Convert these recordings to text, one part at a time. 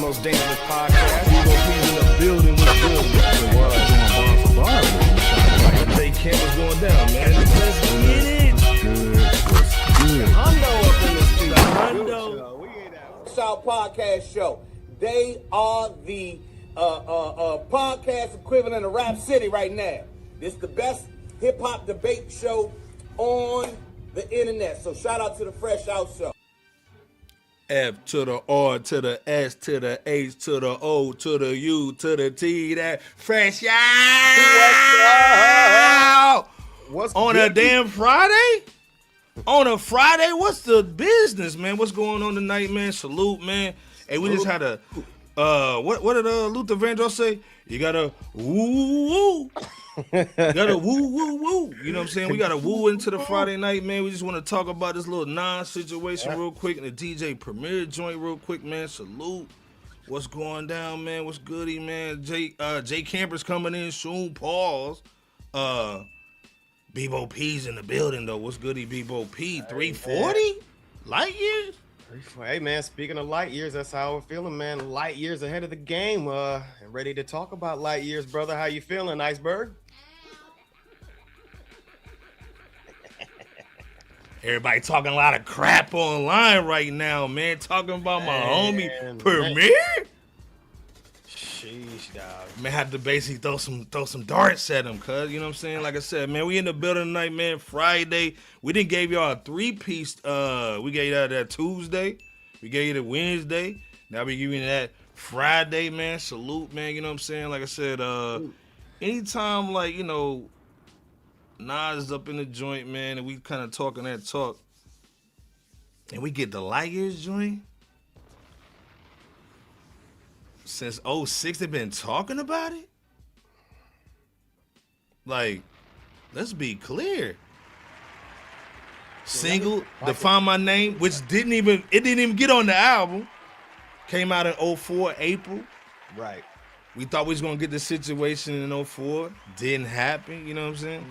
most dangerous podcast. We gon' be in the building with good. The world doing bar for bar. Jay Camp is going down, man. Let's get it. Good. Hundo up in this thing. Hundo. We ain't at FRSHOUT Podcast Show. They are the podcast equivalent of Rap City right now. This is the best hip hop debate show on the internet. So shout out to the FRSHOUT Show. F to the R to the S to the H to the O to the U to the T, that fresh out. What's on a damn Friday? On a Friday? What's the business, man? What's going on tonight, man? Salute, man. Hey, we just had a what did Luther Vandross say? You gotta woo woo. You gotta woo woo woo. You know what I'm saying? We gotta woo into the Friday night, man. We just want to talk about this little Nas situation real quick and the DJ Premier joint real quick, man. Salute. What's going down, man? What's goody, man? Jay Camper's coming in soon. Pause. Bebo P's in the building though. What's goody, Bebo P? 340 light years. Hey man, speaking of light years, that's how we're feeling, man. Light years ahead of the game. And ready to talk about light years, brother. How you feeling, Iceberg? Everybody talking a lot of crap online right now, man. Talking about my homie Premier. Sheesh, dog. Man, had to basically throw some darts at him, cuz. You know what I'm saying? Like I said, man, we in the building tonight, man. Friday. We didn't give y'all a 3-piece. We gave y'all that Tuesday. We gave you the Wednesday. Now we giving you that Friday, man. Salute, man. You know what I'm saying? Like I said, anytime, like, you know, Nas up in the joint, man, and we kind of talking that talk, and we get the light years joint. Since 06, they've been talking about it. Like, let's be clear. Single, Define My Name, which didn't even get on the album, came out in 04, April. Right. We thought we was gonna get the situation in 04. Didn't happen, you know what I'm saying?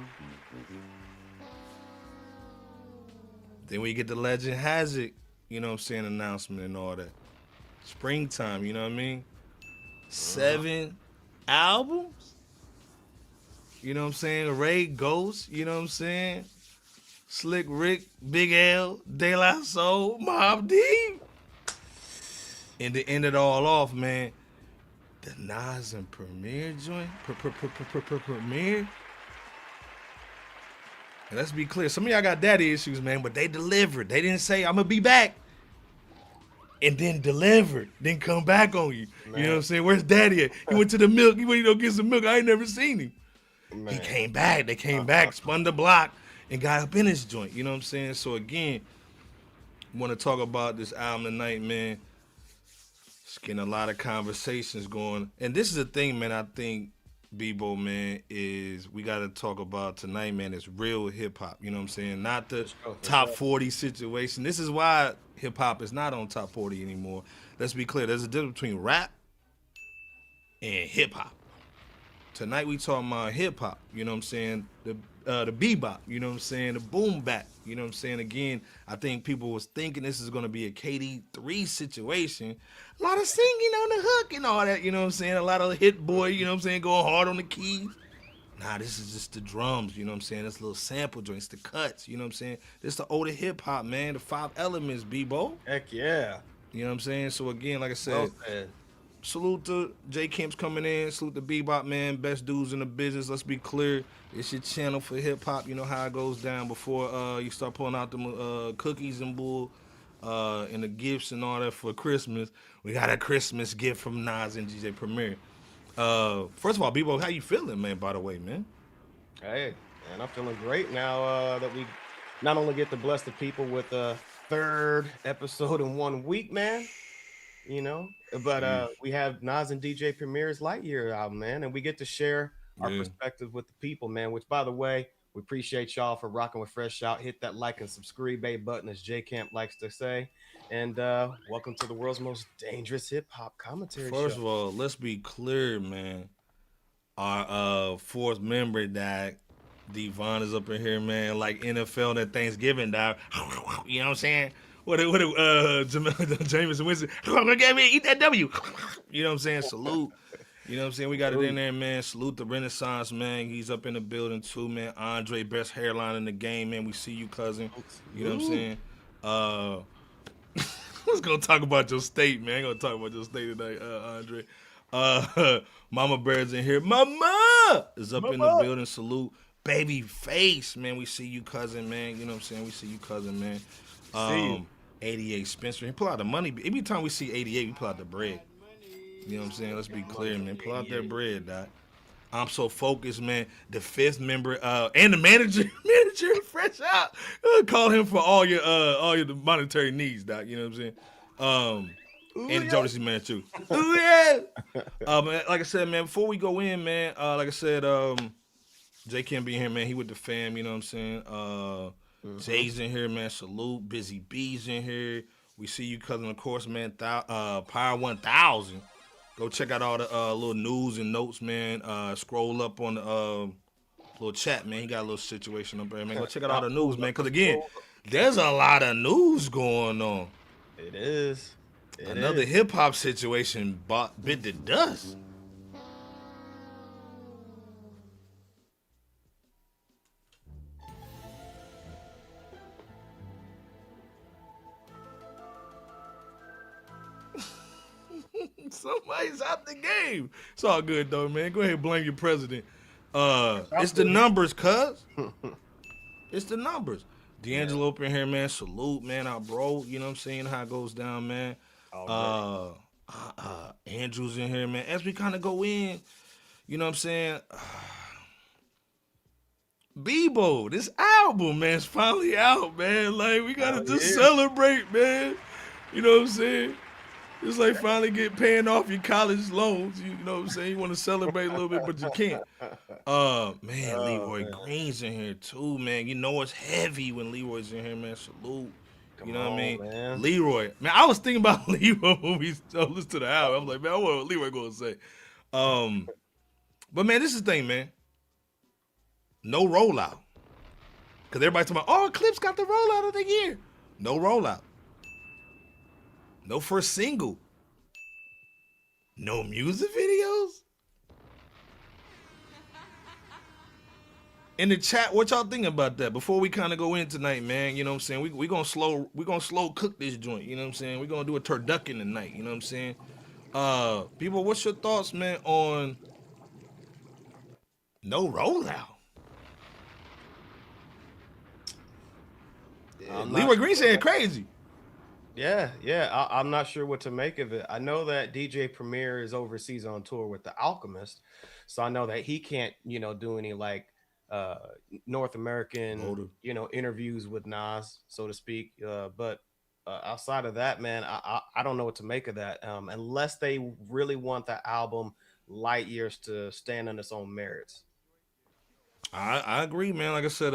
Then we get the Legend Has It, you know what I'm saying, announcement and all that. Springtime, you know what I mean? 7 albums? You know what I'm saying? Ray Ghost, you know what I'm saying? Slick Rick, Big L, De La Soul, Mobb Deep. And to end it all off, man, the Nas and Premier joint, Premier. And let's be clear, some of y'all got daddy issues, man, but they delivered. They didn't say, I'm gonna be back. And then delivered, then come back on you. Man. You know what I'm saying? Where's daddy at? He went to the milk. He went to go get some milk. I ain't never seen him. Man. He came back. They came back, spun the block, and got up in his joint. You know what I'm saying? So again, want to talk about this album tonight, man. It's getting a lot of conversations going. And this is the thing, man, I think, Bebo, man, is we got to talk about tonight, man, is real hip-hop. You know what I'm saying? Not the top 40 situation. This is why hip-hop is not on top 40 anymore. Let's be clear. There's a difference between rap and hip-hop. Tonight we talking about hip-hop. You know what I'm saying? The bebop. You know what I'm saying? The boom bap. You know what I'm saying? Again, I think people was thinking this is going to be a KD3 situation. A lot of singing on the hook and all that. You know what I'm saying? A lot of Hit Boy, you know what I'm saying, going hard on the keys. Nah, this is just the drums, you know what I'm saying? This little sample joints, the cuts, you know what I'm saying? This the older hip-hop, man, the 5 elements, Bebo. Heck yeah. You know what I'm saying? So, again, like I said, salute to Jay Kemp's coming in. Salute to Bebop, man. Best dudes in the business. Let's be clear. It's your channel for hip-hop. You know how it goes down before you start pulling out the cookies and bull and the gifts and all that for Christmas. We got a Christmas gift from Nas and DJ Premier. First of all, Bebo, how you feeling, man, by the way, man? Hey, man, I'm feeling great now that we not only get to bless the people with a 3rd episode in 1 week, man, you know, but we have Nas and DJ Premier's Lightyear album, man, and we get to share our perspectives with the people, man, which, by the way, we appreciate y'all for rocking with FRSHOUT. Hit that like and subscribe button, as J Camp likes to say. And welcome to the world's most dangerous hip-hop commentary show. First of all, let's be clear, man. Our 4th member died. Devon is up in here, man, like NFL that Thanksgiving died. You know what I'm saying? Jameson Winston, eat that W. You know what I'm saying? Salute. You know what I'm saying? We got it in there, man. Salute the Renaissance, man. He's up in the building too, man. Andre, best hairline in the game, man. We see you, cousin. You know what I'm saying? Let's go talk about your state, man. Gonna talk about your state tonight, Andre. Mama Bear's in here. Mama is up in the building. Salute. Baby Face, man. We see you, cousin, man. You know what I'm saying? We see you, cousin, man. See you. 88 Spencer. He pull out the money. Every time we see 88, we pull out the bread. You know what I'm saying? Let's be clear, man. Pull out that bread, Doc. I'm so focused, man. The fifth member and the manager of Fresh Out. Call him for all your monetary needs, Doc. You know what I'm saying? And Jodeci man too. Ooh, yeah. Man, like I said, man, before we go in, man, like I said, J Kim be here, man. He with the fam, you know what I'm saying? Jay's in here, man. Salute. Busy B's in here. We see you, cousin, of course, man. Power 1000. Go check out all the little news and notes, man. Scroll up on the little chat, man. He got a little situation up there, man. Go check out all the news, man. Because, again, there's a lot of news going on. It is. Another hip-hop situation bit the dust. Somebody's out the game. It's all good though, man. Go ahead and blame your president. It's the numbers, cuz. It's the numbers. D'Angelo up in here, man. Salute, man. Our bro. You know what I'm saying? How it goes down, man. Andrew's in here, man. As we kind of go in, you know what I'm saying? Bebo, this album, man, is finally out, man. Like, we gotta just celebrate, man. You know what I'm saying? It's like finally paying off your college loans. You know what I'm saying? You want to celebrate a little bit, but you can't. Man, Leroy Green's in here too, man. You know it's heavy when Leroy's in here, man. Salute. You know what I mean? Man. Leroy. Man, I was thinking about Leroy when we listened to the album. I'm like, man, I wonder what Leroy going to say. But, man, this is the thing, man. No rollout. Because everybody's talking about, Clips got the rollout of the year. No rollout. No first single. No music videos. In the chat, what y'all think about that? Before we kind of go in tonight, man, you know what I'm saying? We gonna slow cook this joint, you know what I'm saying? We're gonna do a turducken tonight, you know what I'm saying? People, what's your thoughts, man, on no rollout? Leroy Green saying crazy. Yeah. I'm not sure what to make of it. I know that DJ Premier is overseas on tour with The Alchemist, so I know that he can't, do any like North American, interviews with Nas, so to speak. But outside of that, man, I don't know what to make of that. Unless they really want the album Light Years to stand on its own merits. I agree, man. Like I said,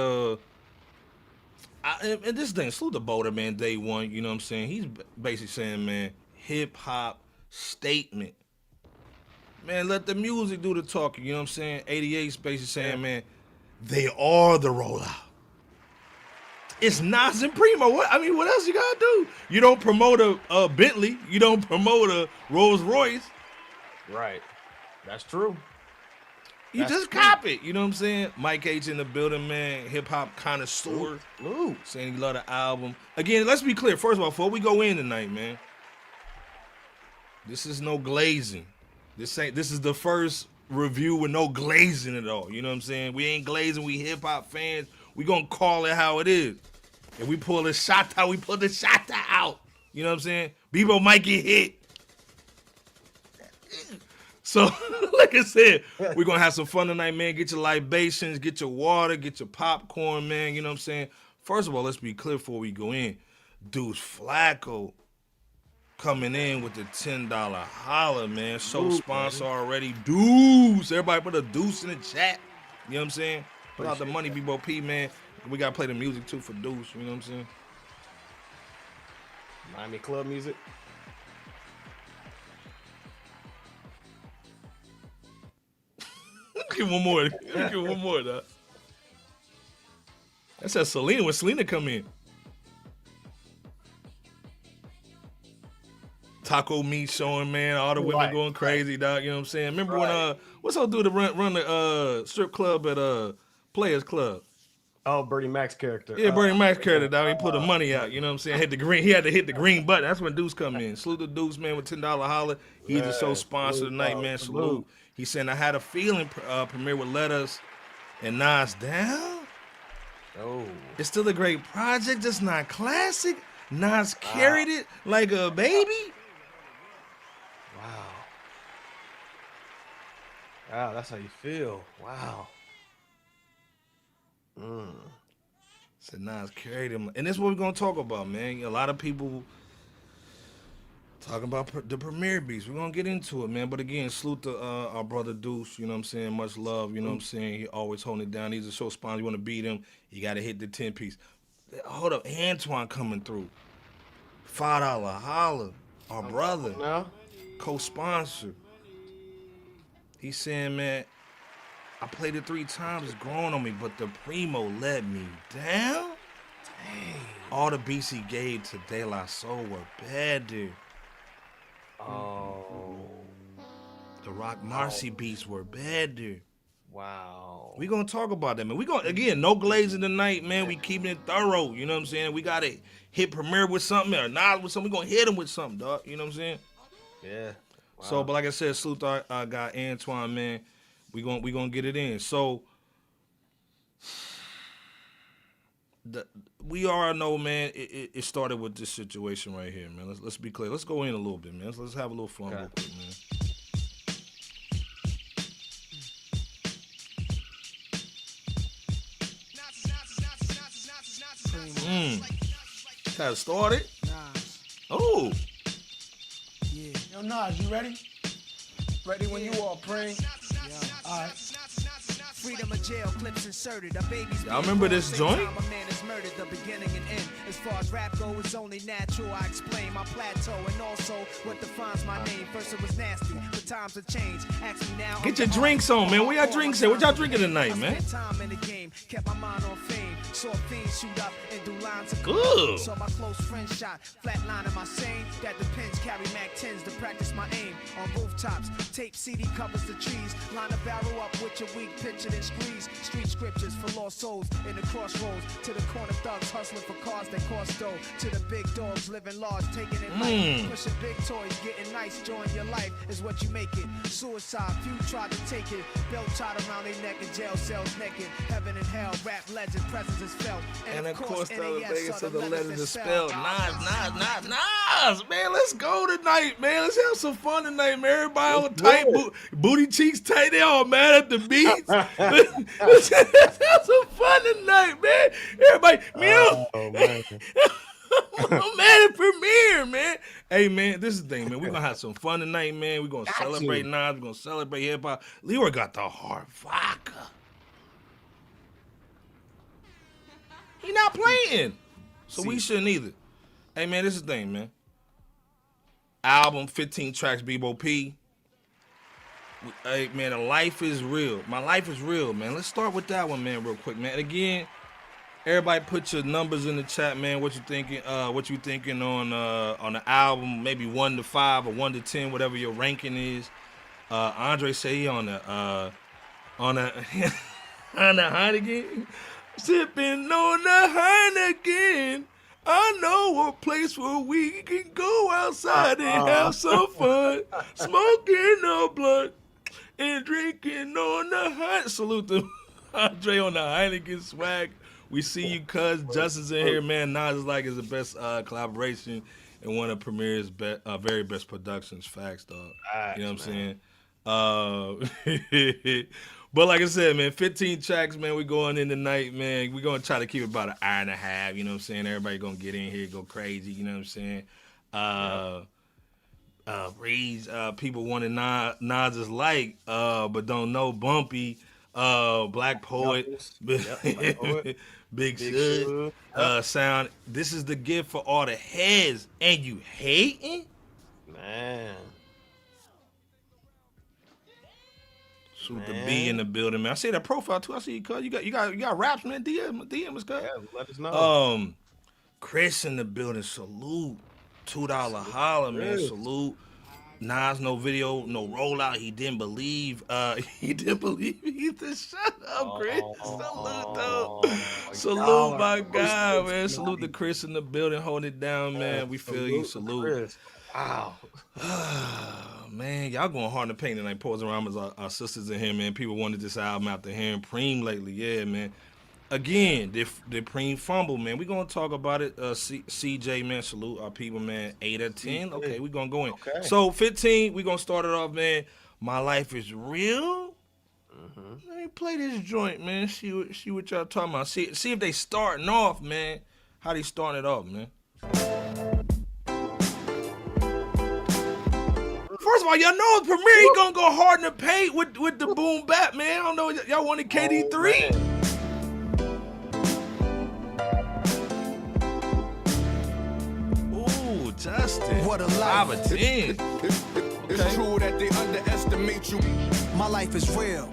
and this thing, salute the Boulder, man, day one, you know what I'm saying? He's basically saying, man, hip-hop statement. Man, let the music do the talking, you know what I'm saying? 88's basically saying, man, they are the rollout. It's Nas and Premo. What else you gotta do? You don't promote a Bentley. You don't promote a Rolls Royce. Right. That's true. You just cop it. You know what I'm saying? Mike H in the building, man. Hip-hop connoisseur. Saying he love the album. Again, let's be clear. First of all, before we go in tonight, man, this is no glazing. This is the first review with no glazing at all. You know what I'm saying? We ain't glazing. We hip-hop fans. We gonna call it how it is. If we pull the shot out, we pull the shot out. You know what I'm saying? Bebo might get hit. So, like I said, we're going to have some fun tonight, man. Get your libations, get your water, get your popcorn, man. You know what I'm saying? First of all, let's be clear before we go in. Deuce Flacco coming in with the $10 holla, man. Show sponsor already. Deuce. Everybody put a deuce in the chat. You know what I'm saying? Put out the money, Bebo P, man. We got to play the music, too, for Deuce. You know what I'm saying? Miami club music. Give one more. Give one more, dog. That says Selena when Selena come in. taco meat showing, man. All the women Right, going crazy, dog. You know what I'm saying? Remember Right. when what's old dude to run the strip club at Players Club? Oh, Bernie Mac's character. Yeah, Bernie Mac's character, dog. He put the money out. You know what I'm saying? He had to hit the green button. That's when Deuce come in. Salute the Deuce, man, with $10 holler. He's the show sponsor tonight, man. Salute. He said, I had a feeling Premier would let us and Nas down. Oh. It's still a great project, just not classic. Nas carried it like a baby. Wow. Wow, that's how you feel. Wow. Said Nas carried him. And that's what we're going to talk about, man. A lot of people talking about the Premier beats. We're going to get into it, man. But again, salute to our brother Deuce. You know what I'm saying? Much love. You know what I'm saying? He always holding it down. He's a show sponsor. You want to beat him, you got to hit the 10-piece. Hold up. Antoine coming through. $5 holla. Our brother. Now? Co-sponsor. He's saying, man, I played it 3 times. It's growing on me, but the Primo let me down. Dang. All the beats he gave to De La Soul were better. Oh. The Rock Marcy beats were better. Wow. We gonna talk about that, man. We gonna, again, no glazing tonight, man. We keeping it thorough. You know what I'm saying? We gotta hit Premier with something or Nas with something. We gonna hit him with something, dog. You know what I'm saying? Yeah. Wow. So, but like I said, salute our guy Antoine, man. We gonna get it in. So we all know, man. It started with this situation right here, man. Let's be clear. Let's go in a little bit, man. Let's have a little fun real quick, man. Had it started. Oh. Yeah. Yo, Nas, you ready? Ready when you are, Prem. All right. Freedom of jail clips inserted. A baby's Y'all remember this joint? A man is murdered, the beginning and end. As far as rap goes, it's only natural. I explain my plateau and also what defines my name. First it was nasty, but times have changed. Ask me now. Get your drinks on, man. Where y'all drinks at? What y'all drinking tonight, man? Time in the game, kept my mind on fame. Saw fiends shoot up and do lines of Ooh. Saw my close friend shot, flatline in my sane. That depends, carry Mac 10s to practice my aim. On rooftops, tape CD covers the trees. Line a barrel up with your weak picture and squeeze. Street scriptures for lost souls in the crossroads. To the corner thugs hustling for cars that cost dough. To the big dogs living large, taking it light. Pushing big toys, getting nice, enjoying your life is what you make it. Suicide, few tried to take it. Belt tied around their neck in jail cells naked. Heaven and hell, rap legend, presence is felt. And of course, the other thing is the letters is spelled. Nas, man, let's go tonight, man. Let's have some fun tonight, man. Everybody all tight, booty cheeks tight. They all mad at the beats. Let's have some fun tonight, man. Everybody, man. I'm mad at Premier, man. Hey, man, this is the thing, man. We're going to have some fun tonight, man. We're going to celebrate Nas. We're going to celebrate hip-hop. Leroy got the hard vodka. He not playing. So we shouldn't either. Hey, man, this is the thing, man. Album, 15 tracks, Bebo P. Hey, man, the life is real. My life is real, man. Let's start with that one, man, real quick, man. And again, everybody put your numbers in the chat, man. What you thinking on the album, maybe 1 to 5 or 1 to 10, whatever your ranking is. Andre say he on the on the Heineken. Sipping on the Heineken. I know a place where we can go outside and have some fun. Smoking a blunt and drinking on the Heineken. Salute to Andre on the Heineken swag. We see you, cuz. Justin's in here, man. Nas Is Like is the best collaboration and one of Premier's very best productions. Facts, dog. You know what I'm saying? But like I said, man, 15 tracks, man. We going in tonight, man. We're going to try to keep it about an hour and a half. You know what I'm saying? Everybody going to get in here, go crazy. You know what I'm saying? Reads, people wanted Nas Is Like, but don't know Bumpy, Black Poet, Big Shoot, Sound. This is the gift for all the heads. And you hating? Man. Shoot the B in the building, man. I see that profile too. I see you, cuz. You got raps, man. DM us, cuz. Yeah, let us know. Chris in the building. Salute. $2 holler, man. Salute. Nas, no video, no rollout. He didn't believe. He didn't believe either. Shut up, Chris. Salute, though. Salute, my God, man. Salute to Chris in the building, holding it down, man. We feel you. Salute. Wow. Man, y'all going hard in the paint tonight. Posing around as our sisters in here, man. People wanted this album after hearing Preem lately. Yeah, man. Again, the Preem fumble, man. We gonna talk about it. CJ, man, salute our people, man. 8 or 10. Okay, we gonna go in. Okay. So 15, we gonna start it off, man. My Life Is Real. Let me play this joint, man. See what y'all talking about. See if they starting off, man. How they starting it off, man. First of all, y'all know Premier, he gonna go hard in the paint with the boom bap, man. I don't know, y'all wanted KD3? Justin, what a life. 5 or 10. It's true that they underestimate you. My life is real.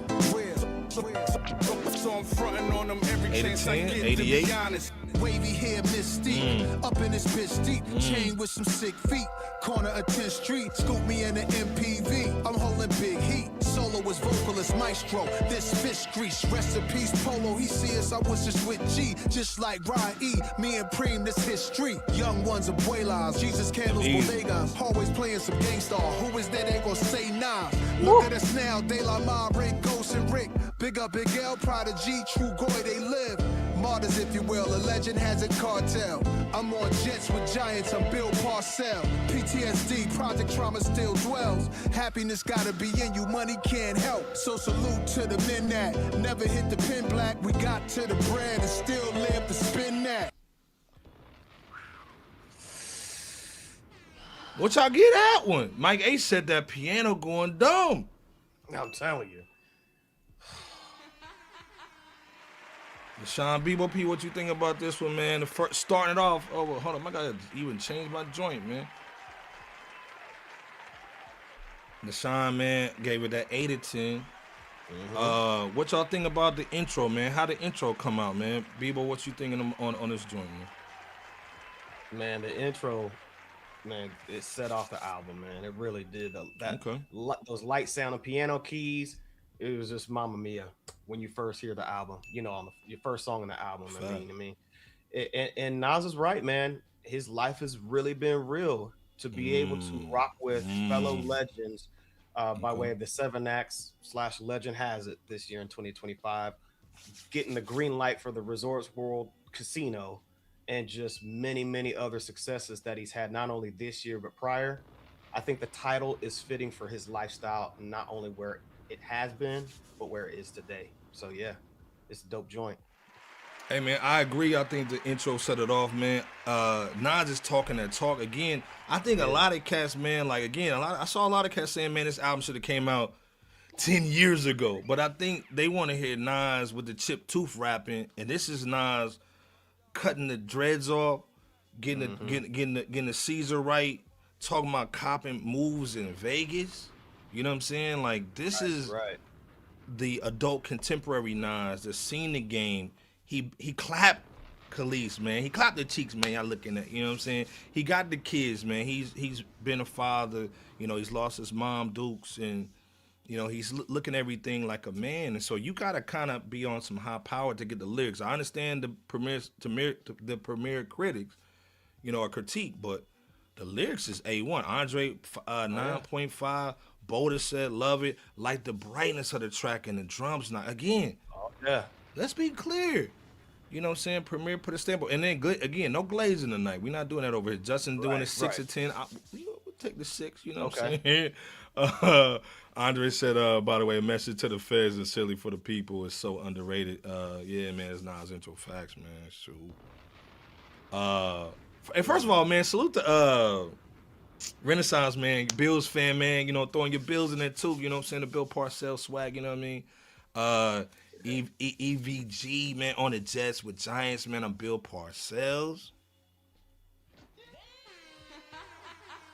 So I'm fronting on them every chance I get, 88. to be honest. Wavy hair, mystique. Up in this bitch deep. Chain with some sick feet. Corner of 10th Street. Scoop me in an MPV. I'm holding big heat. Soloist, vocalist, maestro. This fish grease. Rest in peace, Polo. He see us, I was just with G. Just like Ryan E. Me and Preem, this history. Young ones, abuelas. Jesus candles, bodegas. Always playing some gangsta. Who is that? They gon' say nah. Look at us now. De La Ma, Rick, Ghost, and Rick. Big up, Big L, Prodigy, True Goy, they live. Martyrs, if you will, a legend has a cartel. I'm on jets with giants, I'm Bill Parcell. PTSD, project trauma still dwells. Happiness gotta be in you, money can't help. So salute to the men that never hit the pin black. We got to the brand and still live to spin that. What y'all get that one? Mike A said that piano going dumb. I'm telling you. Sean Bebo P, what you think about this one, man? The first starting it off. Oh, well, hold on, I gotta even change my joint, man. Deshaun, man, gave it that 8 or 10. What y'all think about the intro, man? How the intro come out, man? Bebo, what you thinking on this joint, man? Man, the intro, man, it set off the album, man. It really did. Those light sound of piano keys. It was just Mamma Mia when you first hear the album, you know, on your first song on the album. And Nas is right, man. His life has really been real to be able to rock with fellow legends by way of the 7 acts / Legend Has It this year in 2025, getting the green light for the Resorts World Casino, and just many, many other successes that he's had not only this year but prior. I think the title is fitting for his lifestyle, not only where it has been, but where it is today. So yeah, it's a dope joint. Hey man, I agree. I think the intro set it off, man. Nas is talking that talk again. I think a lot of cats, man, like again, I saw a lot of cats saying, man, this album should have came out 10 years ago. But I think they want to hear Nas with the chip tooth rapping, and this is Nas cutting the dreads off, getting the Caesar right, talking about copping moves in Vegas. You know what I'm saying? Like, this is the adult contemporary Nas that's seen the game. He clapped Khalees, man. He clapped the cheeks, man. Y'all looking at, you know what I'm saying? He got the kids, man. He's been a father. You know, he's lost his mom, Dukes, and, you know, he's looking everything like a man. And so you got to kind of be on some high power to get the lyrics. I understand the premier critics, you know, a critique, but the lyrics is A1. Andre 9.5. Boulder said, love it. Like the brightness of the track and the drums. Now, again, let's be clear. You know what I'm saying? Premier put a stamp on. And then, again, no glazing tonight. We're not doing that over here. Justin doing a 6 or 10. We'll take the 6, you know what I'm saying? Andre said, by the way, a message to the feds and silly for the people is so underrated. Yeah, man, it's Nas intro facts, man. It's true. And first of all, man, salute to Renaissance, man, Bills fan, man, you know, throwing your Bills in there too, you know what I'm saying, the Bill Parcells swag, you know what I mean? EVG, man, on the Jets with Giants, man, I'm Bill Parcells.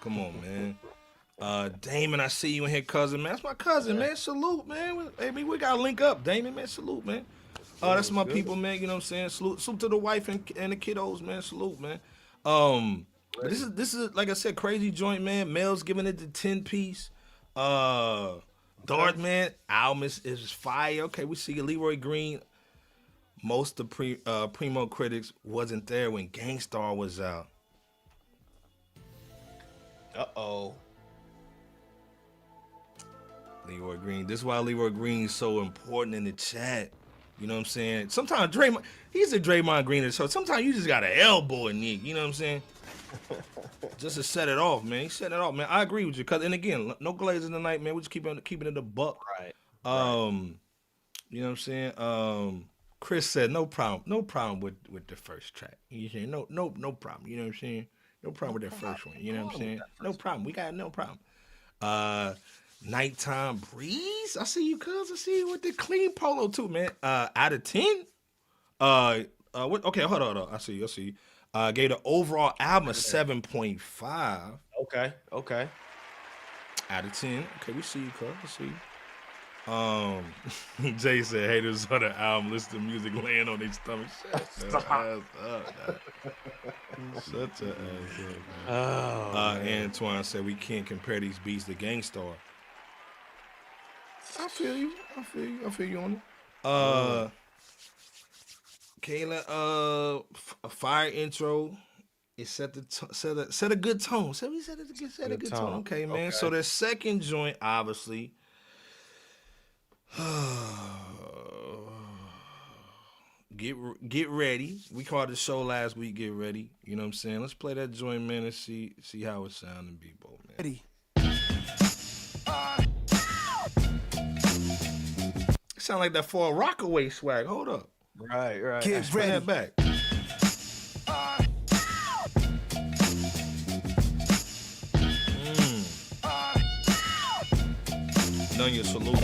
Come on, man. Damon, I see you in here, cousin, man. That's my cousin, man. Salute, man. Hey, we got to link up, Damon, man. Salute, man. That's my people, man, you know what I'm saying? Salute to the wife and the kiddos, man. Salute, man. But this is like I said, crazy joint, man. Mel's giving it the 10-piece. Dart, man, album is fire. Okay, we see Leroy Green. Most of Premo critics wasn't there when Gangstar was out. Uh-oh. Leroy Green. This is why Leroy Green's so important in the chat. You know what I'm saying? Sometimes Draymond, he's a Draymond Green, so sometimes you just got an elbow in Nick. You know what I'm saying? Just to set it off, man. He set it off, man. I agree with you. And again, no glazing tonight, man. We're just keeping it a buck. Right. You know what I'm saying? Chris said no problem with the first track. You saying no problem. You know what I'm saying? No problem with that first one. You know what I'm saying? No problem. We got no problem. Nighttime Breeze. I see you, cuz. I see you with the clean polo too, man. Out of 10. What? Okay, hold on. I see you. Gave the overall album a 7.5. Okay. Out of 10. Okay, we see you, cuz. I see you. Jay said haters on the album listen to music laying on their stomach. Shut your ass up. Shut your ass up. Antoine said we can't compare these beats to Gangstar. I feel you on it. Kayla, a fire intro. It set a good tone. Set a good tone. Okay, man. Okay. So the second joint, obviously. Get ready. We called the show last week. Get ready. You know what I'm saying? Let's play that joint, man, and see how it sound in Bebo, man. Ready. It sound like that for a Rockaway swag. Hold up. Right. Get Bring ready. that back. None your salute.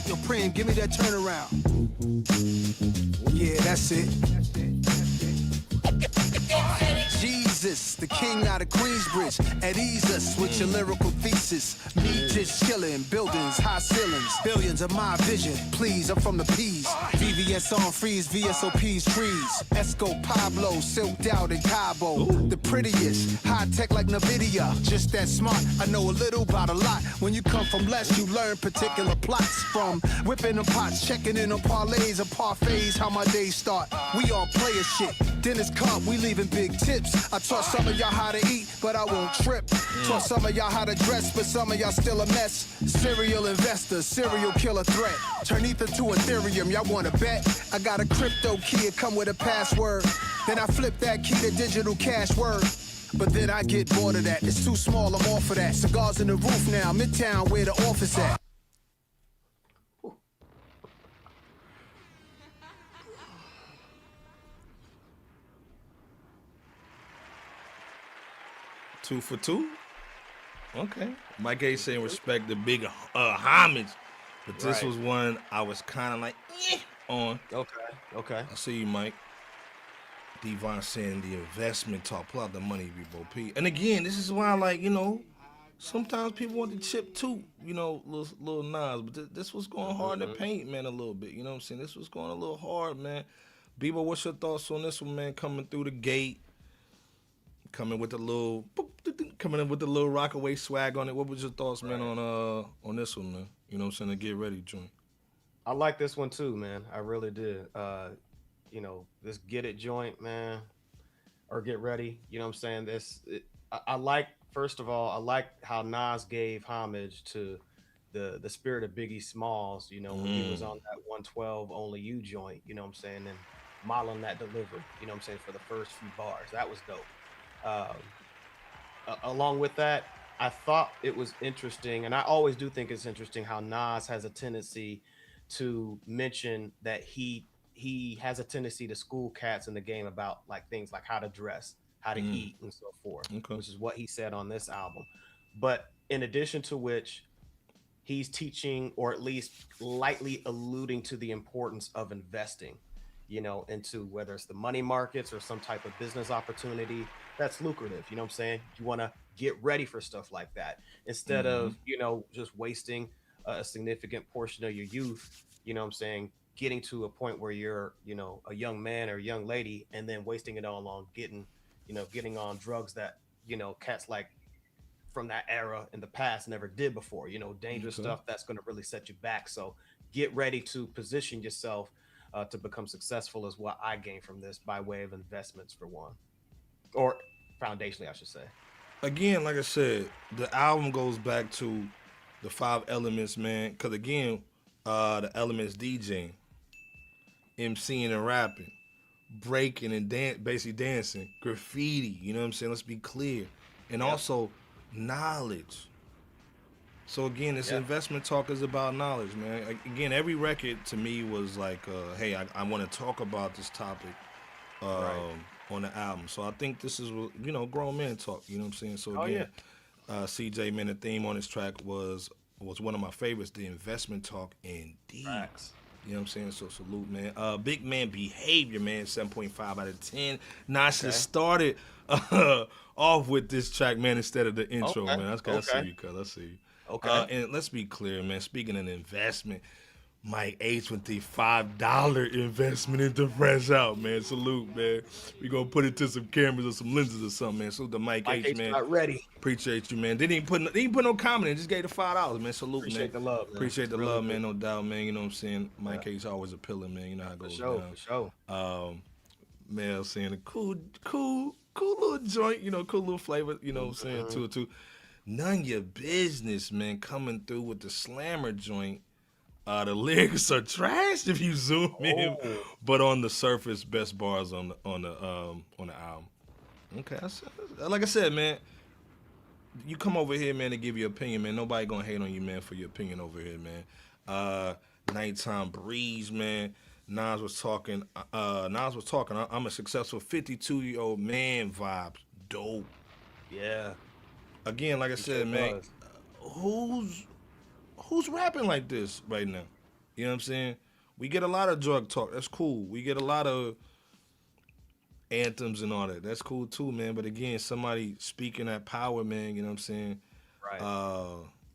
Yo, Prem, give me that turnaround. Yeah, that's it. Jesus, the king out of Queensbridge, at ease us with your lyrical thesis. Me just chilling, buildings, high ceilings, billions of my vision. Please, I'm from the P's. VVS on freeze, VSOP's trees. Esco, Pablo, silked out in Cabo. The prettiest, high tech like NVIDIA. Just that smart, I know a little about a lot. When you come from less, you learn particular plots. From whipping the pots, checking in on parlays or parfaits, how my days start. We all player shit. Dinner's come, we leaving big tips. I taught some of y'all how to eat, but I won't trip. Taught some of y'all how to dress, but some of y'all still a mess. Serial investor, serial killer threat. Turn ether to Ethereum, y'all wanna bet? I got a crypto key, it come with a password. Then I flip that key to digital cash word. But then I get bored of that, it's too small, I'm off of that. Cigars in the roof now, Midtown where the office at. Two for two. Okay. Mike A saying respect the big homage, but this Right. was one I was kind of like on. Okay. I see you, Mike. Devon saying the investment talk, pull out the money, Bebo P. And again, this is why, like, you know, sometimes people want the chip too, you know, little Nas, but this was going hard in the paint, man, a little bit. You know what I'm saying? This was going a little hard, man. Bebo, what's your thoughts on this one, man? Coming through the gate. Coming with the little Rockaway swag on it. What was your thoughts, man, on this one, man? You know what I'm saying? The Get Ready joint. I like this one too, man. I really did. You know, this Get It joint, man, or Get Ready. You know what I'm saying? I like, first of all, I like how Nas gave homage to the spirit of Biggie Smalls, you know, when he was on that 112 Only You joint, you know what I'm saying? And modeling that delivery, you know what I'm saying, for the first few bars. That was dope. Along with that, I thought it was interesting, and I always do think it's interesting how Nas has a tendency to mention that he has a tendency to school cats in the game about like things like how to dress, how to eat, and so forth, which is what he said on this album. But in addition to which, he's teaching, or at least lightly alluding to the importance of investing, you know, into whether it's the money markets or some type of business opportunity that's lucrative. You know what I'm saying? You want to get ready for stuff like that instead of, you know, just wasting a significant portion of your youth, you know what I'm saying, getting to a point where you're, you know, a young man or a young lady, and then wasting it all on getting on drugs that, you know, cats like from that era in the past never did before, you know, dangerous stuff that's going to really set you back. So get ready to position yourself to become successful is what I gained from this by way of investments for one, or foundationally, I should say. Again, like I said, the album goes back to the 5 elements, man. Because again, the elements DJing, MCing and rapping, breaking and basically dancing, graffiti, you know what I'm saying? Let's be clear. And also knowledge. So again, this investment talk is about knowledge, man. Again, every record to me was like, hey, I want to talk about this topic on the album. So I think this is, you know, grown man talk, you know what I'm saying? So again, CJ, man, the theme on this track was one of my favorites, the investment talk indeed. Facts. You know what I'm saying? So salute, man. Big man behavior, man, 7.5 out of 10. Nasir started off with this track, man, instead of the intro, man. I see you, cuz. I see you. Okay. And let's be clear, man. Speaking of investment, Mike H with the $5 investment into FRSHOUT, man. Salute, man. We gonna put it to some cameras or some lenses or something, man. Salute to Mike H, man. Not ready. Appreciate you, man. Didn't even put no comment in. Just gave the $5, man. Salute, Appreciate man. the love, man. Appreciate the Really love, good. man. No doubt, man. You know what I'm saying? Mike H always appealing, man. You know how it goes down. For sure. Man, I was saying a cool little joint, you know, cool little flavor, you know what I'm saying, too. None your business, man, coming through with the slammer joint. The lyrics are trash if you zoom in, but on the surface, best bars on the album. Okay, like I said, man, you come over here, man, to give your opinion, man. Nobody gonna hate on you, man, for your opinion over here, man. Nighttime breeze, man. Nas was talking. I'm a successful 52-year-old man. Vibes, dope. Yeah. Again, like I said, man, who's rapping like this right now? You know what I'm saying? We get a lot of drug talk. That's cool. We get a lot of anthems and all that. That's cool too, man. But again, somebody speaking that power, man, you know what I'm saying? Right.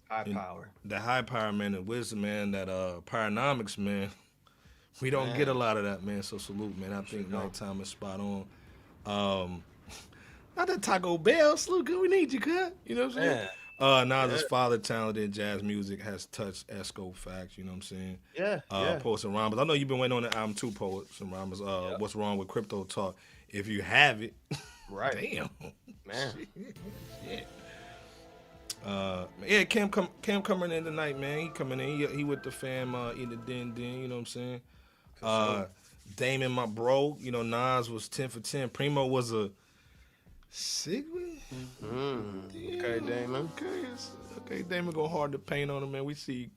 High power. The high power, man, the wisdom, man, that paranomics, man. We don't get a lot of that, man. So salute, man. I think Nighttime is spot on. Not that Taco Bell, salute, good. We need you, cuz. You know what I'm saying? Nas' father, talented jazz music, has touched Esco facts, you know what I'm saying? Poets and Rhymes. I know you've been waiting on the album too, Poets and Rhymes. What's Wrong with Crypto Talk? If you have it. Right. Damn. Man. Shit. Cam coming in tonight, man. He coming in. He with the fam, eating the din, you know what I'm saying? Damon, my bro, you know, Nas was 10 for 10. Premo was a 6. Okay, Damon. Okay, Damon go hard to paint on him, man. We see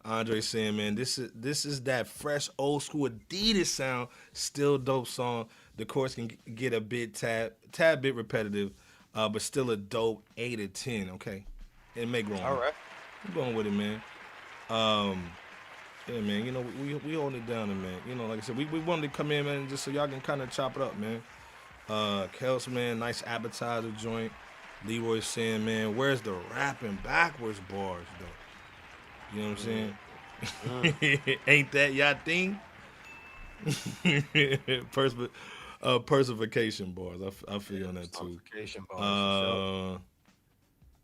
Andre saying, man, this is that fresh old school Adidas sound, still dope song. The chorus can get a bit tad bit repetitive, but still a dope 8 or 10. Okay, and make wrong. All right, I'm going with it, man. Yeah, man. You know, we holding it down, man. You know, like I said, we wanted to come in, man, just so y'all can kind of chop it up, man. Kels, man, nice appetizer joint. Leroy saying, man, where's the rapping backwards bars, though? You know what I'm saying? Ain't that y'all thing? Personification bars. I feel you on that, too. Personification bars,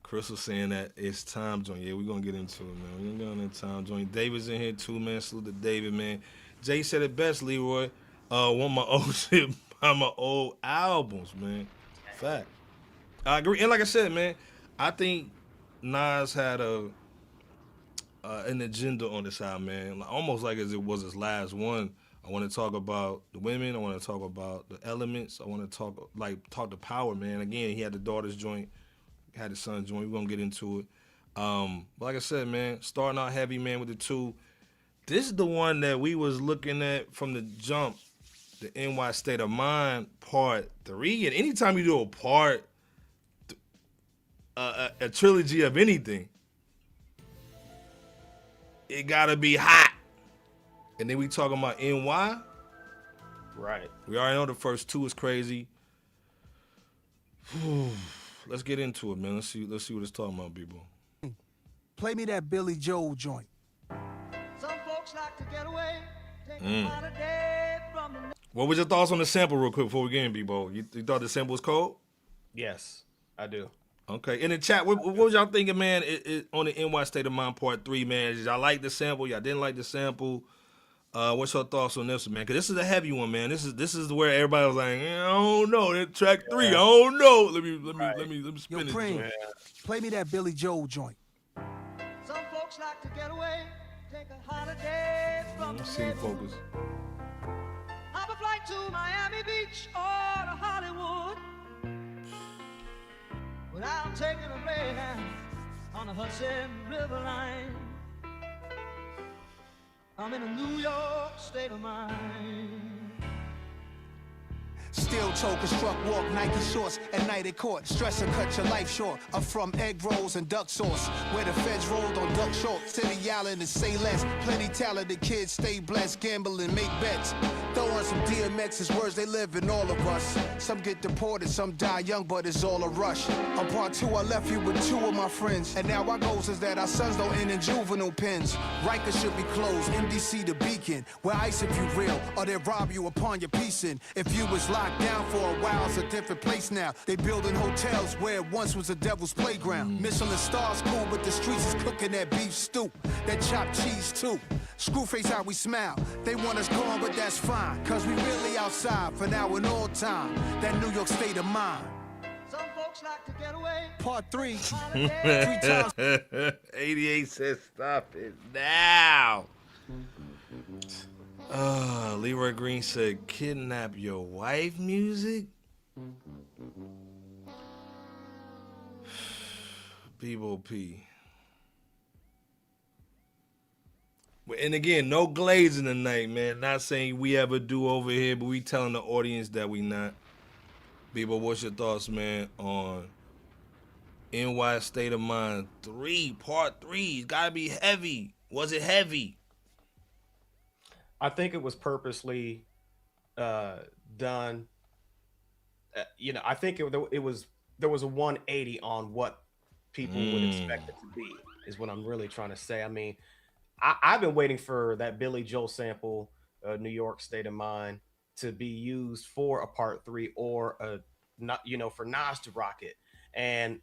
Crystal saying that it's time joint. Yeah, we're going to get into it, man. We're going to get on that time joint. David's in here, too, man. Salute to David, man. Jay said it best, Leroy. One of my old shit by my old albums, man. Fact. I agree. And like I said, man, I think Nas had an agenda on this album, man. Almost like as it was his last one. I want to talk about the women. I want to talk about the elements. I want to talk to power, man. Again, he had the daughter's joint, had the son's joint. We're going to get into it. But like I said, man, starting out heavy, man, with the 2. This is the one that we was looking at from the jump, the NY State of Mind Part 3. And anytime you do a part, a trilogy of anything, it gotta be hot. And then we talking about NY. Right. We already know the first 2 is crazy. Let's get into it, man. Let's see what it's talking about, people. Play me that Billy Joel joint. Some folks like to get away, take What was your thoughts on the sample real quick before we get in, B-Bo? You thought the sample was cold? Yes, I do. Okay. In the chat, what was y'all thinking, man, on the NY State of Mind Part 3, man? Did y'all like the sample? Y'all didn't like the sample? What's your thoughts on this one, man? Because this is a heavy one, man. This is where everybody was like, I don't know. That track 3, I don't know. Let me spin it. Preem, play me that Billy Joel joint. Some folks like to get away, take a holiday from Let's see, focus. Hop a flight to Miami Beach or to Hollywood. Without taking a Greyhound on the Hudson River line. I'm in a New York state of mind. Steel toe, construct walk, Nike shorts, at night at court. Stress and cut your life short. I'm from egg rolls and duck sauce, where the feds rolled on duck short. City Island and say less. Plenty talented kids, stay blessed, gamble and make bets. Throw on some DMX, his words, they live in all of us. Some get deported, some die young, but it's all a rush. On part 2, I left you with 2 of my friends. And now our goals is that our sons don't end in juvenile pens. Rikers should be closed, MDC the beacon. Where ice if you real, or they rob you upon your piecing. If you was locked down for a while, it's a different place now. They building hotels where it once was a devil's playground. Michelin stars cool, but the streets is cooking that beef stew. That chopped cheese too. Screwface how we smile. They want us gone, but that's fine. Cause we really outside for now and all time. That New York state of mind. Some folks like to get away. Part 3. 3 times. 88 says stop it now. Leroy Green said, kidnap your wife music? Bebo P. And again, no glazing tonight, man. Not saying we ever do over here, but we telling the audience that we not. Bebo, what's your thoughts, man, on NY State of Mind 3, Part 3? It's gotta be heavy. Was it heavy? I think it was purposely done. I think it was there was a 180 on what people would expect it to be. Is what I'm really trying to say. I mean, I've been waiting for that Billy Joel sample, New York State of Mind, to be used for a Part 3 or for Nas to rock it, and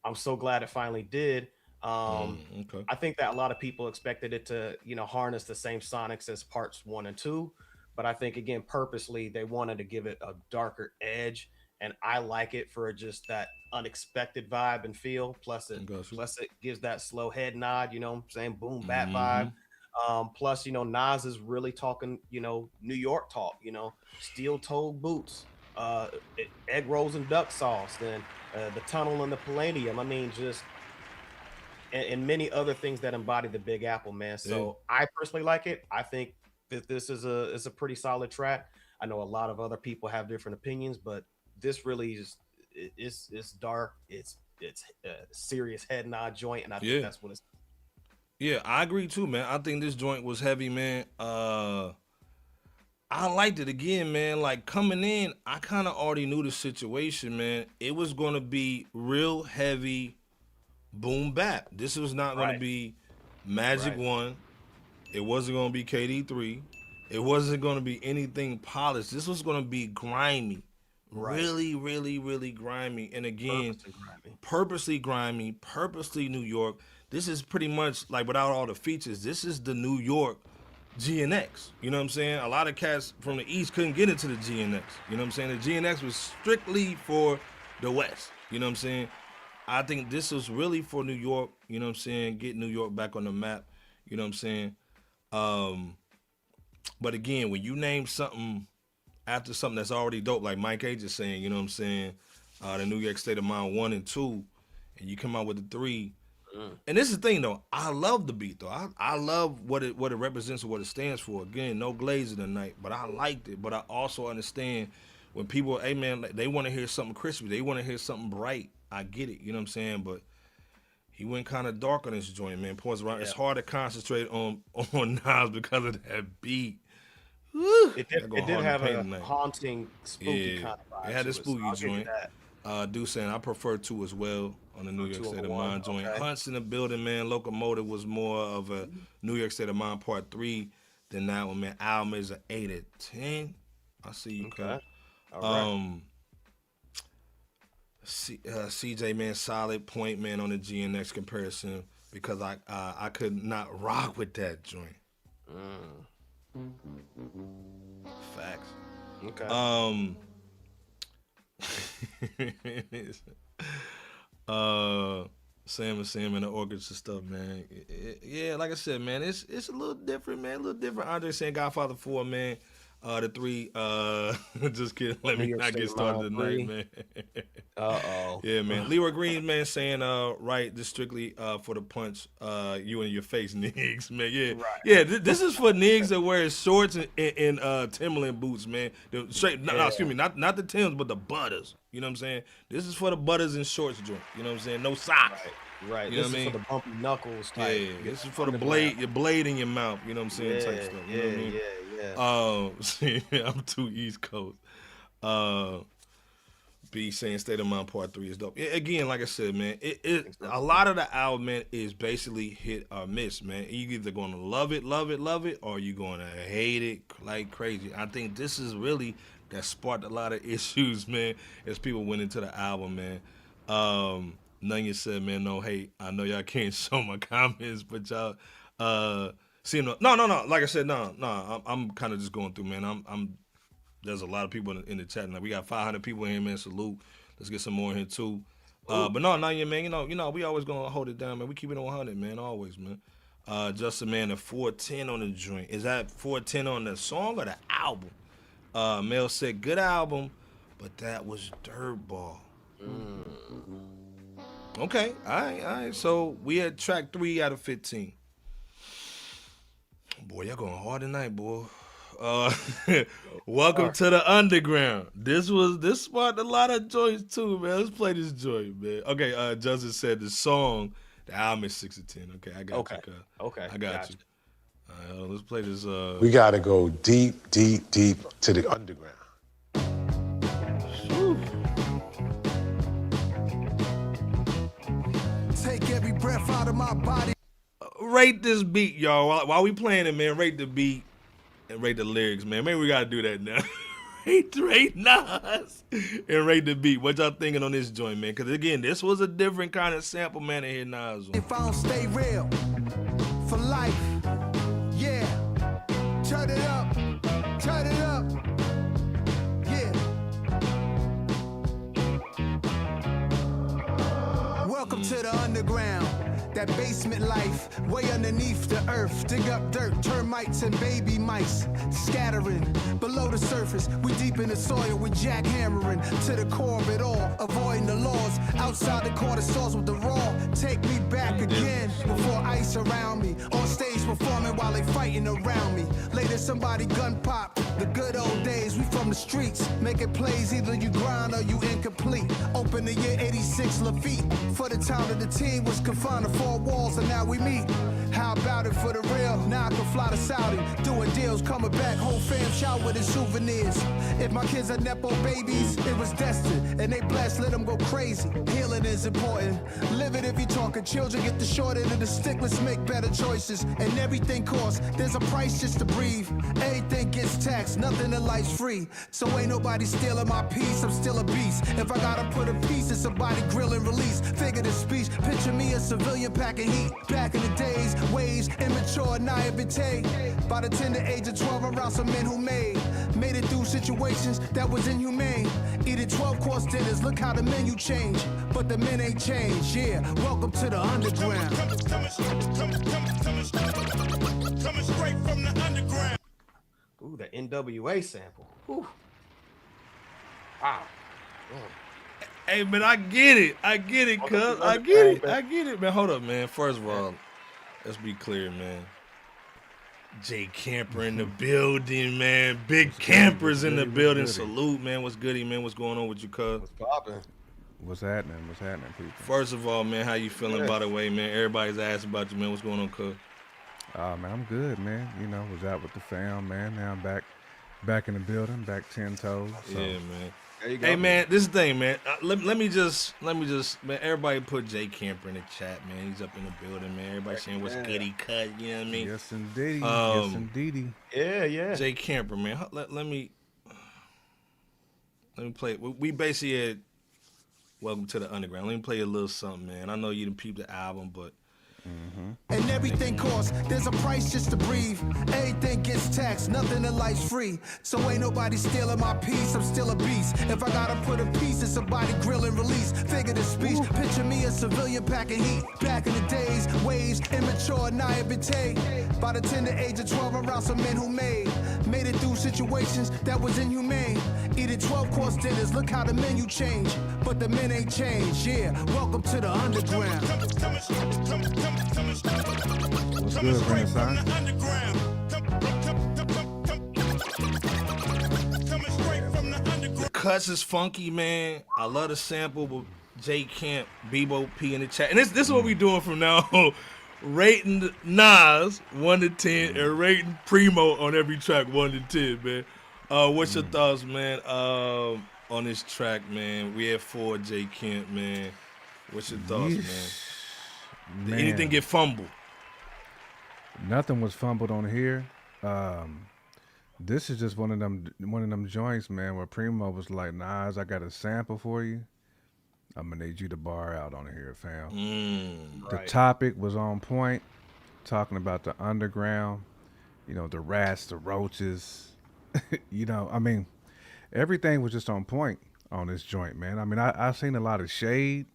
I'm so glad it finally did. Okay. I think that a lot of people expected it to, harness the same sonics as parts 1 and 2, but I think again, purposely they wanted to give it a darker edge, and I like it for just that unexpected vibe and feel. Plus it gives that slow head nod, saying boom bap vibe. Plus, Nas is really talking, New York talk, steel-toed boots, egg rolls and duck sauce, then the tunnel and the Palladium. I mean, just and many other things that embody the Big Apple, man. So I personally like it. I think that this is a pretty solid track. I know a lot of other people have different opinions, but this really is it's dark. It's a serious head nod joint, and I think that's what it's. Yeah, I agree too, man. I think this joint was heavy, man. I liked it again, man. Like coming in, I kind of already knew the situation, man. It was going to be real heavy boom bap. This was not going to be Magic 1. It wasn't going to be KD 3. It wasn't going to be anything polished. This was going to be grimy. Really, really, really grimy. And again, purposely grimy, purposely New York. This is pretty much like without all the features. This is the New York GNX. You know what I'm saying? A lot of cats from the East couldn't get into the GNX. You know what I'm saying? The GNX was strictly for the West. You know what I'm saying? I think this was really for New York. You know what I'm saying? Get New York back on the map. You know what I'm saying? But again, when you name something after something that's already dope, like Mike H is saying, you know what I'm saying? The New York State of Mind 1 and 2, and you come out with the 3. And this is the thing, though. I love the beat, though. I love what it represents and what it stands for. Again, no glazing tonight, but I liked it. But I also understand when people, hey, man, they want to hear something crispy. They want to hear something bright. I get it, you know what I'm saying? But he went kind of dark on this joint, man. Points around. It's hard to concentrate on Nas because of that beat. It did have a haunting, spooky kind of vibe. It had a spooky joint. Dude saying I prefer 2 as well on the New York State of Mind joint. Hunt's in the building, man. Locomotive was more of a New York State of Mind Part 3 than that one, man. Album is an 8 out of 10. I see you, Okay. cuz. All right. CJ, man, solid point, man, on the GNX comparison because I could not rock with that joint. Facts. Okay. Sam and the orchestra stuff, man. Yeah, like I said, man, it's a little different, man. A little different. Andre saying Godfather 4, man. The 3, just kidding. Let me not get started tonight, man. Yeah, man. Leroy Green, man, saying right, this strictly for the punch, you in your face, niggas, man. Yeah, Right. yeah. This is for niggas that wear shorts and Timberland boots, man. The straight, no, excuse me, not the Timbs, but the butters. You know what I'm saying? This is for the butters and shorts joint. You know what I'm saying? No socks. Right. You know This what I is mean? for the bumpy knuckles Yeah, type. this is for the blade, your blade in your mouth. You know what I'm saying? Type stuff. You know what I mean? See, I'm too East Coast. B saying State of Mind Part 3 is dope. Yeah, again, like I said, man, a lot of the album, man, is basically hit or miss, man. You either gonna love it, or you gonna hate it like crazy. I think this is really that sparked a lot of issues, man, as people went into the album, man. Nunya said, man, no hate. I know y'all can't show my comments, but y'all see no. Like I said, no. I'm kind of just going through, man. I'm there's a lot of people in the chat now. We got 500 people in here, man. Salute. Let's get some more in here too. But no, Nunya, man. You know, we always gonna hold it down, man. We keep it on 100, man. Always, man. Justin, man, the 410 on the joint. Is that 410 on the song or the album? Mel said, good album, but that was Dirtball. Okay, all right. So we had track 3 out of 15. Boy, y'all going hard tonight, boy. Welcome to the underground. This sparked a lot of joints too, man. Let's play this joint, man. Okay, Justin said the song, the album is 6 of 10. Okay, I got you. Okay, I got you. All right, let's play this. We gotta go deep to the underground. Take every breath out of my body. Rate this beat, y'all. While we playing it, man, rate the beat and rate the lyrics, man. Maybe we gotta do that now. rate Nas and rate the beat. What y'all thinking on this joint, man? Because again, this was a different kind of sample, man, to hear Nas on. If I don't stay real for life, yeah. Turn it up, yeah. Welcome to the underground. That basement life, way underneath the earth. Dig up dirt, termites and baby mice. Scattering below the surface. We deep in the soil with jackhammering to the core of it all. Avoiding the laws. Outside the corner stores with the raw. Take me back again before ice around me. On stage performing while they fighting around me. Later somebody gun pop. The good old days, we from the streets. Making plays, either you grind or you incomplete. Open the year 86 Lafitte. For the town of the team was confined to 4 walls and now we meet. How about it for the real? Now I can fly to Saudi, doing deals, coming back, whole fam shout with his souvenirs. If my kids are Nepo babies, it was destined, and they blessed, let them go crazy. Healing is important. Live it if you talking children, get the short end of the stick, let's make better choices. And everything costs, there's a price just to breathe. Everything gets taxed, nothing in life's free. So ain't nobody stealing my peace, I'm still a beast. If I gotta put a piece in somebody grill and release, figure the speech, picture me a civilian packing heat. Back in the days, waves, immature, naivete. By the tender age of 12, around some men who made it through situations that was inhumane. Eating 12-course dinners, look how the menu changed. But the men ain't changed, yeah. Welcome to the underground. Coming straight from the underground. Ooh, the NWA sample. Ooh. Wow. Hey, man, I get it, cuz. I get it, man. Hold up, man. First of all, let's be clear, man. Jay Camper in the building, man. Big Campers in the building. Salute, man. What's goody, man? What's going on with you, cuz? What's poppin'? What's happening, people? First of all, man, how you feeling, by the way, man? Everybody's asking about you, man. What's going on, cuz? Man, I'm good, man. You know, was out with the fam, man. Now I'm back in the building, back 10 toes. So. Yeah, man. There you go. Hey man, this thing, man. Let me just, man. Everybody put Jay Camper in the chat, man. He's up in the building, man. Everybody saying what's goody cut. You know what I mean? Yes, indeed. Yes, indeedy. Yeah. Jay Camper, man. Let me play. We basically had Welcome to the Underground. Let me play a little something, man. I know you didn't peep the album, but. And everything costs, there's a price just to breathe. Everything gets taxed, nothing in life's free. So ain't nobody stealing my peace, I'm still a beast. If I gotta put a piece in somebody grill and release, figure the speech. Picture me a civilian packing heat. Back in the days, ways immature, naivete. By the tender age of 12, around some men who made it through situations that was inhumane. Eating 12-course dinners, look how the menu changed. But the men ain't changed, yeah. Welcome to the underground. What's good, Renaissance? The cuts is funky, man. I love the sample, but J Camp, Bebo P in the chat. And this is what we doing from now on. Rating Nas 1 to 10 and rating Premo on every track 1 to 10, man. What's your thoughts, man, on this track, man? We had 4 J Camp, man. What's your thoughts, man? Did anything get fumbled? Nothing was fumbled on here. This is just one of them joints, man, where Premo was like, Nas, I got a sample for you. I'm gonna need you to bar out on here, fam. The topic was on point, talking about the underground, you know, the rats, the roaches, you know, I mean, everything was just on point on this joint, man. I mean, I've seen a lot of shade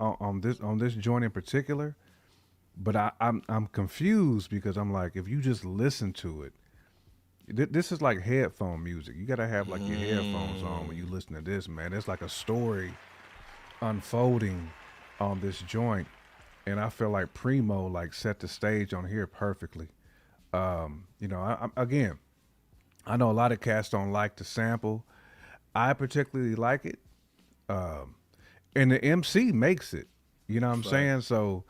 on this joint in particular, but I'm confused because I'm like, if you just listen to it, this is like headphone music. You gotta have like your headphones on when you listen to this, man. It's like a story unfolding on this joint, and I feel like Premo like set the stage on here perfectly. You know, again, I know a lot of cats don't like the sample. I particularly like it, and the MC makes it. You know what I'm saying? So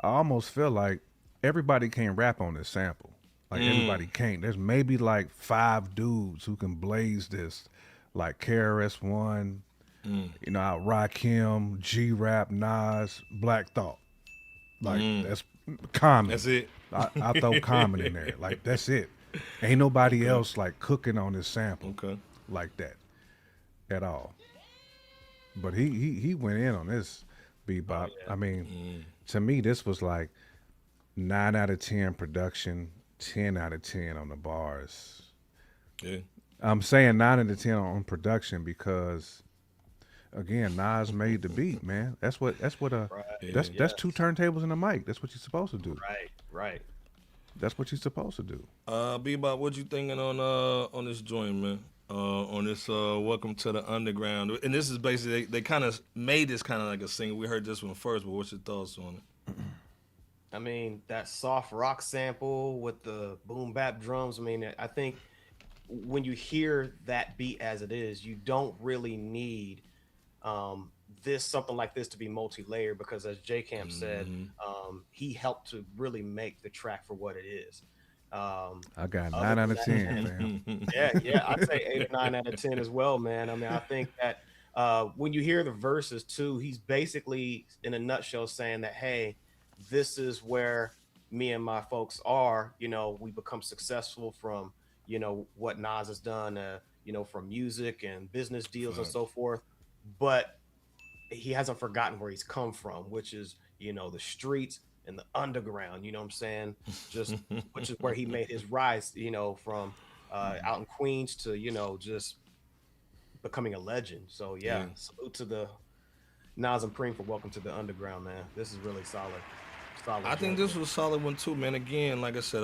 I almost feel like everybody can't rap on this sample. Like everybody can't. There's maybe like 5 dudes who can blaze this, like KRS-One, you know, Rakim, G-Rap, Nas, Black Thought. Like that's common. That's it. I throw common in there. Like that's it. Ain't nobody else like cooking on this sample like that at all. But he went in on this bebop. I mean, to me, this was like 9 out of 10 production, 10 out of 10 on the bars. Yeah. I'm saying 9 out of 10 on production because, again, Nas made the beat, man. That's 2 turntables and a mic. That's what you're supposed to do. Right. That's what you're supposed to do. Bebop, what you thinking on this joint, man? On this Welcome to the Underground. And this is basically, they kind of made this kind of like a single. We heard this one first, but what's your thoughts on it? I mean, that soft rock sample with the boom bap drums. I mean, I think when you hear that beat as it is, you don't really need something like this to be multi-layered, because as J Camp said, he helped to really make the track for what it is. I got 9 out of 10, man. Yeah, I'd say 8 or 9 out of 10 as well, man. I mean, I think that when you hear the verses too, he's basically in a nutshell saying that, hey, this is where me and my folks are. You know, we become successful from, you know, what Nas has done, you know, from music and business deals and so forth. But he hasn't forgotten where he's come from, which is, you know, the streets and the underground, you know what I'm saying? Just, which is where he made his rise, you know, from out in Queens to, you know, just becoming a legend. So yeah, salute to the Nas and Preem for Welcome to the Underground, man. This is really solid. I think this was a solid one too, man. Again, like I said,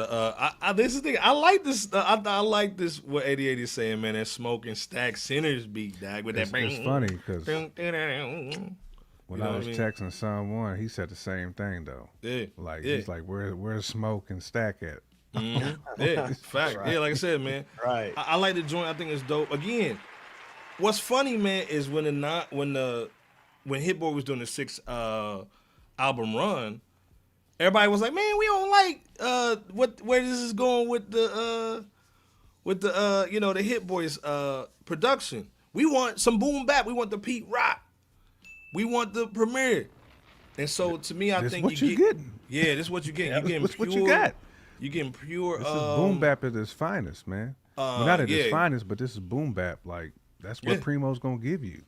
this is the thing. I like this. I like this. What 88 is saying, man. That Smoke and Stack Sinners beat, dog. With that. It's funny because when I was texting someone, he said the same thing though. Yeah. Like he's like, where's Smoke and Stack at? Yeah, fact. Right. Yeah, like I said, man. Right. I like the joint. I think it's dope. Again, what's funny, man, is when Hit Boy was doing the 6 album run. Everybody was like, man, we don't like where this is going with the you know, the Hit Boys production. We want some boom bap. We want the Pete Rock. We want the Premier. And so to me, I This think what you getting. Yeah, this is what you getting. You getting This pure. what you got. You getting pure. This is boom bap at its finest, man. Well, not at its finest, but this is boom bap. Like that's what Premo's gonna give you.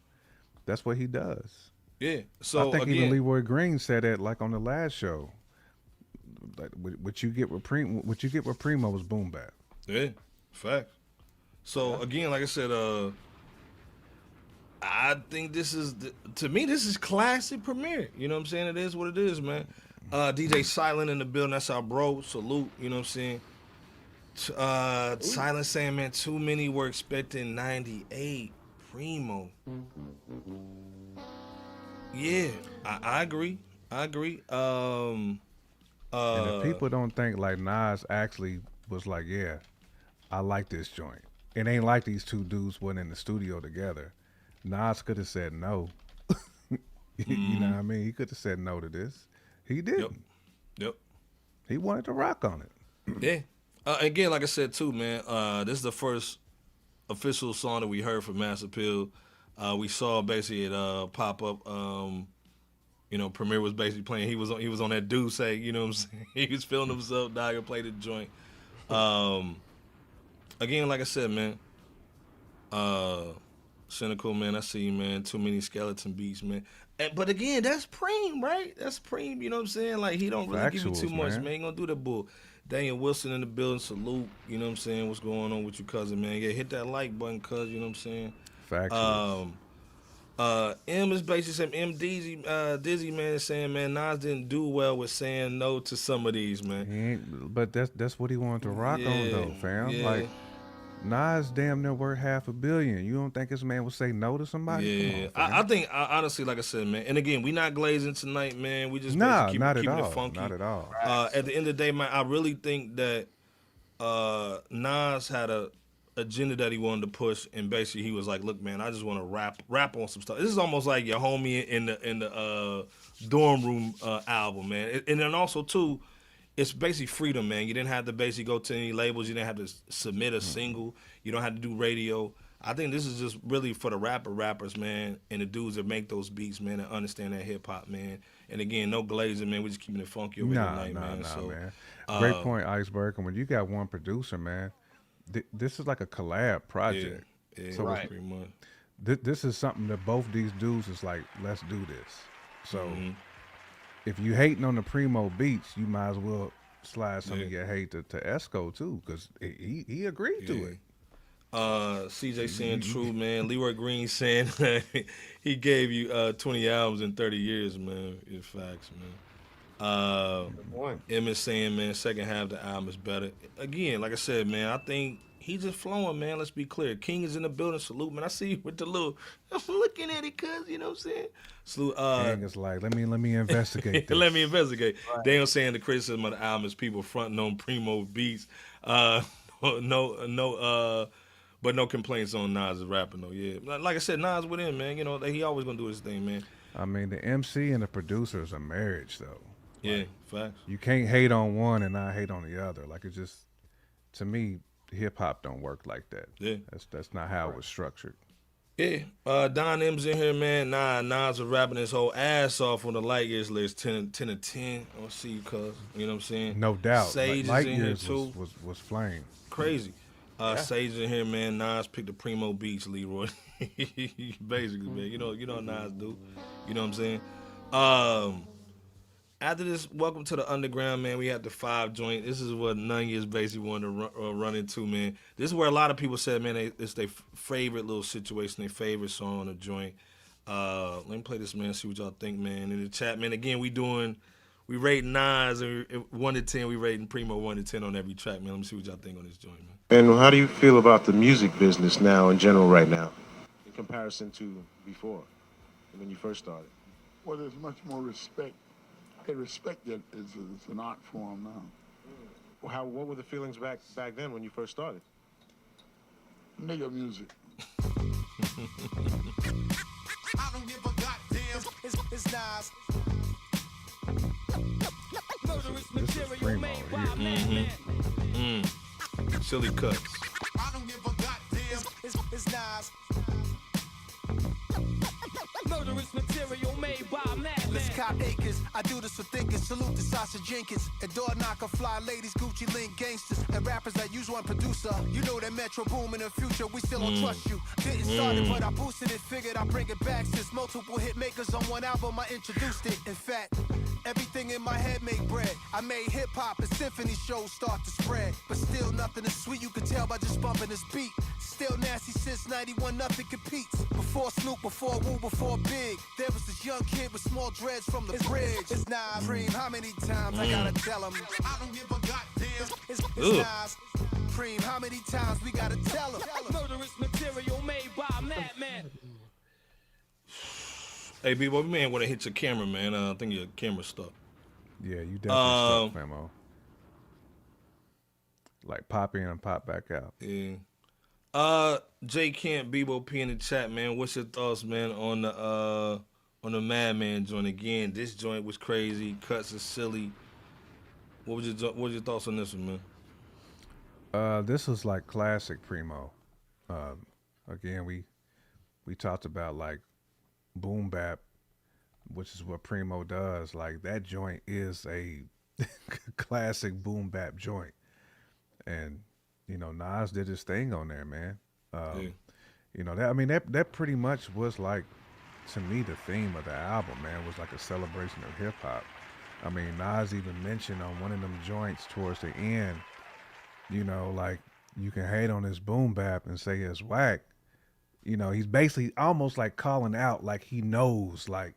That's what he does. Yeah. So I think again, even Leroy Green said that, like on the last show. Like what you get with Premo was boom bap. Yeah, fact. So again, like I said, I think this is to me this is classic Premier. You know what I'm saying? It is what it is, man. DJ Silent in the building. That's our bro. Salute. You know what I'm saying? Silent saying, man, too many were expecting 98 Premo. Yeah, I agree. And if people don't think like Nas actually was like, yeah, I like this joint. It ain't like these two dudes went in the studio together. Nas could have said no. You know what I mean? He could have said no to this. He didn't. Yep. He wanted to rock on it. Yeah. Again, like I said too, man, this is the first official song that we heard from Mass Appeal. We saw basically it pop up. You know, Premier was basically playing. He was on that do say. You know what I'm saying? He was feeling himself. Dagger played the joint. Again, like I said, man. Cynical, man. I see you, man. Too many skeleton beats, man. But again, that's Preem, right? That's Preem. You know what I'm saying? Like he don't really give you too much, man. He ain't gonna do that bull. Daniel Wilson in the building. Salute. You know what I'm saying? What's going on with you, cousin, man? Yeah, hit that like button, cuz. You know what I'm saying? Factuals. M is basically saying Dizzy man is saying, man, Nas didn't do well with saying no to some of these, man. But that's what he wanted to rock on though, fam. Yeah. Like Nas damn near worth $500 million. You don't think this man would say no to somebody? Yeah, Come on, I think honestly, like I said, man. And again, we not glazing tonight, man. We just not keeping at it all. funky. Not at all. At the end of the day, man, I really think that Nas had a agenda that he wanted to push, and basically he was like, "Look, man, I just want to rap on some stuff." This is almost like your homie in the dorm room album, man. And then also too, it's basically freedom, man. You didn't have to basically go to any labels. You didn't have to submit a single. You don't have to do radio. I think this is just really for the rappers, man, and the dudes that make those beats, man, and understand that hip hop, man. And again, no glazing, man. We're just keeping it funky over tonight, man. Man. Great point, Iceberg. And when you got one producer, man, this is like a collab project. Yeah, so right. Pretty much. This is something that both these dudes is like, let's do this. So if you hating on the Premo beats, you might as well slide some of your hate to Esco too, because he agreed to it. CJ saying true, man. Leroy Green saying he gave you 20 albums in 30 years, man. It's facts, man. Em is saying, man, second half of the album is better. Again, like I said, man, I think he's just flowing, man. Let's be clear. King is in the building. Salute, man. I see you with the little, I'm looking at it, cuz, you know what I'm saying? Salute. King is like, let me investigate this. Let me investigate. Right. Daniel saying the criticism of the album is people fronting on Premo beats. But no complaints on Nas' rapping, though. Yeah, like I said, Nas with him, man. You know, he always gonna do his thing, man. I mean, the MC and the producer is a marriage, though. Yeah, facts. You can't hate on one and not hate on the other. Like, it just, to me, hip hop don't work like that. Yeah, that's not how it was structured. Yeah, Don M's in here, man. Nas was rapping his whole ass off on the Light Years list, 10 to 10. I'll see you, cuz. You know what I'm saying? No doubt. Sage Light is in Years here too. Was flame. Crazy. Sage in here, man. Nas picked the Premo beats, Leroy. Basically, man. You know Nas do. You know what I'm saying? After this, welcome to the underground, man. We had the 5 joint. This is what Nunez basically wanted to run into, man. This is where a lot of people said, man, it's their favorite little situation, their favorite song on the joint. Let me play this, man. See what y'all think, man. In the chat, man. Again, we rate Nas 1 to 10. We rating Premo 1 to 10 on every track, man. Let me see what y'all think on this joint, man. And how do you feel about the music business now in general right now, in comparison to before, when you first started? Well, there's much more respect. They respect it as an art form now. Well, what were the feelings back then when you first started? Nigga music. I don't give a goddamn. It's Nas. Murderous material made by Madman. Silly cuts. I don't give a goddamn. It's Nas. material made by Madman. Let's cop acres. I do this for thinkers. Salute to Sasha Jenkins. And door knocker, fly ladies, Gucci link gangsters. And rappers that use one producer. You know that Metro boom in the future. We still don't trust you. Didn't start it, but I boosted it. Figured I'd bring it back. Since multiple hit makers on one album, I introduced it. In fact, everything in my head make bread. I made hip hop and symphony shows start to spread. But still nothing is sweet. You can tell by just bumping this beat. Still nasty since 91, nothing competes. Before Snoop, before Woo, before Big, there was this young kid with small dreads from the bridge. It's Nas Dream, how many times I gotta tell him? I don't give a goddamn. It's Nas Dream, how many times we gotta tell him? Murderous material made by Madman. Hey, B-Boy, man, want to hit your camera, man. I think your camera's stuck. Yeah, you definitely stuck, famo. Like pop in and pop back out. Yeah. J Camp, B-Boy P in the chat, man. What's your thoughts, man, on the Madman joint? Again, this joint was crazy. Cuts are silly. What was your thoughts on this one, man? This was like classic Premo. Again, we talked about like boom bap, which is what Premo does. Like that joint is a classic boom bap joint. And, you know, Nas did his thing on there, man. You know, that pretty much was like, to me, the theme of the album, man, was like a celebration of hip hop. I mean, Nas even mentioned on one of them joints towards the end, you know, like you can hate on this boom bap and say it's whack. You know, he's basically almost like calling out, like he knows, like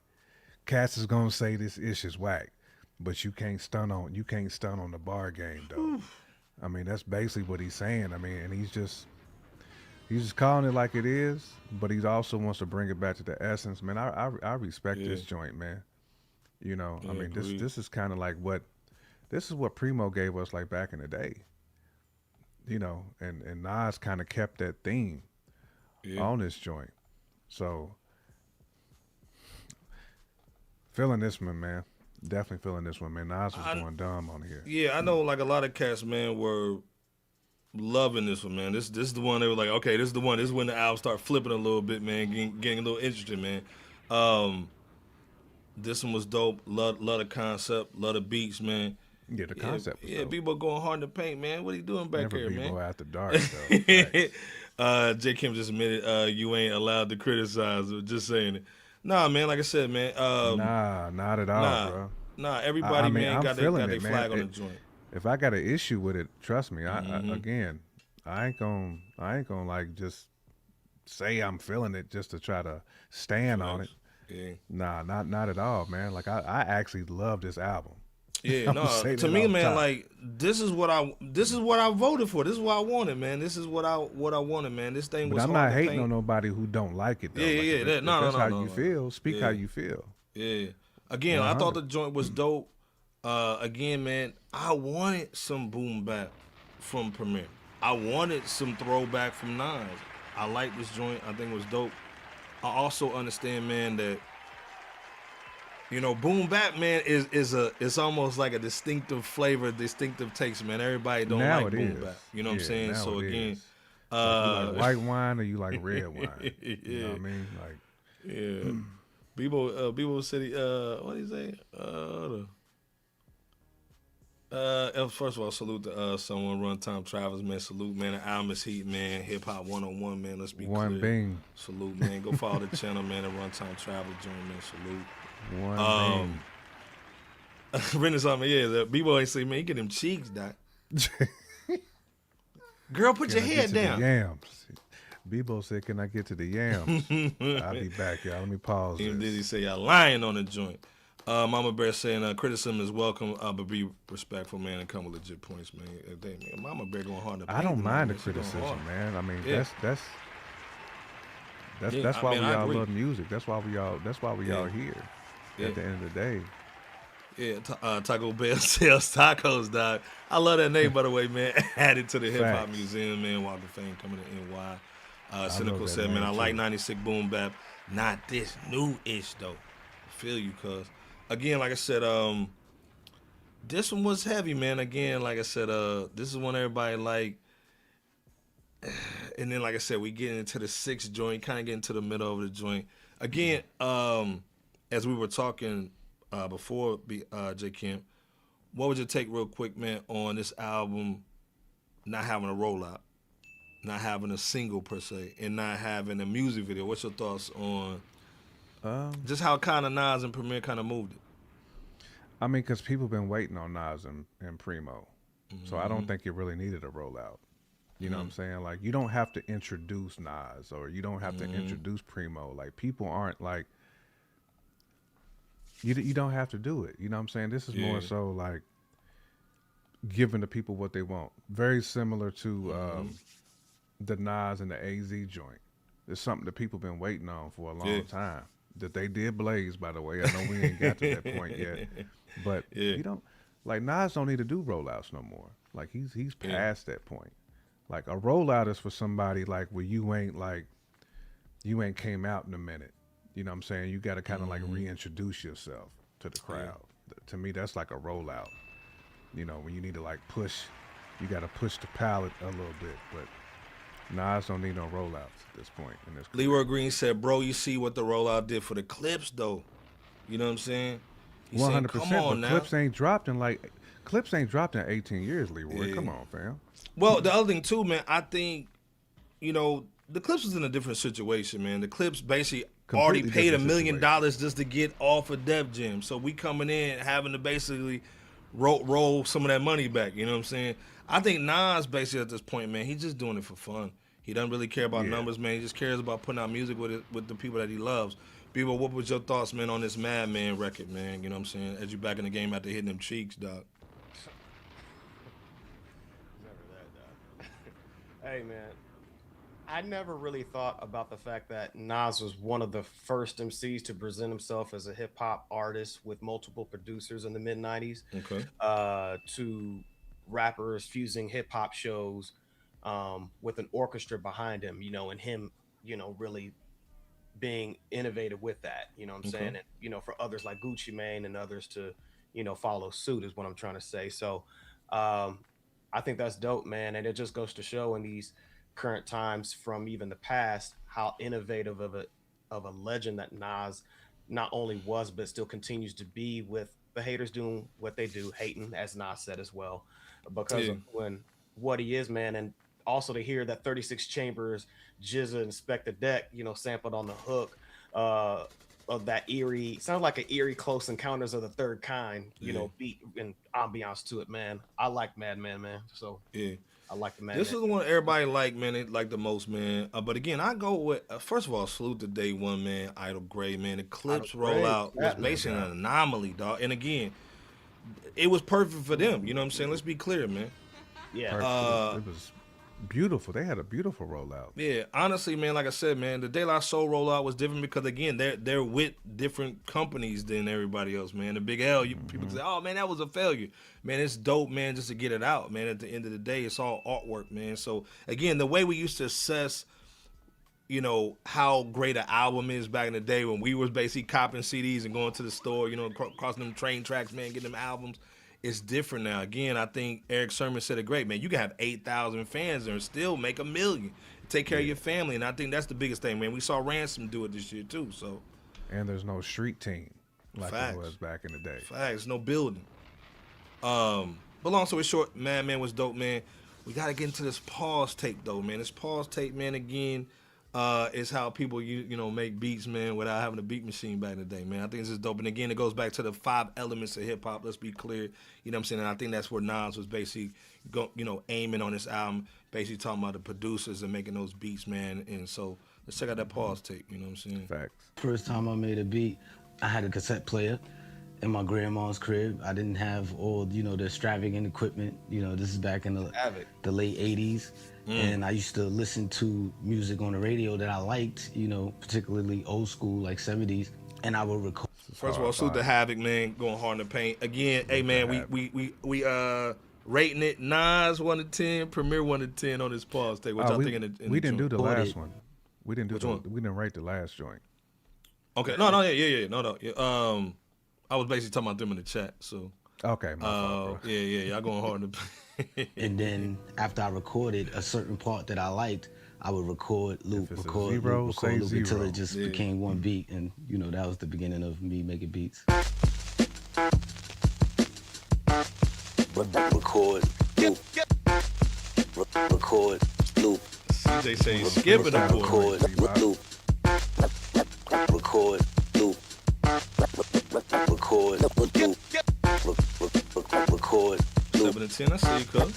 Cass is gonna say this ish is whack, but you can't stun on the bar game though. Oof. I mean, that's basically what he's saying. I mean, and he's just calling it like it is, but he also wants to bring it back to the essence. Man, I respect this joint, man. You know, I mean, this is kind of like what Premo gave us like back in the day. You know, and Nas kind of kept that theme on this joint. So, feeling this one, man. Definitely feeling this one, man. Nas was going dumb on here. Yeah, I know like a lot of cats, man, were loving this one, man. This is the one they were like, okay, this is the one. This is when the album started flipping a little bit, man, getting a little interesting, man. This one was dope. Love the concept, love the beats, man. Yeah, the concept was dope. B-Boy going hard in the paint, man. What are you doing back here, man? B-Boy after dark, though. J. Kim just admitted you ain't allowed to criticize. Just saying it. Nah, man, like I said, man. Nah, not at all, bro. Nah, everybody, I mean, man, got their flag on the joint. If I got an issue with it, trust me. I ain't gonna like just say I'm feeling it just to try to stand on it. Yeah. Nah, not at all, man. Like I actually love this album. Yeah, no. To me, man, like this is what I voted for. This is what I wanted, man. This is what I wanted, man. This thing was. But I'm not hating on nobody who don't like it though. Yeah, like, yeah. No, that's how you feel. Speak how you feel. Yeah. Again, 100. I thought the joint was dope. Again, man, I wanted some boom bap from Premier. I wanted some throwback from Nas. I like this joint. I think it was dope. I also understand, man, that you know, boom bap, man, it's almost like a distinctive flavor, distinctive taste, man. Everybody don't now like boom bap. You know what I'm saying? So again, like you like white wine or you like red wine? You know what I mean? Like, yeah. Bebo said what did he say? First of all, salute to someone Runtime Travels, man. Salute, man. The album is heat, man. Hip Hop 101, man. Let's be one clear. Bing. Salute, man. Go follow the channel, man. The Runtime Travel joint, man. Salute. One Bing. Renaissance, man. Yeah, the B-boy say, man, you get them cheeks, Doc. Girl, put your head down. Yams. Bebo said, "Can I get to the yams?" I'll be back, y'all. Let me pause. Did he say y'all lying on the joint? Mama Bear saying criticism is welcome, but be respectful, man, and come with legit points, man. Mama Bear going hard. I don't mind the criticism, man. I mean, that's why we all love music. That's why we all here. At the end of the day. Yeah, Taco Bell sells tacos, dog. I love that name, by the way, man. Added to the Hip Hop Museum, man. Walk of Fame coming to NY. Cynical said, man, I like 96 Boom Bap. Not this new-ish, though. I feel you, cuz. Again, like I said, this one was heavy, man. Again, like I said, this is one everybody like. And then, like I said, we get into the 6th joint, kind of get into the middle of the joint. Again, as we were talking before, J. Kim, what would your take real quick, man, on this album not having a rollout, not having a single per se, and not having a music video? What's your thoughts on just how kind of Nas and Premier kind of moved it? I mean, because people been waiting on Nas and Premo, so I don't think it really needed a rollout. You know what I'm saying? Like, you don't have to introduce Nas, or you don't have to introduce Premo. Like, people aren't like, you don't have to do it. You know what I'm saying? This is more so like giving the people what they want. Very similar to the Nas and the AZ joint. It's something that people been waiting on for a long time. That they did blaze, by the way. I know we ain't got to that point yet. But you don't, like, Nas don't need to do rollouts no more. Like, he's past that point. Like, a rollout is for somebody like where you ain't came out in a minute. You know what I'm saying? You got to kind of like reintroduce yourself to the crowd. To me, that's like a rollout. You know, when you need to like push, you got to push the palette a little bit. But Nas don't need no rollouts at this point. In this Leroy Green said, bro, you see what the rollout did for the clips, though. You know what I'm saying? 100%, but clips ain't dropped in 18 years, Leroy. Come on, fam. Well, the other thing, too, man, I think, you know, the Clips was in a different situation, man. The Clips basically already paid $1 million just to get off of Def Jam. So we coming in having to basically roll some of that money back, you know what I'm saying? I think Nas basically at this point, man, he's just doing it for fun. He doesn't really care about numbers, man. He just cares about putting out music with the people that he loves. Bebo, what was your thoughts, man, on this Madman record, man? You know what I'm saying? As you back in the game after hitting them cheeks, dog. Hey, man, I never really thought about the fact that Nas was one of the first MCs to present himself as a hip hop artist with multiple producers in the mid 90s. Okay. To rappers fusing hip hop shows with an orchestra behind him, you know, and him, you know, really being innovative with that, you know what I'm saying? And, you know, for others like Gucci Mane and others to, you know, follow suit is what I'm trying to say. So, I think that's dope, man. And it just goes to show in these current times from even the past, how innovative of a legend that Nas not only was, but still continues to be, with the haters doing what they do, hating, as Nas said as well, because of what he is, man. And also to hear that 36 Chambers, Jizza, Inspect the Deck, you know, sampled on the hook of that eerie, sounds like an eerie Close Encounters of the Third Kind, you know, beat and ambiance to it, man. I like Madman, man. So I like the Madman. This is the one everybody like, man. They like the most, man. But again, I go with first of all, salute to Day One, man. Idle Gray, man. The Clips rollout was basically an anomaly, dog. And again, it was perfect for them. You know what I'm saying? Let's be clear, man. Yeah. It was beautiful. They had a beautiful rollout. Yeah, honestly, man, like I said, man, the De La Soul rollout was different because, again, they're with different companies than everybody else, man. The Big L, people say, oh, man, that was a failure. Man, it's dope, man, just to get it out, man. At the end of the day, it's all artwork, man. So, again, the way we used to assess, you know, how great an album is back in the day when we was basically copping CDs and going to the store, you know, crossing them train tracks, man, getting them albums. It's different now. Again, I think Eric Sermon said it great, man. You can have 8,000 fans and still make $1 million. Take care of your family, and I think that's the biggest thing, man. We saw Ransom do it this year too. So, and there's no street team like there was back in the day. Facts, no building. But long story short, Madman was dope, man. We gotta get into this pause tape though, man. This pause tape, man. Again, is how people you know make beats, man, without having a beat machine back in the day, man. I think this is dope. And again, it goes back to the 5 elements of hip hop. Let's be clear, you know what I'm saying. And I think that's where Nas was basically, aiming on this album, basically talking about the producers and making those beats, man. And so let's check out that pause tape. You know what I'm saying? Facts. First time I made a beat, I had a cassette player in my grandma's crib. I didn't have all, the extravagant equipment. This is back in the late 80s. And I used to listen to music on the radio that I liked, particularly old school, like 70s. And I would record. First of all, salute to Havoc, man, going hard in the paint. Again, hey, man, we rating it Nas 1 to 10, Premier 1 to 10 on this pause tape. What y'all think? We didn't do the last one. We didn't do we didn't rate the last joint. Okay, yeah. I was basically talking about them in the chat, so. Okay, my fault, yeah, y'all going hard in the And then after I recorded a certain part that I liked, I would record, loop, it's a record, zero, loop, say record, loop until zero. it just became one beat, and you know that was the beginning of me making beats. Record, loop, record, loop. CJ say he's skipping the record, loop, record, loop, record, loop, record. 7 to 10, I see you, cuz.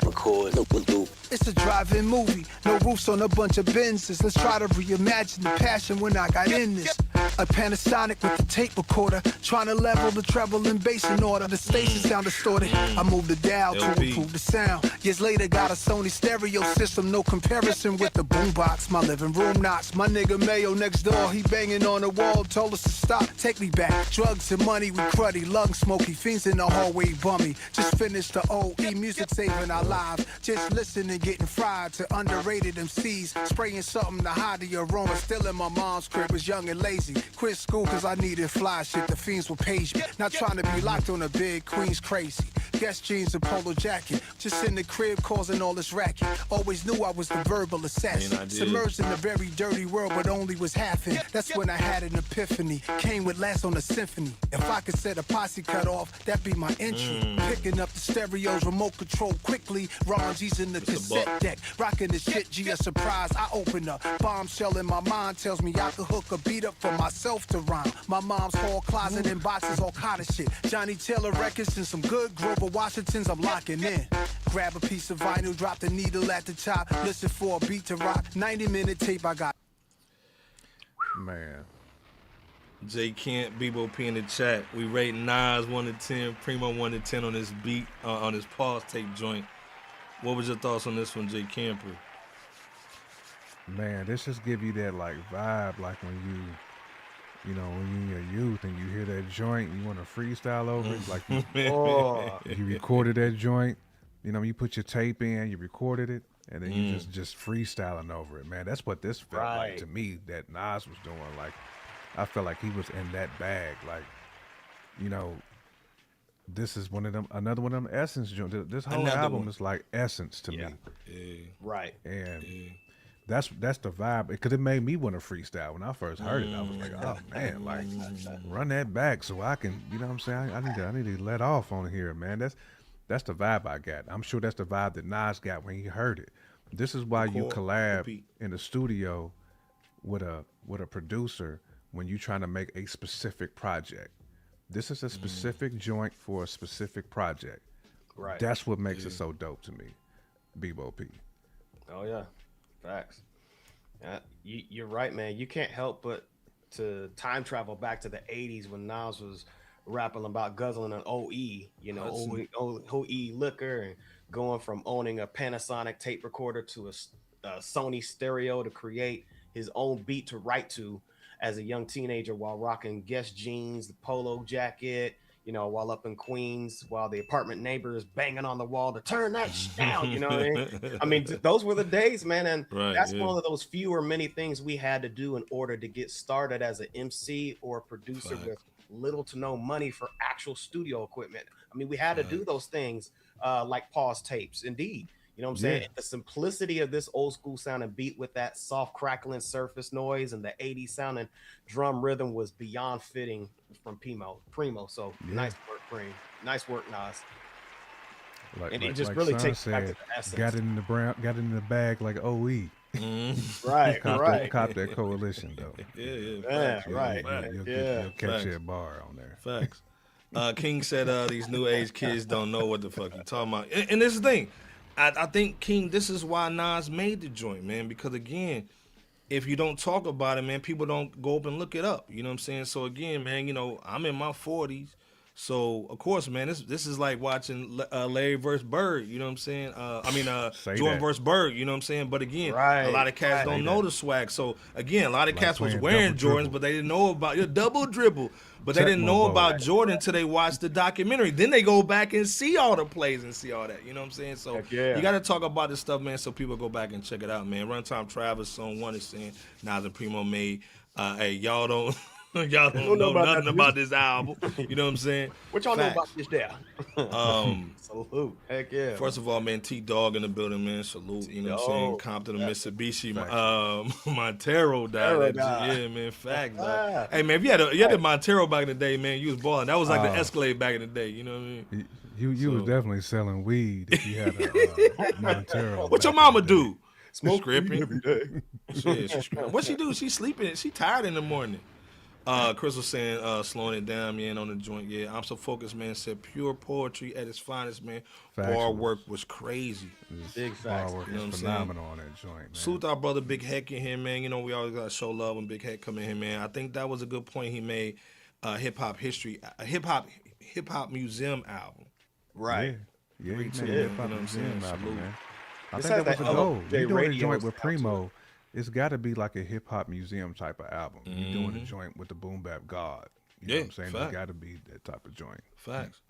Record, loop. It's a drive-in movie, no roofs on a bunch of Benzes. Let's try to reimagine the passion when I got in this. A Panasonic with a tape recorder, trying to level the treble and bass in order. The station sound distorted. I moved the dial to improve the sound. Years later, got a Sony stereo system, no comparison with the boombox. My living room knocks. My nigga Mayo next door, he banging on the wall, told us to stop. Take me back. Drugs and money, we cruddy, lung smoky, fiends in the hallway bummy. Just finished the OE, music saving our lives. Just listening, getting fried to underrated MCs. Spraying something to hide the aroma. Still in my mom's crib, was young and lazy. Quit school cause I needed fly shit, the fiends will page me. Not trying to be locked on a big queen's crazy. Guess jeans and polo jacket. Just in the crib causing all this racket. Always knew I was the verbal assassin. Submerged in a very dirty world but only was half in. That's when I had an epiphany. Came with last on the symphony. If I could set a posse cut off, that'd be my entry. Picking up the stereos, remote control quickly. Ron G's in the cassette deck. Rocking the shit, G a surprise. I open up. Bombshell in my mind tells me I could hook a beat up for myself to rhyme. My mom's hall closet and boxes, all kind of shit. Johnny Taylor records and some good Grover Washingtons I'm locking in. Grab a piece of vinyl, drop the needle at the top. Listen for a beat to rock. 90-minute tape I got. Man. J Kent, Bebo P in the chat. We rate Nas 1 to 10, Premo 1 to 10 on this beat, on this pause tape joint. What was your thoughts on this one, J Camper? Man, this just give you that like vibe, like when you know, when you're in your youth and you hear that joint, you want to freestyle over it. Like you recorded that joint, you know, you put your tape in, you recorded it, and then you just freestyling over it, man. That's what this felt like to me, that Nas was doing. Like, I felt like he was in that bag. Like, you know, this is one of them, another one of them Essence joints. This whole album is like Essence to me. Yeah. Right. And that's the vibe, because it made me want to freestyle. When I first heard it, I was like, oh man, like run that back so I can, you know what I'm saying? I need to let off on here, man. That's the vibe I got. I'm sure that's the vibe that Nas got when he heard it. This is why you collab in the studio with a producer when you're trying to make a specific project. This is a specific joint for a specific project. Right. That's what makes it so dope to me, Bebo P. Oh yeah, facts. You're right, man. You can't help but to time travel back to the 80s when Nas was rapping about guzzling an OE, you know, OE liquor, and going from owning a Panasonic tape recorder to a Sony stereo to create his own beat to write to as a young teenager while rocking Guess jeans, the polo jacket, you know, while up in Queens, while the apartment neighbor is banging on the wall to turn that down, you know what I mean? I mean, those were the days, man. And that's one of those few or many things we had to do in order to get started as an MC or a producer with little to no money for actual studio equipment. I mean, we had to do those things like pause tapes, indeed. You know what I'm saying? The simplicity of this old school sounding beat with that soft crackling surface noise and the 80s sounding drum rhythm was beyond fitting from Premo. So nice work, Premo. Nice work, Nas. And it just really takes back to the essence. Got it in the bag like OE. Right, Cop that coalition though. You'll catch that bar on there. Facts. King said these new age kids don't know what the fuck you talking about. And this is the thing. I think, King, this is why Nas made the joint, man, because, again, if you don't talk about it, man, people don't go up and look it up. You know what I'm saying? So, again, man, you know, I'm in my 40s. So, of course, man, this is like watching Larry versus Bird, you know what I'm saying? Jordan versus Bird, you know what I'm saying? But, again, a lot of cats don't know the swag. So, again, a lot of cats was wearing Jordans, but they didn't know about your double dribble. But they didn't know about Jordan until they watched the documentary. Then they go back and see all the plays and see all that. You know what I'm saying? So you got to talk about this stuff, man, so people go back and check it out, man. Runtime Travis, Song 1 is saying Nas and Premo made. Hey, y'all don't Y'all don't know nothing about this album. You know what I'm saying? What y'all know about Facts. this there? Salute. Heck yeah. First of all, man, T-Dog in the building, man. Salute. You know what I'm saying? Compton, Mitsubishi. Montero died. Yeah, man. Facts. Hey, man, if you had a Montero back in the day, man, you was balling. That was like the Escalade back in the day. You know what I mean? You was definitely selling weed if you had a Montero. What your mama do? Smoke Scripting. every day. She's what she do? She sleeping. She tired in the morning. Chris was saying, slowing it down, man, on the joint. Yeah, I'm so focused, man. Said pure poetry at its finest, man. Bar work was crazy. Big facts. Bar work You know what I'm was saying? phenomenal on that joint, man. Salute our brother Big Heck in here, man. You know, we always got to show love when Big Heck come in here, man. I think that was a good point he made. Hip hop history, hip hop museum album. Right. Yeah, Great man. too, Hip man. hop You know what I'm museum saying? album, man. I This think has that was that the goal. GiT You doing a Radio joint with sound to Premo, it's got to be like a hip hop museum type of album. You doing a joint with the boom bap god. You know what I'm saying? fact. It's got to be that type of joint. Facts.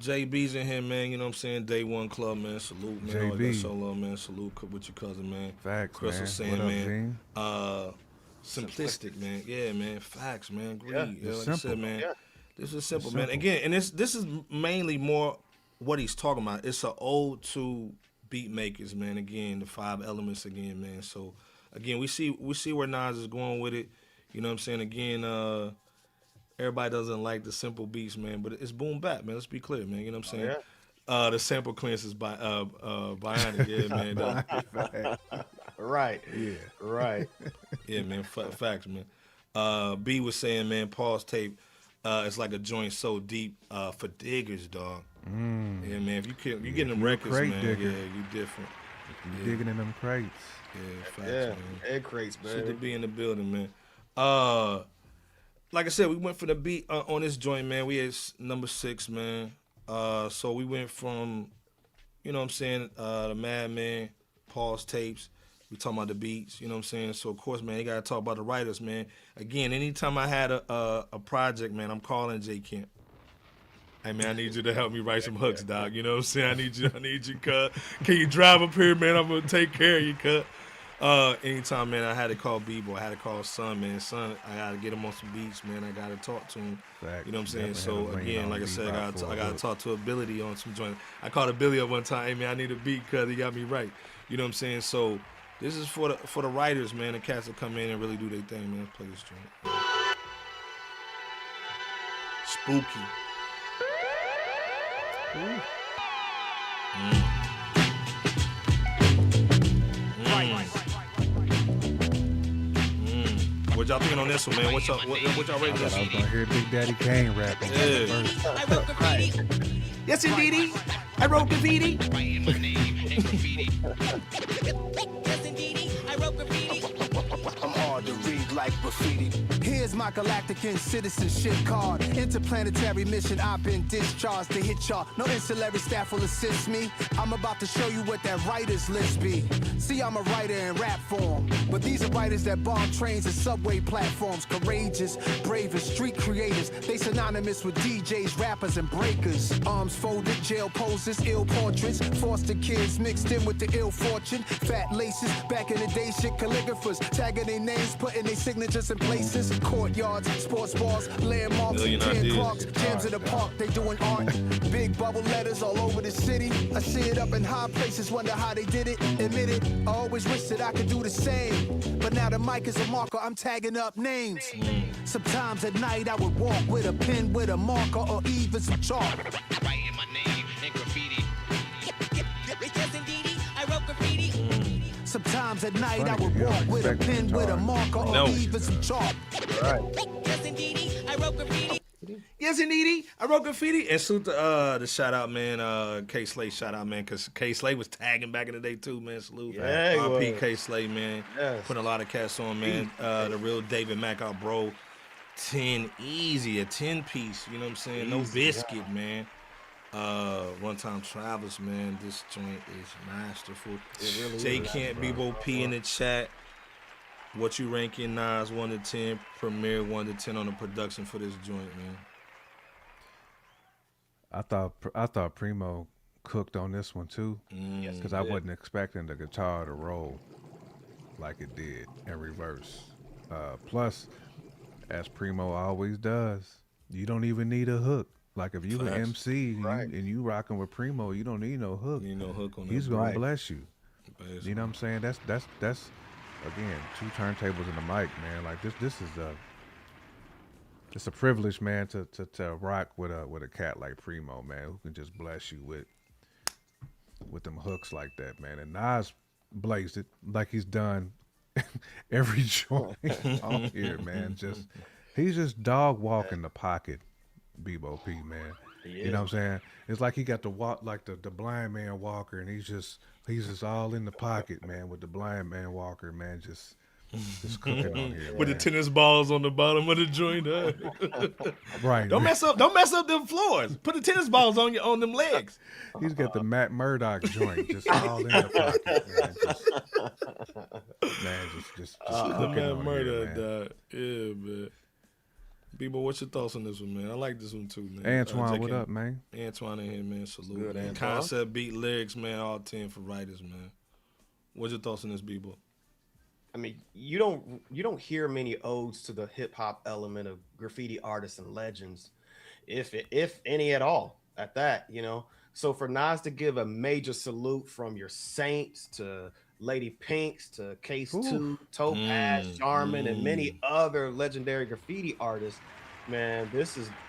JB's in here, man. You know what I'm saying? Day One Club, man. Salute, man. JB. Always got show love, man. Salute with your cousin, man. Facts, Chris man. was saying, What up, man. Gene? Simplistic, man. Yeah, man. Facts, man. Agreed. Yeah, Yeah, it's like I said, simple. man. Yeah. This is simple, It's man. simple. Again, and this is mainly more what he's talking about. It's an ode to beat makers, man. Again, the 5 elements again, man. So again, we see where Nas is going with it. You know what I'm saying? Again, everybody doesn't like the simple beats, man, but it's boom bap, man. Let's be clear, man. You know what I'm saying? The sample clearance is by Bionic, yeah, man. Right. Yeah. Right. Yeah, man. Facts, man. B was saying, man, Paul's tape, it's like a joint so deep for diggers, dog. Yeah, man. If you getting them you a records, crate man, digger. yeah, you different. You digging in them crates. Yeah, facts, Yeah. man. Egg crates, Shit to man. be in the building, man. Like I said, we went for the beat on this joint, man. We had number 6, man. So we went from, you know what I'm saying, the Madman, Paul's tapes. We talking about the beats, you know what I'm saying? So, of course, man, you got to talk about the writers, man. Again, anytime I had a project, man, I'm calling J. Kemp. Hey, man, I need you to help me write some hooks, dog. You know what I'm saying? I need you, cuz. Can you drive up here, man? I'm going to take care of you, cuz. Anytime, man, I had to call B-Boy. I had to call Son, man. Son, I got to get him on some beats, man. I got to talk to him. Facts. You know what I'm saying? Definitely had So, to bring it again, on like I beat said, by for I a got to hook. talk to Ability on some joint. I called Ability up one time. Hey, man, I need a beat, cuz he got me right. You know what I'm saying? So, this is for the writers, man, the cats that come in and really do their thing, man. Let's play this joint. Spooky. What y'all thinking on this one, man? What y'all rating this I one? was gonna hear Big Daddy Kane rap on Yeah. that verse. I wrote graffiti. Yes, indeedy. I wrote graffiti. Yes, indeedy. I wrote graffiti. I'm hard to read like graffiti. Here's my galactic citizenship card. Interplanetary mission, I've been discharged to hit y'all. No ancillary staff will assist me. I'm about to show you what that writer's list be. See, I'm a writer in rap form, but these are writers that bomb trains and subway platforms. Courageous, bravest, street creators. They synonymous with DJs, rappers, and breakers. Arms folded, jail poses, ill portraits. Foster kids mixed in with the ill fortune. Fat laces, back in the day, shit calligraphers. Tagging their names, putting their signatures in places. Courtyards, sports bars, landmarks, Million Ken ideas. Clarks, jams in the park, they doing art. Big bubble letters all over the city. I see it up in high places, wonder how they did it. Admit it, I always wish that I could do the same. But now the mic is a marker, I'm tagging up names. Sometimes at night I would walk with a pen, with a marker, or even some chalk. Writing my name in graffiti. Yes, indeedy. I wrote graffiti. Sometimes at night I Funny would to hear walk him with a respect pen, the with a guitar. marker, or No. even some chalk. Yes, indeedy. I wrote graffiti. Yes, indeedy. I wrote graffiti. And salute the shout out, man. K Slay shout out, man, because K Slay was tagging back in the day too, man. Salute. Yeah, he RP was. K Slay, man. Yes. Putting a lot of cats on, man. The real David Mack out, bro. 10 easy, a 10 piece. You know what I'm saying? No biscuit, man. One Time Travelers, man. This joint is masterful. J Can't Bebo P in the chat. What you ranking Nas 1 to 10, Premier 1 to 10 on the production for this joint, man? I thought Premo cooked on this one too, because I wasn't expecting the guitar to roll like it did in reverse. Plus, as Premo always does. You don't even need a hook. Like if you an MC and you rocking with Premo, you don't need no hook. You know, hook on He's that. gonna bless you. Basically. You know what I'm saying? That's again 2 turntables in the mic, man. Like this is it's a privilege, man, to rock with a cat like Premo, man, who can just bless you with them hooks like that, man. And Nas blazed it like he's done every joint on here, man. He's just dog walking the pocket, Bebo P, man. You know what I'm saying? It's like he got to walk like the blind man walker, and he's just all in the pocket, man, with the blind man walker, man, just cooking on here. With the tennis balls on the bottom of the joint. Right. Don't mess up them floors. Put the tennis balls on them legs. He's got the Matt Murdock joint just all in the pocket, man. Just cooking Matt on Murdock, here, man. dog. Yeah, man. Bebo, what's your thoughts on this one, man? I like this one too, man. Antoine, what up, man? Antoine in here, man. Salute. Good, Man. Antoine. Concept, beat, lyrics, man. All 10 for writers, man. What's your thoughts on this, Bebo? I mean, you don't hear many odes to the hip hop element of graffiti artists and legends, if any at all, at that, you know. So for Nas to give a major salute from your Saints to Lady Pinks to Case 2, Topaz, Charmin, and many other legendary graffiti artists, man,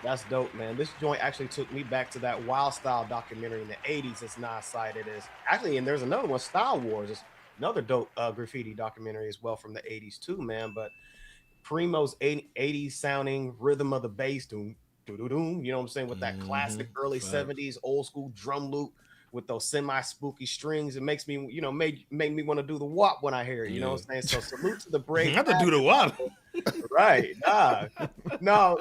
that's dope, man. This joint actually took me back to that Wild Style documentary in the 80s as Nas cited as. Actually, and there's another one, Style Wars. It's another dope graffiti documentary as well from the 80s too, man. But Premo's 80s sounding rhythm of the bass, doom, doom, you know what I'm saying, with that classic early 70s old school drum loop with those semi-spooky strings. It makes me, you know, make me want to do the WAP when I hear it, you know what I'm saying? So salute to the brave. Not to do the WAP. Right. No.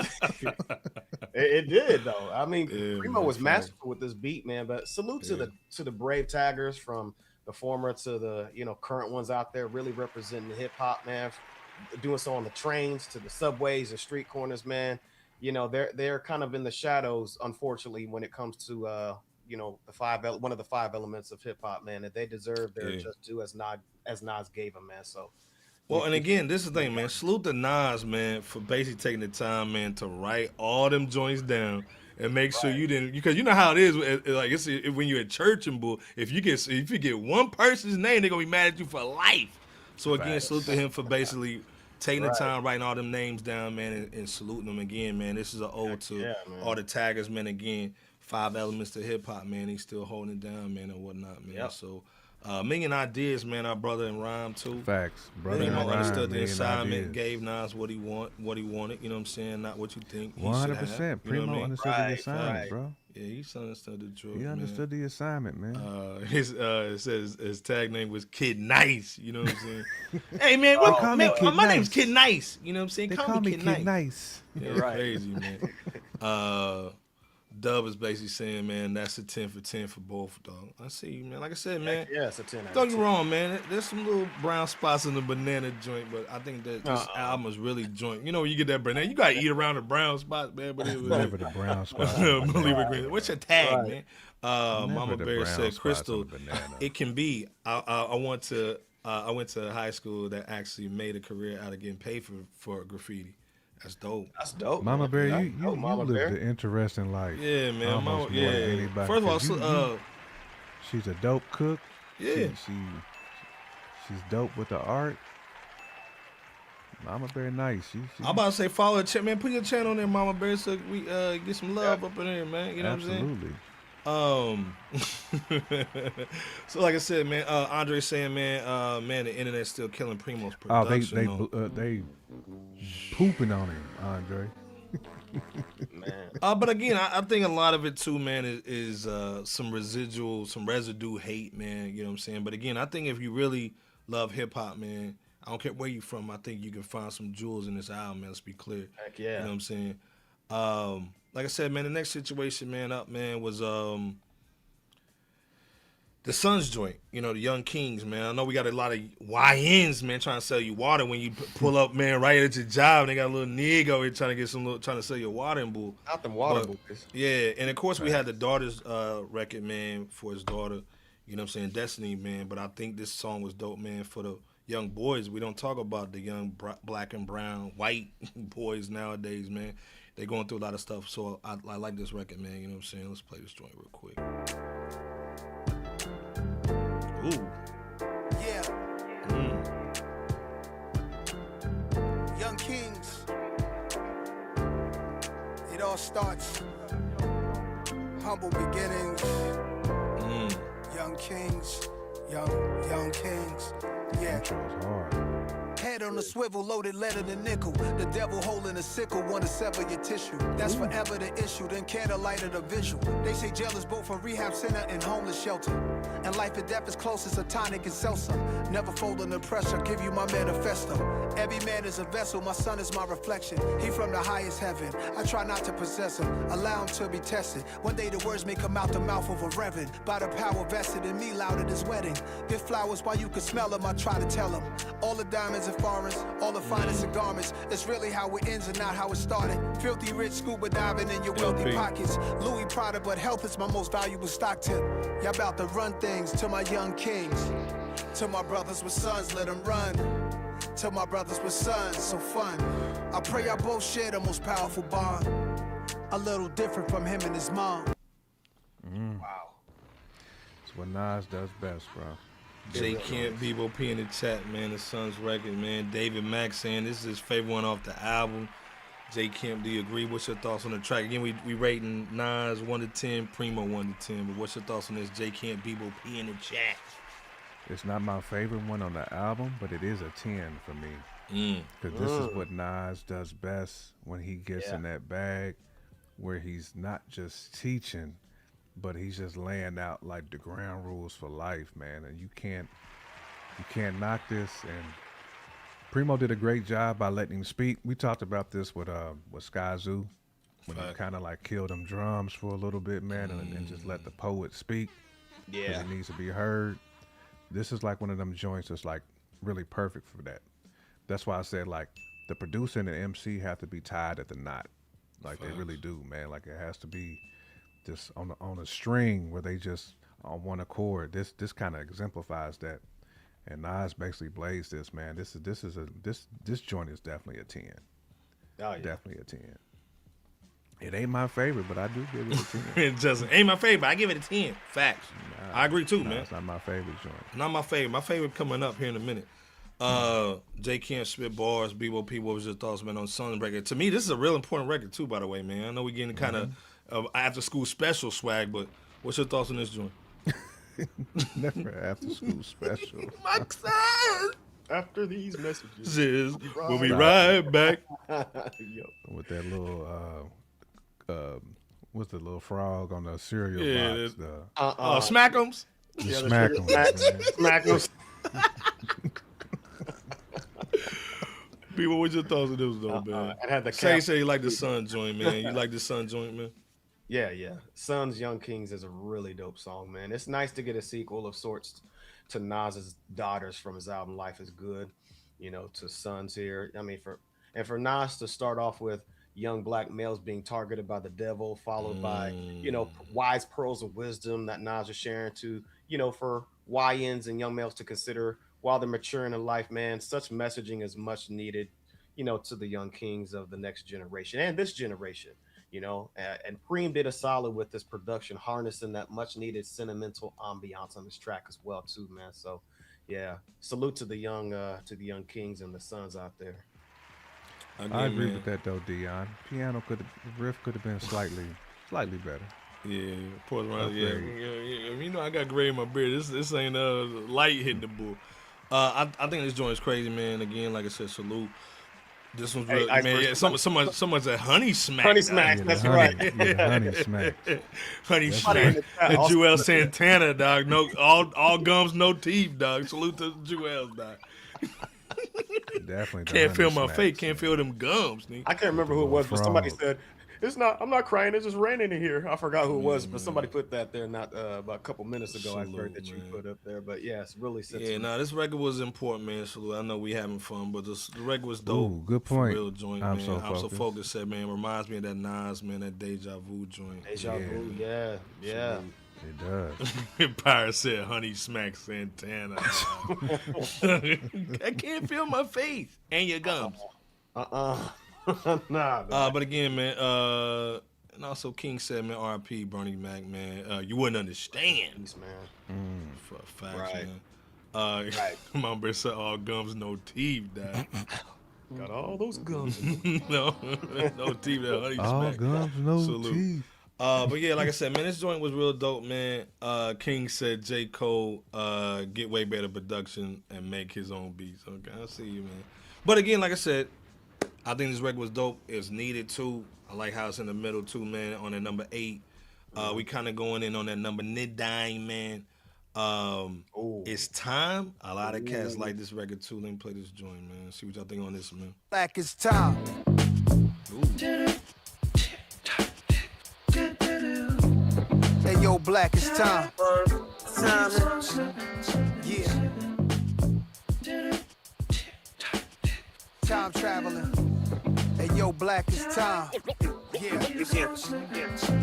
It did though. I mean, Premo was masterful with this beat, man. But salute to the brave taggers, from the former to the, you know, current ones out there, really representing the hip hop, man. Doing so on the trains, to the subways and street corners, man. You know, they're kind of in the shadows, unfortunately, when it comes to you know, one of the 5 elements of hip hop, man, that they deserve their just due as Nas gave them, man. So, well, and again, this is the thing, man. Salute to Nas, man, for basically taking the time, man, to write all them joints down and make sure you didn't, because you know how it is, like it's when you're at church and bull. If you get one person's name, they're gonna be mad at you for life. So again, salute to him for basically taking the time, writing all them names down, man, and saluting them again, man. This is an ode to all the taggers, man. Again, 5 elements to hip hop, man. He's still holding it down, man, and whatnot, man. So, million ideas, man. Our brother in rhyme too. Facts, brother in rhyme. Understood the Million assignment, ideas. gave Nas what he wanted. You know what I'm saying? Not what you think. 100%. Premo understood the assignment, bro. Yeah, he understood the truth. He understood the assignment, man. It says his tag name was Kid Nice. You know what I'm saying? Hey man, my name's Kid Nice. You know what I'm saying? They call me Kid Nice. Yeah, crazy, man. Dub is basically saying, man, that's a 10 for 10 for both, dog. I see you, man. Like I said, man. Yeah, it's a 10. Don't get me wrong, man. There's some little brown spots in the banana joint, but I think that this album is really joint. You know, when you get that banana, you gotta eat around the brown spots, man. But it was Never the brown spots. What's your tag, man? Mama Bear said, Crystal, it can be. I went to high school that actually made a career out of getting paid for graffiti. That's dope. That's dope. Mama Bear, you Mama lived Bear. an interesting life. Yeah, man. Almost more than anybody. First of all, she's a dope cook. Yeah. She's dope with the art. Mama Bear nice. I'm about to say follow the man. Put your channel on there, Mama Bear, so we get some love up in there, man. You know Absolutely. what I'm saying? So like I said, man, Andre saying, man, the internet's still killing Premo's production. They pooping on him, Andre. Man. But again, I think a lot of it too, man, is some residue hate, man. You know what I'm saying? But again, I think if you really love hip hop, man, I don't care where you from, I think you can find some jewels in this album, man. Let's be clear. Heck yeah. You know what I'm saying? Like I said, man, the next situation, man, was the Suns joint, you know, the Young Kings, man. I know we got a lot of YNs, man, trying to sell you water when you pull up, man, right at your job, and they got a little nigga over here trying to sell you water and bull. Not them water boys. Yeah, and of course we had the daughter's record, man, for his daughter, you know what I'm saying, Destiny, man. But I think this song was dope, man, for the young boys. We don't talk about the young black and brown, white boys nowadays, man. They're going through a lot of stuff. So I like this record, man. You know what I'm saying? Let's play this joint real quick. Ooh. Yeah. Young Kings. It all starts. Humble beginnings. Young Kings. Young Kings. Yeah. Intro's hard. Head on a swivel, loaded lead in a nickel. The devil holding a sickle, wanna sever your tissue. That's forever the issue, then candlelight of the visual. They say jail is both a rehab center and homeless shelter. And life and death is close as a tonic and seltzer. Never fold under pressure, give you my manifesto. Every man is a vessel, my son is my reflection. He from the highest heaven, I try not to possess him. Allow him to be tested. One day the words may come out the mouth of a reverend. By the power vested in me, loud at his wedding. Get flowers while you can smell them, I try to tell him. All the diamonds and foreigns, all the finest of garments. It's really how it ends and not how it started. Filthy rich scuba diving in your wealthy pockets. Louis Prada, but health is my most valuable stock tip. Y'all about to run things to my young kings. To my brothers with sons, let them run. To my brothers with sons, so fun. I pray y'all both share the most powerful bond. A little different from him and his mom. Wow. It's what Nas does best, bro. J Camp, Bouquet in the chat, man. The Sun's record, man. David Mack saying this is his favorite one off the album. J Camp, do you agree? What's your thoughts on the track? Again, we rating Nas 1 to 10, Premo 1 to 10. But what's your thoughts on this? J Camp, Bouquet in the chat. It's not my favorite one on the album, but it is a 10 for me. Because this is what Nas does best when he gets in that bag, where he's not just teaching, but he's just laying out like the ground rules for life, man. And you can't knock this. And Premo did a great job by letting him speak. We talked about this with Sky Zoo, when he kind of like killed them drums for a little bit, man, and just let the poet speak. Yeah, it needs to be heard. This is like one of them joints that's like really perfect for that. That's why I said like the producer and the MC have to be tied at the knot, like they really do, man. Like it has to be just on a string where they just on one accord. This kind of exemplifies that, and Nas basically blazed this, man. This joint is definitely a 10. Oh, yeah. Definitely a 10. It ain't my favorite, but I do give it a 10. It just ain't my favorite. I give it a 10. Facts. I agree too, man. It's not my favorite joint. Not my favorite. My favorite coming up here in a minute. J Camp spit bars. BOP, what was your thoughts, man, on Sun's record? To me, this is a real important record too, by the way, man. I know we're getting kind of after school special swag, but what's your thoughts on this joint? Never after school special. My son. After these messages, we'll be right back. With that little what's the little frog on the cereal box? Smack'ems. Smack'ems. Smack'ems. People, what's your thoughts on this though, man? I had the say you like the Sun joint, man. You like the Sun joint, man? Yeah. Sun's Young Kings is a really dope song, man. It's nice to get a sequel of sorts to Nas's Daughters from his album Life is Good, to Sun's here. I mean, for Nas to start off with young black males being targeted by the devil, followed by, wise pearls of wisdom that Nas is sharing to, for YNs and young males to consider while they're maturing in life, man. Such messaging is much needed, to the young kings of the next generation and this generation, and Preem did a solid with this production, harnessing that much needed sentimental ambiance on this track as well too, man. So yeah, salute to the young kings and the sons out there. I agree with that though, Dion. Riff could have been slightly better. Yeah, pause around. Yeah. I got gray in my beard. This ain't light hitting the bull. I think this joint is crazy, man. Again, like I said, salute. This one's real, man. Yeah, someone said honey smack. Honey smack, that's right. Honey smack. Honey smack. And Joel Santana, dog. No, all gums, no teeth, dog. Salute to Joel, dog. Definitely. Can't feel my face. Can't feel them gums, nigga. I can't remember who it was, but somebody said, I'm not crying, it's just raining in here. I forgot who it was, but somebody put that there not about a couple minutes ago. I heard that you put up there, but yeah, it's really sensitive. Yeah, this record was important, man. Salute. I know we having fun, but the record was dope. Ooh, good point. Real joint, I'm man. so focused. Said, man, reminds me of that Nas, man, that Deja Vu joint. Deja Vu, yeah. It does. Empire said, "Honey smack Santana." I can't feel my face and your gums. Nah. But again, man. And also King said, man, R.I.P. Bernie Mac, man. You wouldn't understand, Peace, man. For facts, Right. man. Right. Remember, said all gums, no teeth, dad. Got all those gums. no teeth. That honey All smack. gums, no Salute. teeth. But yeah, like I said, man, this joint was real dope, man. King said J. Cole get way better production and make his own beats. Okay, I see you, man. But again, like I said, I think this record was dope. It's needed too. I like how it's in the middle too, man. On that number 8, we kind of going in on that number 9, man. It's time. A lot of cats like this record too. Let me play this joint, man. See what y'all think on this, man. Black is time. Hey yo, Black is time. Yeah. Time traveling. Hey yo, Black is time. Yeah.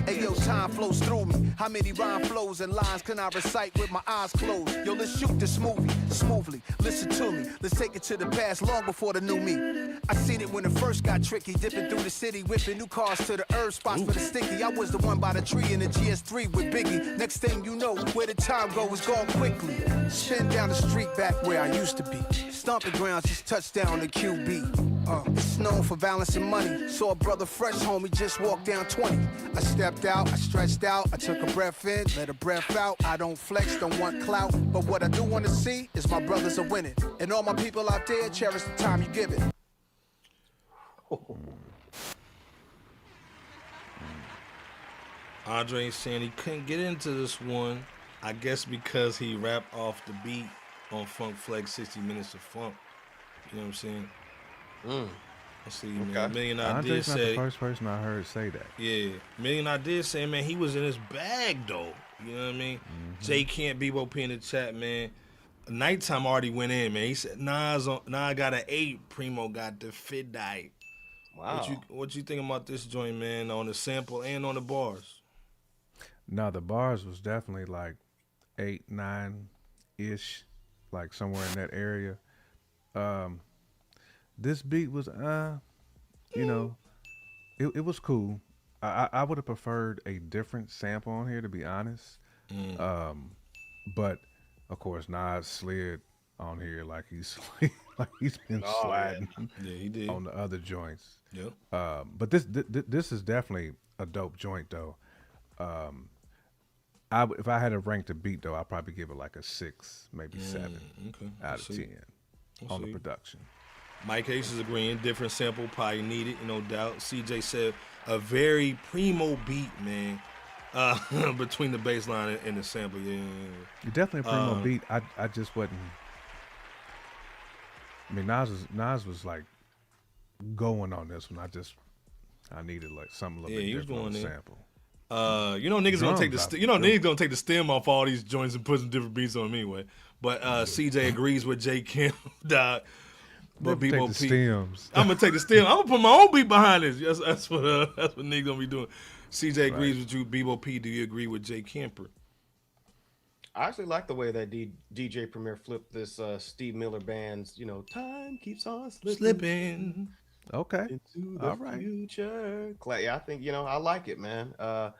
Hey yo, time flows through me. How many rhyme flows and lines can I recite with my eyes closed? Yo, let's shoot this movie smoothly. Listen to me. Let's take it to the past, long before the new me. I seen it when it first got tricky, dipping through the city, whipping new cars to the herb spots for the sticky. I was the one by the tree in the GS3 with Biggie. Next thing you know, where the time go is gone quickly. Spin down the street back where I used to be. Stomping grounds, just touchdown to QB. It's known for balancing money. Saw a brother fresh homie just walk down 20. I stepped out, I stretched out, I took a breath in, let a breath out. I don't flex, don't want clout, but what I do want to see is my brothers are winning. And all my people out there, cherish the time you give it. Andre saying he couldn't get into this one, I guess because he rapped off the beat on Funk Flex 60 Minutes of Funk. You know what I'm saying? Let's see, man. Million I Andre's did not say, the first person I heard say that. yeah, Million I did say, man, he was in his bag though. You know what I mean? Jay Can't Bebo P in the chat, man. Nighttime already went in, man. He said Nas got an 8, Premo got the Fidite. Wow. What you think about this joint, man, on the sample and on the bars? No, the bars was definitely like 8, 9-ish, like somewhere in that area. This beat was, you know, it was cool. I would have preferred a different sample on here, to be honest. But of course, Nas slid on here like he's been sliding Yeah, he did. on the other joints. Yep. But this is definitely a dope joint though. If I had to rank the beat though, I'd probably give it like a 6, maybe 7 out of 10 on the production. Mike Ace is agreeing. Different sample, probably needed, no doubt. CJ said a very Premo beat, man, between the bass line and the sample. Yeah. Definitely a Premo beat. I just wasn't. I mean, Nas was like going on this one. I needed like something a little bit different on the sample. You know niggas gonna take niggas gonna take the stem off all these joints and put some different beats on them anyway. But CJ agrees with J. Kim. But people take the stems. I'm gonna take the stem. I'm gonna put my own beat behind this. Yes, that's what niggas gonna be doing. CJ agrees with you. Bebo P, do you agree with Jay Kemper? I actually like the way that DJ Premier flipped this Steve Miller Band's, time keeps on slipping. Okay. Into the future. Yeah, I think, I like it, man. I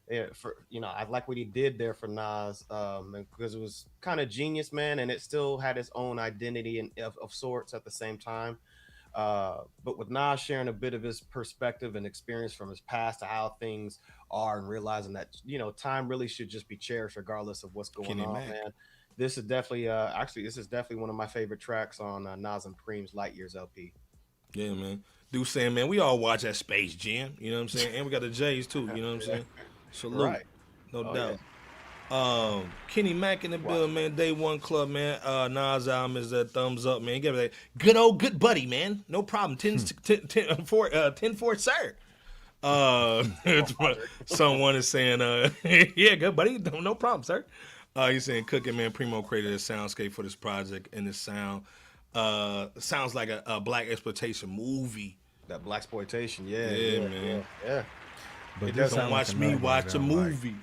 like what he did there for Nas, because it was kind of genius, man, and it still had its own identity and of sorts at the same time. But with Nas sharing a bit of his perspective and experience from his past to how things are, and realizing that time really should just be cherished regardless of what's going on, man. This is definitely one of my favorite tracks on Nas and Preem's Light Years LP. Yeah, man. Dude saying, man, we all watch that Space Jam, you know what I'm saying? And we got the J's too, you know what I'm saying? Salute. Right. No doubt. Yeah. Kenny Mack in the building, man. Day One Club, man. Nas album is a thumbs up, man. Give it a good buddy, man. No problem. 10-4, sir. Someone is saying, yeah, good buddy. No problem, sir. He's saying Cooking, man. Premo created a soundscape for this project, and this sounds like a black exploitation movie. That blaxploitation, yeah, man. Yeah. But don't watch me watch a movie.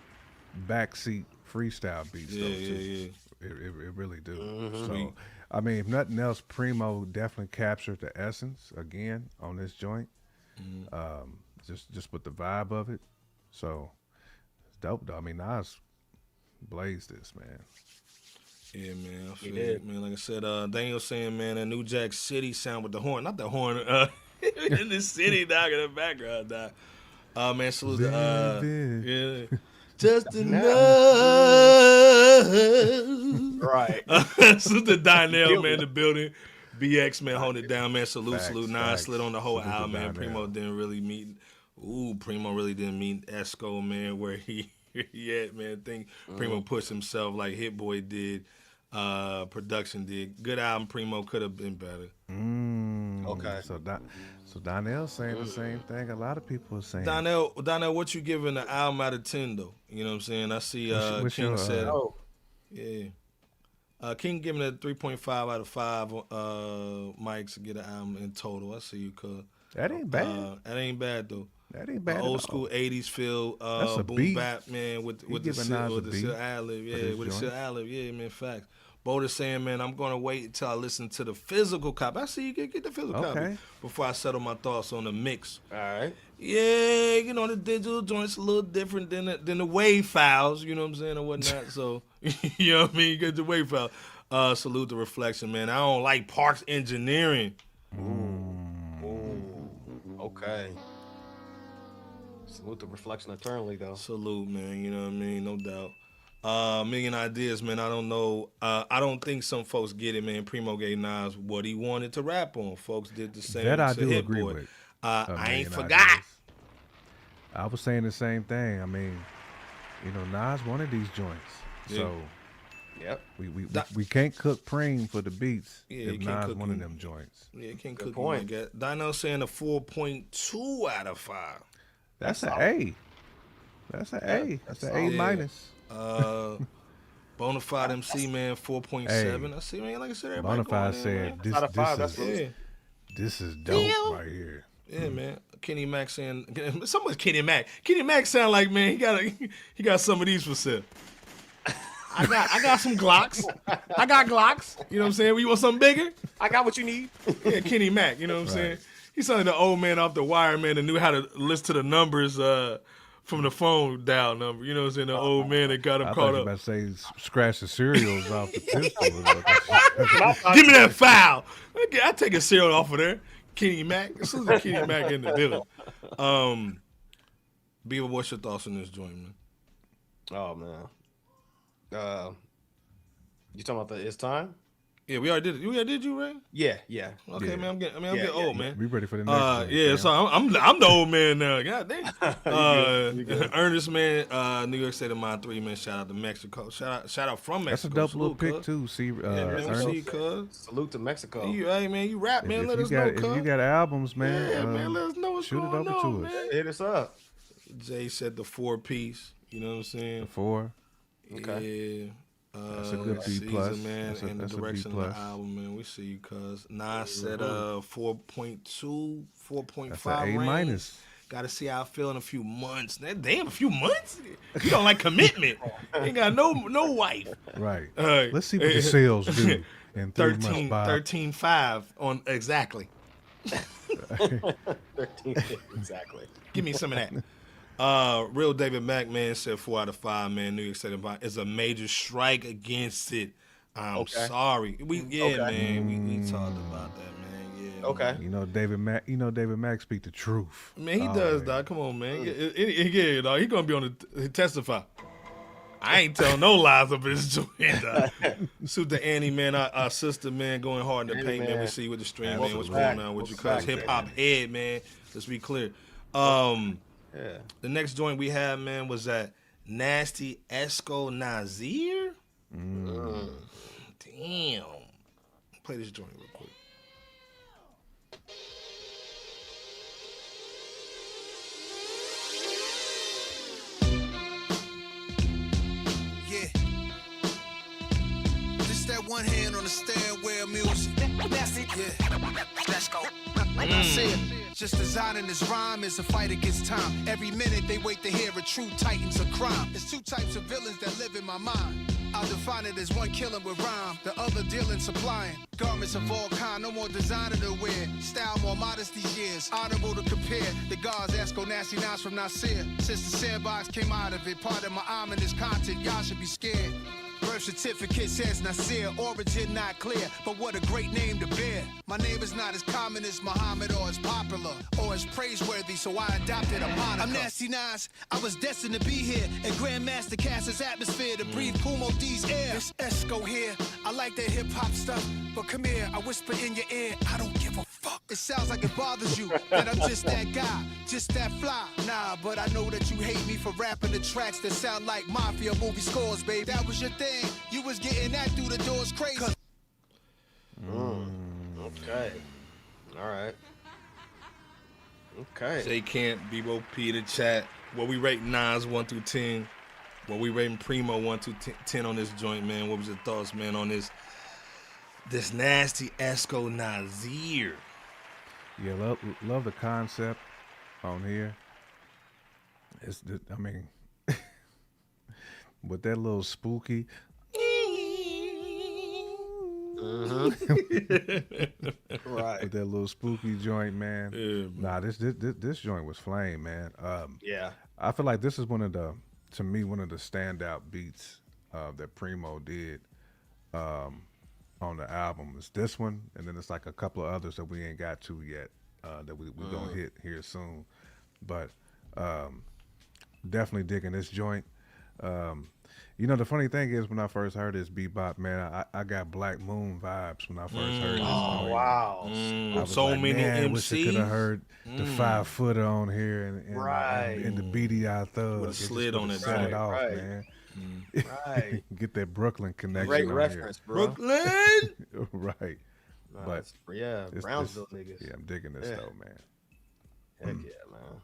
backseat freestyle beats. Yeah, though, yeah, too. yeah. It really do. Sweet. So, I mean, if nothing else, Premo definitely captured the essence again on this joint. Just with the vibe of it. So it's dope though. I mean, Nas blazed this, man. Yeah, man. I feel it, man. Like I said, Daniel saying, man, that New Jack City sound with the horn, not the horn in the city, dog, in the background, dog. Man, salute to yeah. Just enough. Right. Salute to Donnell, man, the building. BX, man, holding it down, man. Salute. Nas slid on the whole album, man. Primo didn't really meet. Primo really didn't meet Esco, man, where he at, man. I think Primo pushed himself like Hit Boy did. Production did. Good album. Primo could have been better. Okay. So Donnell's saying the same thing. A lot of people are saying. Donnell, what you giving the album out of 10 though? You know what I'm saying? I see King said. Yeah. King giving it 3.5 out of 5 mics to get an album in total. I see you, cuz. That ain't bad. That ain't bad though. That ain't bad. Old school 80s feel, boom bap, man, with the Sil ad-lib. Yeah, with the Sil ad-lib. Yeah, man, facts. Boda saying, man, I'm going to wait until I listen to the physical copy. I see you get the physical copy before I settle my thoughts on the mix. All right. Yeah, you know, the digital joint's a little different than the wave files, you know what I'm saying, or whatnot. So, you know what I mean? You get the wave file. Salute the reflection, man. I don't like Parks Engineering. Okay. Salute the reflection eternally, though. Salute, man. You know what I mean? No doubt. Million ideas, man. I don't know. I don't think some folks get it, man. Primo gave Nas what he wanted to rap on. Folks did the same. That I to do Hit agree Boy. with. I ain't forgot. I was saying the same thing. I mean, you know, Nas wanted these joints. Yeah. So yep. We can't cook Preem for the beats if you Nas wanted them joints. Yeah, you can't cook point. Dino saying a 4.2 out of 5. That's an A. That's an A. That's an A minus. Bonafide MC, man, 4.7. Hey, I see, man. Like I said, everybody Bonafide said this is dope right here. Yeah, man. Kenny Mac saying, someone's Kenny Mac. Kenny Mac sound like, man, he got some of these for sale. I got some Glocks. I got Glocks. You know what I'm saying? You want something bigger? I got what you need. Yeah, Kenny Mac. You know what I'm saying? He's like the old man off the wire, man, that knew how to listen to the numbers from the phone dial number. You know what I'm saying? The old man that got him caught up. I was about to say scratch the cereals off the pistol. Give me that file. Okay, I take a cereal off of there. Kenny Mac. This is Kenny Mac in the building. Beaver, what's your thoughts on this joint, man? Oh man. You talking about the It's Time? Yeah, we already did it. We already did you, Ray? Yeah. Okay, yeah. man. I'm getting old, man. We ready for the next one. Yeah, so I'm the old man now. God damn. Ernest, man. New York State of Mind 3, man. Shout out to Mexico. Shout out from Mexico. That's a dope little pick too. See, Ernest. Salute to Mexico. Hey, man, you rap, man. Let us know, if you got albums, man. Yeah, man. Let us know what's going on. Shoot it over to us. Hit us up. Jay said the 4-piece. You know what I'm saying? The 4. Okay. Yeah. That's a good B plus, man, and the direction of the album, man. We see you, cuz. Nas said 4.2, 4.5 That's an A range. minus. Got to see how I feel in a few months. Damn, a few months? You don't like commitment. You ain't got no wife. Right. Let's see what the sales do in 3 months, Bob. 13.5 on exactly. 13, exactly. Give me some of that. Real David Mack, man, said 4 out of 5, man. New York State is a major strike against it. I'm sorry. Man. We talked about that, man. Yeah. Okay. Man. You know David Mack speak the truth. Man, he does, dog. Come on, man. Yeah, dog. He gonna be on the testify. I ain't telling no lies up his joint, dog. Suit to Annie, man, our sister, man, going hard in the paint, man. We see you with the stream, man. What's going on with you? Cause hip hop head, man. Let's be clear. Yeah. The next joint we had, man, was that Nasty Esco Nasir. Damn. Play this joint real quick. Yeah. Just that one hand on the stairwell music. Nasty, yeah. Let's go. Like I said, just designing this rhyme is a fight against time. Every minute they wait to hear a true titan's a crime. There's two types of villains that live in my mind. I'll define it as one killing with rhyme, the other dealing, supplying garments of all kind, no more designer to wear. Style more modest these years, honorable to compare. The guards Esco, Nasty Nas from Nasir. Since the sandbox came out of it, part of my ominous content, y'all should be scared. Birth certificate says Nasir, origin not clear, but what a great name to bear. My name is not as common as Muhammad or as popular or as praiseworthy, so I adopted a moniker. I'm Nasty Nas, I was destined to be here in Grandmaster Castle's atmosphere to breathe Pumo D's air. It's Esco here, I like that hip hop stuff, but come here, I whisper in your ear, I don't give a fuck. It sounds like it bothers you that I'm just that guy, just that fly. Nah, but I know that you hate me for rapping the tracks that sound like mafia movie scores, baby. That was your thing. You was getting that through the doors crazy. Okay. All right. Okay. J Camp, Bebo P the chat. What we rate Nas 1 through 10? What we rating Premo 1 through 10 on this joint, man? What was your thoughts, man, on this nasty Esco Nasir? Yeah, love the concept on here. I mean, with that little spooky. Right. With that little spooky joint, man. Yeah, nah, this joint was flame, man. Yeah. I feel like this is one of the standout beats that Premo did on the album. It's this one, and then it's like a couple of others that we ain't got to yet that we're gonna hit here soon. But definitely digging this joint. You know, the funny thing is, when I first heard this bebop, man, I got Black Moon vibes when I first heard this. Oh, wow. I was So like, many man, MCs. wish I could have heard the 5 footer on here and the Beady Eye Thug. Would've slid on it, set it right, off, right. man. Right. Get that Brooklyn connection. Great on reference, here. bro. Brooklyn. Right. But yeah, Brownsville niggas. Yeah, I'm digging this though, man. Heck yeah, man.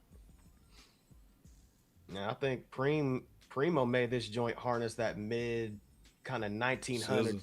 Now I think Premo made this joint harness that mid kind of 1900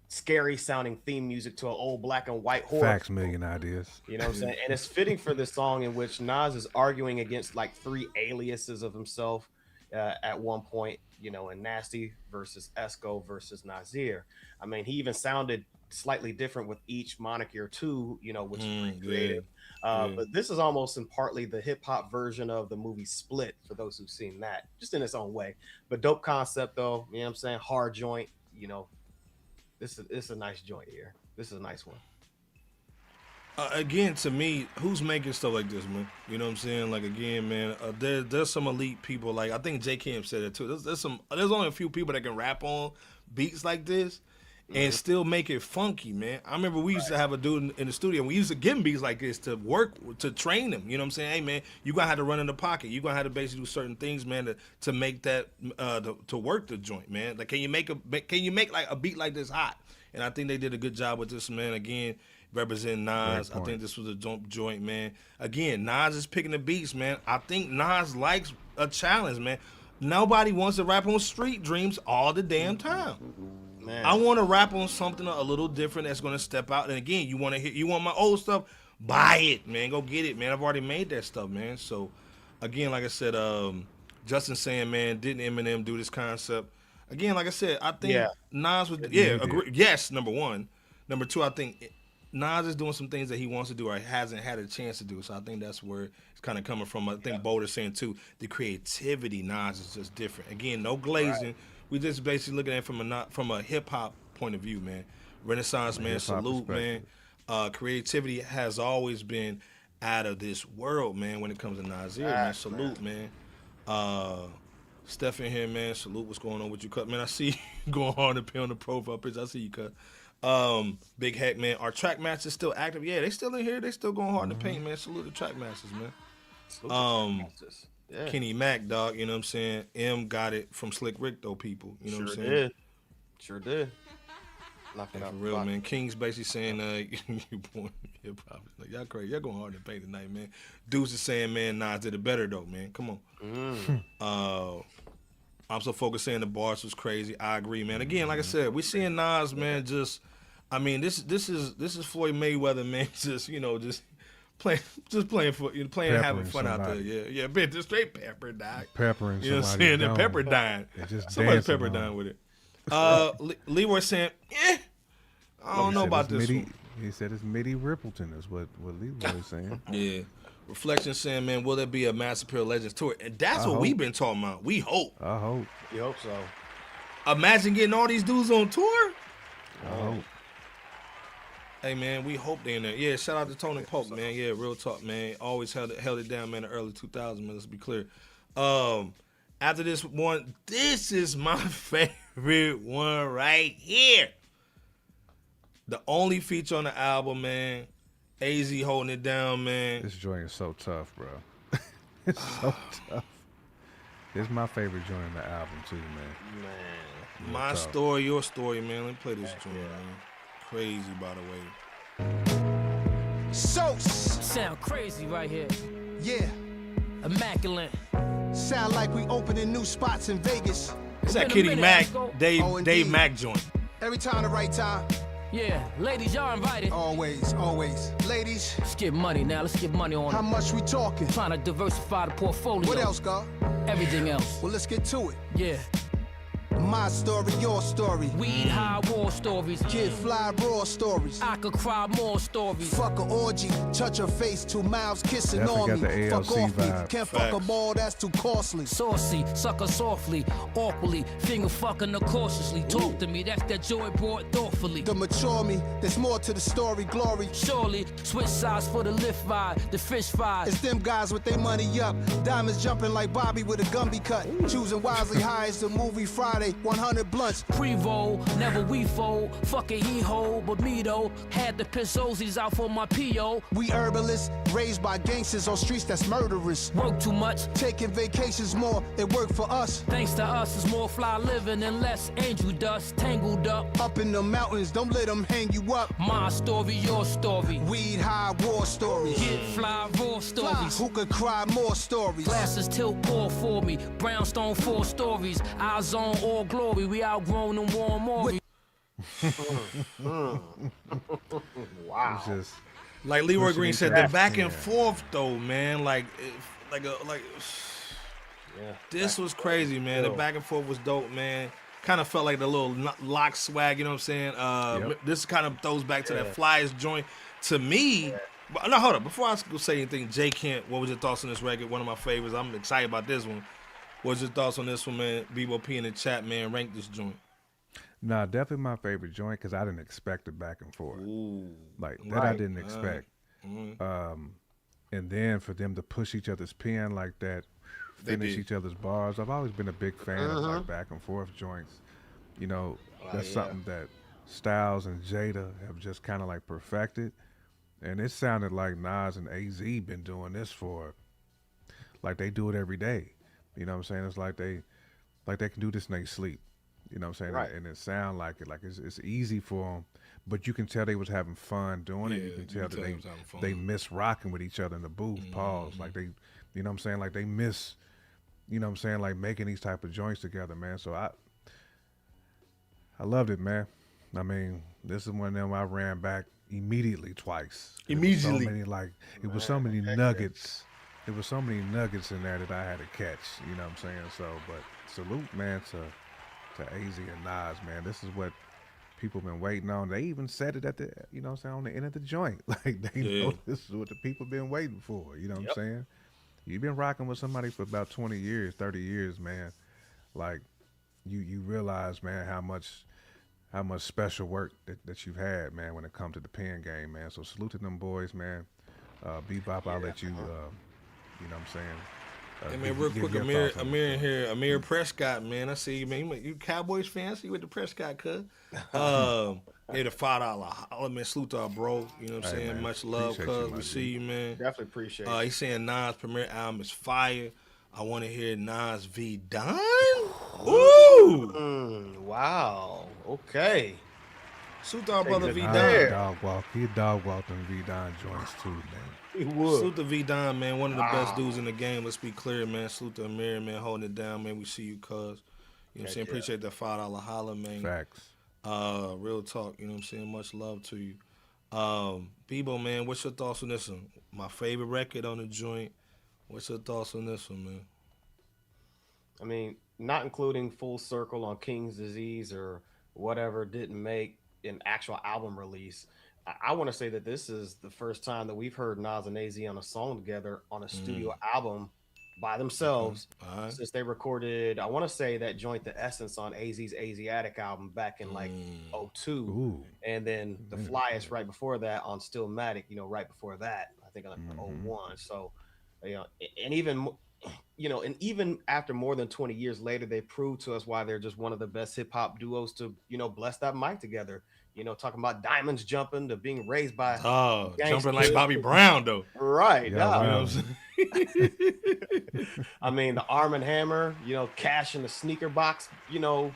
scary sounding theme music to an old black and white horror. Facts, million ideas. You know what I'm saying? And it's fitting for this song in which Nas is arguing against like 3 aliases of himself at one point, you know, in Nasty versus Esco versus Nasir. I mean, he even sounded slightly different with each moniker too, you know, which is pretty creative. But this is almost in partly the hip hop version of the movie Split, for those who've seen that, just in its own way. But dope concept though, you know what I'm saying? Hard joint, you know. This is a nice joint here. This is a nice one. Again, to me, who's making stuff like this, man? You know what I'm saying? Like, again, man, there's some elite people. Like, I think J Camp said it too. There's only a few people that can rap on beats like this and still make it funky, man. I remember we used to have a dude in the studio, and we used to give him beats like this to work, to train him. You know what I'm saying? Hey, man, you're going to have to run in the pocket. You're going to have to basically do certain things, man, to make that, to work the joint, man. Like, can you make like a beat like this hot? And I think they did a good job with this, man. Again, representing Nas. I think this was a joint, man. Again, Nas is picking the beats, man. I think Nas likes a challenge, man. Nobody wants to rap on Street Dreams all the damn time. Man. I want to rap on something a little different that's going to step out. And again, you want my old stuff? Buy it, man. Go get it, man. I've already made that stuff, man. So, again, like I said, Justin saying, man, didn't Eminem do this concept? Again, like I said, I think Nas was, agree. Yes, number one. Number two, I think Nas is doing some things that he wants to do or hasn't had a chance to do. So I think that's where it's kind of coming from. I think Boulder's saying, too, the creativity, Nas is just different. Again, no glazing. Right. We just basically looking at it from a hip-hop point of view, man. Renaissance, man, salute, man. Creativity has always been out of this world, man, when it comes to Nasir, man. Salute, man. Steph in here, man. Salute. What's going on with you, Cut? Man, I see you going hard to pay on the profile picture. I see you, Cut. Big Heck, man. Are track masters still active? Yeah, they still in here. They still going hard to paint, man. Salute the track masters, man. Yeah. Kenny Mac, dog. You know what I'm saying? M got it from Slick Rick, though, people. You know what I'm saying? Sure did. Knocking out for real, man. King's basically saying, you born hip hop. Like, y'all crazy. Y'all going hard to paint tonight, man. Deuce is saying, man, Nas did it better, though, man. Come on. I'm so focused saying the bars was crazy. I agree, man. Again, like I said, we seeing Nas, man. Just, I mean, this is Floyd Mayweather, man. Just playing for playing and having fun out there. Yeah, man. Just straight pepper dying. Peppering. You know what I'm saying? The pepper dying. Somebody's pepper dying with it. Leroy saying, I don't know about this one. He said it's Mitty Rippleton is what Leroy is saying. Yeah. Reflection saying, man, will there be a Master Appeal Legends tour? And that's what we've been talking about. We hope. I hope. You hope so. Imagine getting all these dudes on tour. I hope. Hey, man, we hope they're in there. Yeah, shout out to Tony Pope, man. Yeah, real talk, man. Always held it down, man, in the early 2000s, man. Let's be clear. After this one, this is my favorite one right here. The only feature on the album, man. AZ holding it down, man. This joint is so tough, bro. It's so tough. It's my favorite joint in the album, too, man. Man. My story, your story, man. Let me play this joint, man. Crazy, by the way. Sound crazy right here. Yeah. Immaculate. Sound like we opening new spots in Vegas. It's that Kitty Mac, Dave Mac joint. Every time the right time. Yeah, ladies, y'all invited. Always. Ladies. Let's get money now. Let's get money on How much we talking? Trying to diversify the portfolio. What else, God? Everything else. Well, let's get to it. Yeah. My story, your story. Weed high war stories. Kid fly raw stories. I could cry more stories. Fuck a orgy, touch her face, 2 mouths kissing Definitely on got me. the Fuck ALC off me, vibe. can't fuck a ball, that's too costly. Saucy, sucker softly, awkwardly, finger fucking her cautiously. Talk to me, that's that joy brought thoughtfully. The mature me, there's more to the story, glory. Surely, switch sides for the lift ride, the fish fry. It's them guys with their money up, diamonds jumping like Bobby with a Gumby cut. Choosing wisely high as the movie Friday, 100 blunts. Pre-roll, never we fold. Fuck it, he hold, but me though. Had the Pizzozzi's out for my P.O. We herbalists, raised by gangsters on streets that's murderous. Work too much, taking vacations more, it worked for us. Thanks to us, it's more fly living and less angel dust. Tangled up in the mountains, don't let them hang you up. My story, your story. Weed high war stories. Get fly raw stories. Who could cry more stories? Glasses tilt all for me. Brownstone 4 stories. Eyes on all glory. We outgrown them warm more. Wow. Just like Leroy Green said, the back and forth though, man. This was crazy, man. The back and forth was dope, man. Kind of felt like the little lock swag, you know what I'm saying? This kind of throws back to that Flyers joint. To me, no, hold up. Before I go say anything, Jay Kent, what was your thoughts on this record? One of my favorites. I'm excited about this one. What's your thoughts on this one, man? BOP in the chat, man. Rank this joint. Nah, definitely my favorite joint because I didn't expect it back and forth. Ooh, like that I didn't expect. And then for them to push each other's pen like that, finish each other's bars. I've always been a big fan of like back and forth joints. You know, that's something that Styles and Jada have just kind of like perfected. And it sounded like Nas and AZ been doing this for, like they do it every day. You know what I'm saying? It's like they can do this in they sleep. You know what I'm saying? Right. And it sound like it. Like it's easy for them, but you can tell they was having fun doing it. You can tell that they miss rocking with each other in the booth. Pause. Like they, you know what I'm saying? Like they miss, you know what I'm saying? Like making these type of joints together, man. So I loved it, man. I mean, this is one of them I ran back immediately twice. Immediately. It was so many nuggets. There was so many nuggets in there that I had to catch. You know what I'm saying? So, but salute, man, to AZ and Nas, man. This is what people been waiting on. They even said it at the, you know what I'm saying, on the end of the joint. Like they know this is what the people been waiting for. You know what I'm saying? You've been rocking with somebody for about 20 years, 30 years, man. Like you realize, man, how much special work that you've had, man, when it comes to the pen game, man. So salute to them boys, man. Bebop, I'll let you, you know what I'm saying? Hey man, real quick, Amir in here, Amir Prescott, man. I see you, man. You Cowboys fan? I see you with the Prescott, cuz. Hey, the $5 holla, man. Salute to our bro. You know what I'm saying? Man, much love, cuz. We see you, man. Definitely appreciate it. He's saying Nas' premiere album is fire. I want to hear Nas V Don. Ooh. Wow. Okay. Salute to our brother V Don. He dog walked them V Don joints too, man. He would. Salute to V Don, man. One of the best dudes in the game. Let's be clear, man. Salute to Amir, man. Holding it down, man. We see you, cuz. You know what I'm saying? Appreciate that $5 holla, man. Facts. Real talk, you know what I'm saying? Much love to you. Bebo, man, what's your thoughts on this one? My favorite record on the joint. What's your thoughts on this one, man? I mean, not including Full Circle on King's Disease or whatever didn't make an actual album release. I want to say that this is the first time that we've heard Nas and AZ on a song together on a studio album by themselves since they recorded, I want to say that joint The Essence on AZ's Asiatic album back in like 02. Ooh. And then The Flyest right before that on Stillmatic, you know, right before that, I think on 01. So, you know, and even, you know, and even after more than 20 years later, they proved to us why they're just one of the best hip hop duos to, you know, bless that mic together. You know, talking about diamonds jumping to being raised by jumping like Bobby Brown though. Right. Yeah, You know what I'm saying? I mean, the Arm and Hammer, you know, Cash in the sneaker box, you know,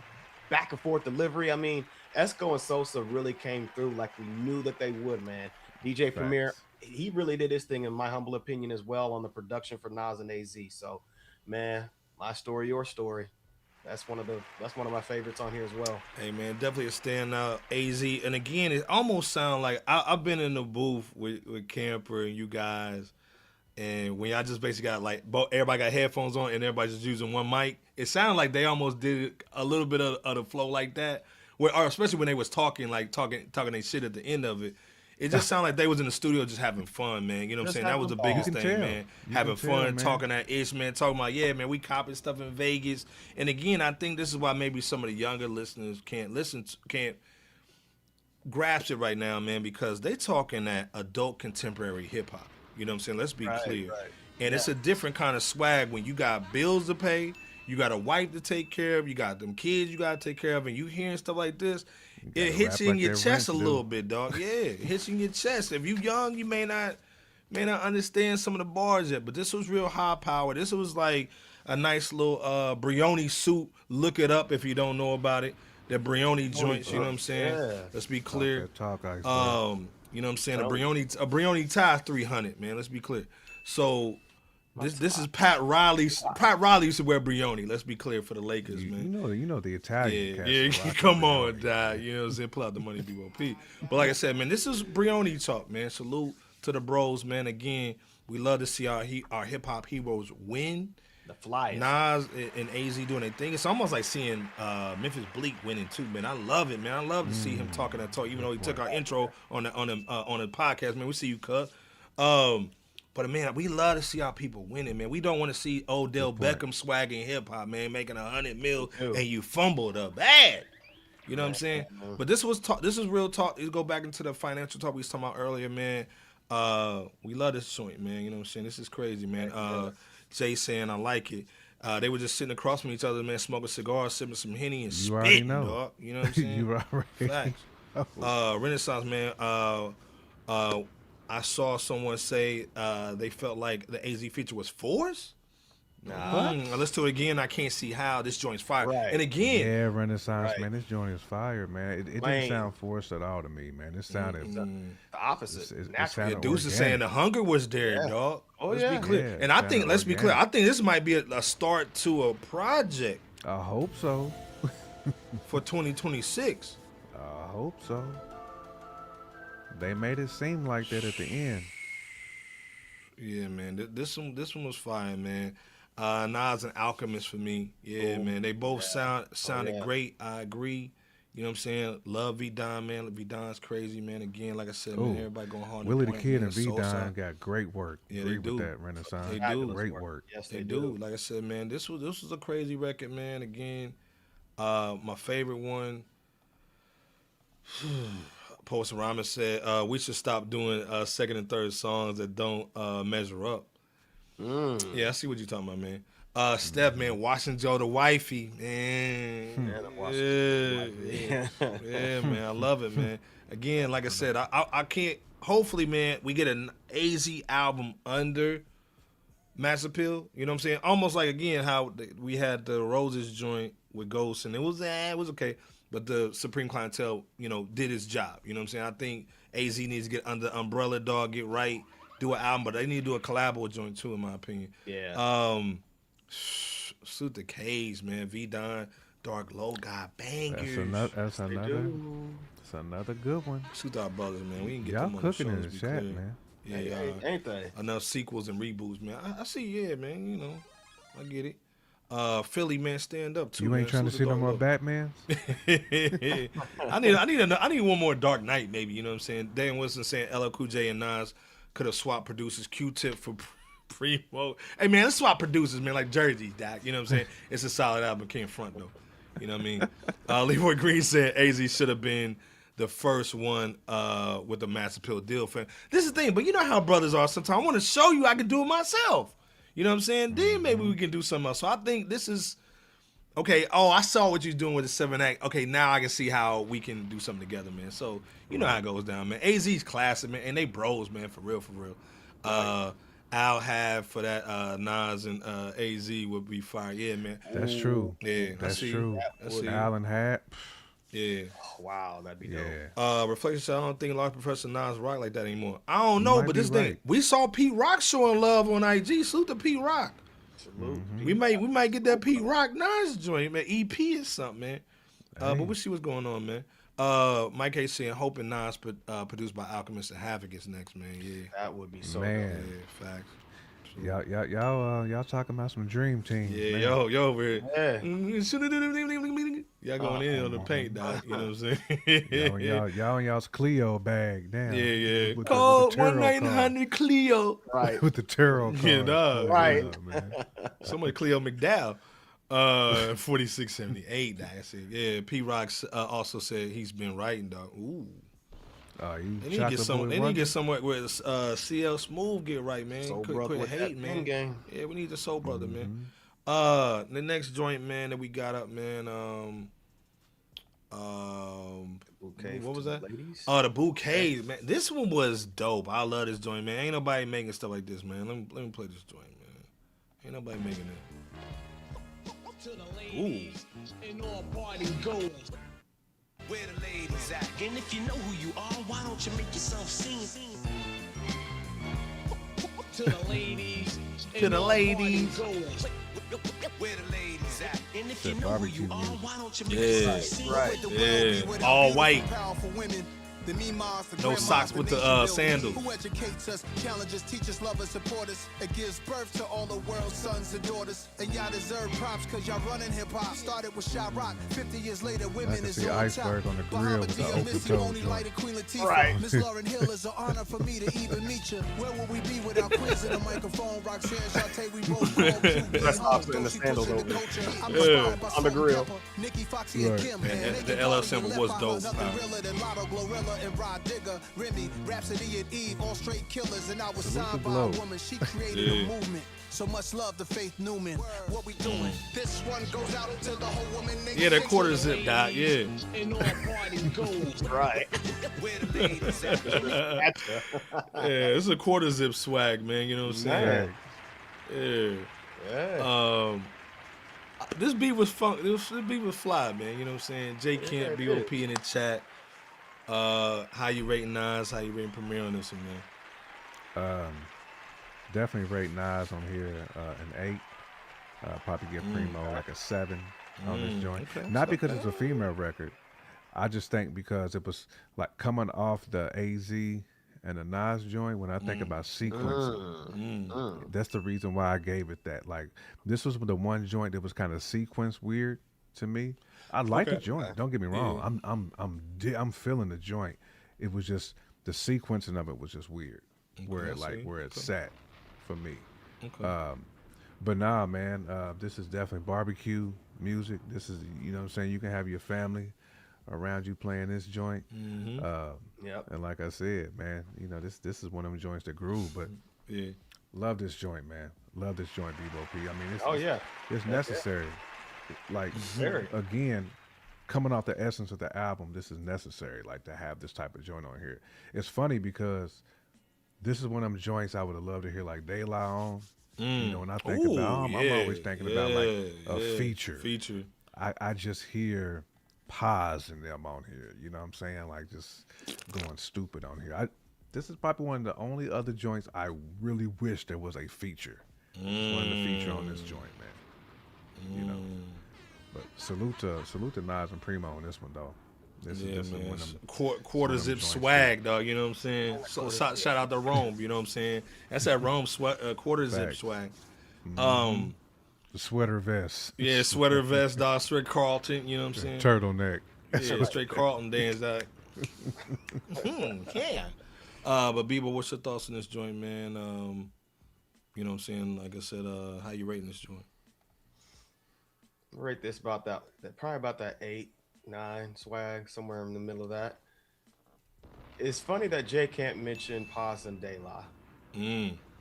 back and forth delivery. I mean, Esco and Sosa really came through like we knew that they would, man. DJ Premier, he really did his thing, in my humble opinion, as well on the production for Nas and AZ. So, man, my story, your story. That's one of my favorites on here as well. Hey man, definitely a standout. AZ, and again, it almost sounds like I've been in the booth with Camper and you guys, and when y'all just basically got like everybody got headphones on and everybody just using one mic, it sounded like they almost did a little bit of the flow like that, or especially when they was talking their shit at the end of it. It just sounded like they was in the studio just having fun, man. You know what I'm saying? That was the biggest thing, man. Having fun, talking that ish, man. Talking about, yeah, man, we copied stuff in Vegas. And again, I think this is why maybe some of the younger listeners can't grasp it right now, man, because they talking that adult contemporary hip hop. You know what I'm saying? Let's be clear. Right. And it's a different kind of swag when you got bills to pay, you got a wife to take care of, you got them kids you got to take care of, and you hearing stuff like this. It hits you in your chest a little bit, dog. Yeah, it hits you in your chest. If you young, you may not understand some of the bars yet, but this was real high power. This was like a nice little Brioni soup. Look it up if you don't know about it. That Brioni joints, you know what I'm saying? Yeah. Let's be clear. You know what I'm saying? A Brioni tie 300, man. Let's be clear. So this is Pat Riley. Pat Riley used to wear Brioni. Let's be clear for the Lakers, man. You know the Italian cats. Yeah, come on, Dad. You know what I'm saying? Pull out the money, BOP. But like I said, man, this is Brioni talk, man. Salute to the bros, man. Again, we love to see our hip hop heroes win. The Flyers. Nas and AZ doing their thing. It's almost like seeing Memphis Bleak winning too, man. I love it, man. I love to see him talking that talk, even though he took our intro on the podcast, man. We see you, cut. But man, we love to see our people winning, man. We don't want to see Odell Beckham swagging hip hop, man, making $100 million and you fumbled up bad. You know what I'm saying? But this was talk. This is real talk. Let's go back into the financial talk we was talking about earlier, man. We love this joint, man. You know what I'm saying? This is crazy, man. Jay saying I like it. They were just sitting across from each other, man, smoking cigars, sipping some Henny and spitting, dog. You know what I'm saying? You already Facts. Renaissance, man. I saw someone say they felt like the AZ feature was forced. Let's do it again. I can't see how this joint's fire. Right. And again, yeah, Renaissance, man. This joint is fire, man. It didn't sound forced at all to me, man. It sounded the opposite. It sounded Deuce is saying the hunger was there, dog. Let's be clear. Yeah, and I think let's be clear. I think this might be a start to a project. I hope so. For 2026. I hope so. They made it seem like that at the end. Yeah, man. This one was fire, man. Nas and Alchemist for me. Yeah, man. They both sounded great. I agree. You know what I'm saying? Love V-Don, man. V-Don's crazy, man. Again, like I said, man, everybody going hard. Willie the Kid and V-Don got great work. Yeah, they do. With that Renaissance. They do. Great work. Yes, they do. Like I said, man, this was a crazy record, man. Again, my favorite one. Post Rama said we should stop doing second and third songs that don't measure up. Yeah, I see what you're talking about, man. Steph, man, watching Joe the wifey, man. Yeah, man, I love it, man. Again, like I said, I can't. Hopefully, man, we get an AZ album under Mass Appeal. You know what I'm saying? Almost like again how we had the Roses joint with Ghost, and it was okay. But the Supreme Clientele, you know, did its job. You know what I'm saying? I think AZ needs to get under Umbrella Dog, get right, do an album, but they need to do a collabo joint too, in my opinion. Yeah. Suit the Cage, man. V-Don Dark Low got bangers. That's another good one. Shoot our brothers, man. We can get y'all them on the cooking show, in the let's be chat, clear. man. Yeah, ain't they? Enough sequels and reboots, man. I see, yeah, man. You know, I get it. Philly, man, stand up too. You ain't man. trying to see no more Batmans? I need one more Dark Knight, maybe. You know what I'm saying? Dan Wilson saying LL Cool J and Nas could have swapped producers. Q-Tip for Premo. Hey, man, let's swap producers, man, like jerseys, Doc. You know what I'm saying? It's a solid album. Can't front, though. You know what I mean? Leroy Green said AZ should have been the first one with the Mass Appeal deal. This is the thing, but you know how brothers are sometimes. I want to show you I can do it myself. You know what I'm saying? Then maybe we can do something else. So I think this is, okay, I saw what you're doing with the 7-act. Okay, now I can see how we can do something together, man. So you know how it goes down, man. AZ's classic, man, and they bros, man, for real, for real. I'll have for that Nas and AZ would be fire. Yeah, man. That's true. Yeah, that's true. Allen hat. Yeah. Oh, wow, that'd be dope. Reflection said, I don't think Large Professor Nas rock like that anymore. I don't know, but this right. thing, we saw Pete Rock showing love on IG. Salute to Pete Rock. Mm-hmm. We might get that Pete Rock Nas joint, man. EP or something, man. But we'll see what's going on, man. Mike K saying Hope and Nas produced by Alchemist and Havoc is next, man. Yeah, that would be so man. dope. Yeah, facts. Y'all talking about some dream team. Yeah, man. yo, man. Yeah. Y'all going in on the paint, dog. You know what I'm saying? y'all in y'all's Clio bag down. Yeah. With Call the 1-900 Clio. Right. With the tarot card. Yeah, dog. Right. Man. Somebody Cleo McDowell. 4678. I said, yeah. P Rock also said he's been writing, dog. Ooh. They need to get somewhere where CL Smooth get right, man. Soul Quit Brother with hating, that man. game. Yeah, we need the Soul Brother, man. The next joint, man, that we got up, man. Bouquet what was that? Ladies? Oh, the Bouquet, man. This one was dope. I love this joint, man. Ain't nobody making stuff like this, man. Let me play this joint, man. Ain't nobody making it. To the ladies in all party goers. Where the ladies at? And if you know who you are, why don't you make yourself seen? To the ladies. To the ladies. Where the ladies at? And if you That know who barbecue you are, music. why don't you make yourself seen? Right. Yeah. All white. No socks with the sandals. Who educates us, challenges, teachers, lovers, support us, and gives birth to all the world's sons and daughters. And y'all deserve props because y'all running hip hop. Started with Shy Rock, 50 years later, women can is see on Iceberg top. on the grill with the Bahama Dia, Miss open-toe Simone, Light, and Queen Latifah. Right. Miss Lauryn Hill is an honor for me to even meet you. Where would we be without Queens in the microphone? Roxanne, Shantae, we both call Q. That's opposite in the sandals over. I'm Yeah. inspired by On the Salt and grill. Pepper, Nikki, Foxy, and Right. Kim. Man, The LL sample was dope. Nothing realer than Lotto, Glorilla, and Rod Digger, Remy, Rhapsody, and Eve, all straight killers. And I was Salute signed the by a globe. woman. She created a movement. So much love to Faith Newman. What we doing? This one goes out to the whole woman. Yeah, that quarter zip, dog. Yeah. In all party goers. Right. Where the ladies at? Gotcha. Yeah, it's a quarter zip swag, man. You know what I'm saying? Man. Yeah. Yeah. This beat was fun. This beat was fly, man. You know what I'm saying? J Kent, Yeah, BOP in the chat. How you rating Nas? How you rating Premier on this one, man? Definitely rate Nas on here an 8. Probably give Premo like a 7 on this joint. Okay. Not because it's a female record. I just think because it was like coming off the AZ and the Nas joint. When I think about sequencing, that's the reason why I gave it that. Like this was the one joint that was kind of sequenced weird to me. I like the joint. Don't get me wrong. Yeah. I'm feeling the joint. It was just the sequencing of it was just weird. Where it where it sat for me. Okay. But nah, man, this is definitely barbecue music. This is, you know what I'm saying, you can have your family around you playing this joint. Yep. And like I said, man, you know, this is one of them joints that groove, but Yeah. love this joint, man. Love this joint, BOP. I mean, it's Yeah. necessary. Like, Very. again, coming off the essence of the album, this is necessary, like, to have this type of joint on here. It's funny because this is one of them joints I would have loved to hear, like, De La on. You know, when I think about them, I'm always thinking about, like, a feature. I just hear Paz in them on here. You know what I'm saying? Like, just going stupid on here. This is probably one of the only other joints I really wish there was a feature. Just wanted to feature on this joint, man. You know. But salute to Nas and Premo on this one though. This is man. one of them, Quarter zip swag, dog. You know what I'm saying? So, shout out to Rome. You know what I'm saying? That's that Rome quarter zip swag. The sweater vest. Yeah, sweater vest, dog. Straight Carlton. You know what I'm saying? Turtleneck. Yeah, straight Carlton dance, dog. Yeah. But Bieber, what's your thoughts on this joint, man? You know what I'm saying? Like I said, how you rating this joint? Rate this about that probably about that 8, 9 swag, somewhere in the middle of that. It's funny that Jay can't mention Paz and De La.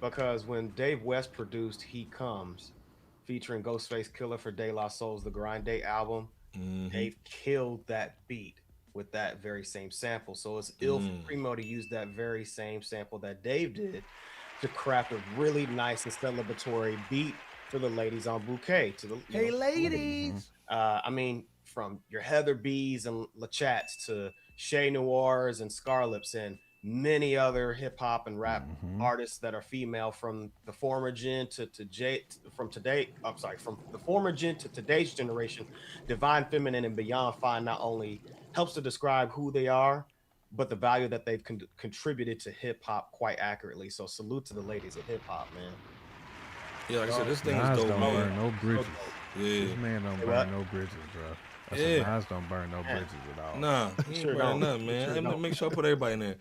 Because when Dave West produced He Comes, featuring Ghostface Killer for De La Soul's The Grind Day album, Dave killed that beat with that very same sample. So it's ill for Premo to use that very same sample that Dave did to craft a really nice and celebratory beat for the ladies on Bouquet. Hey, ladies! I mean, from your Heather B's and LaChats to Shay Noirs and Scarlips and many other hip hop and rap artists that are female from the former gen from the former gen to today's generation. Divine Feminine and Beyond Fine not only helps to describe who they are, but the value that they've contributed to hip hop quite accurately. So salute to the ladies of hip hop, man. Yeah, like I said, this thing Nas is dope, don't man. burn no bridges. Yeah. This man don't burn no bridges, bro. Nas don't burn no bridges at all. Nah, he ain't burning nothing, man. Make sure I put everybody in there.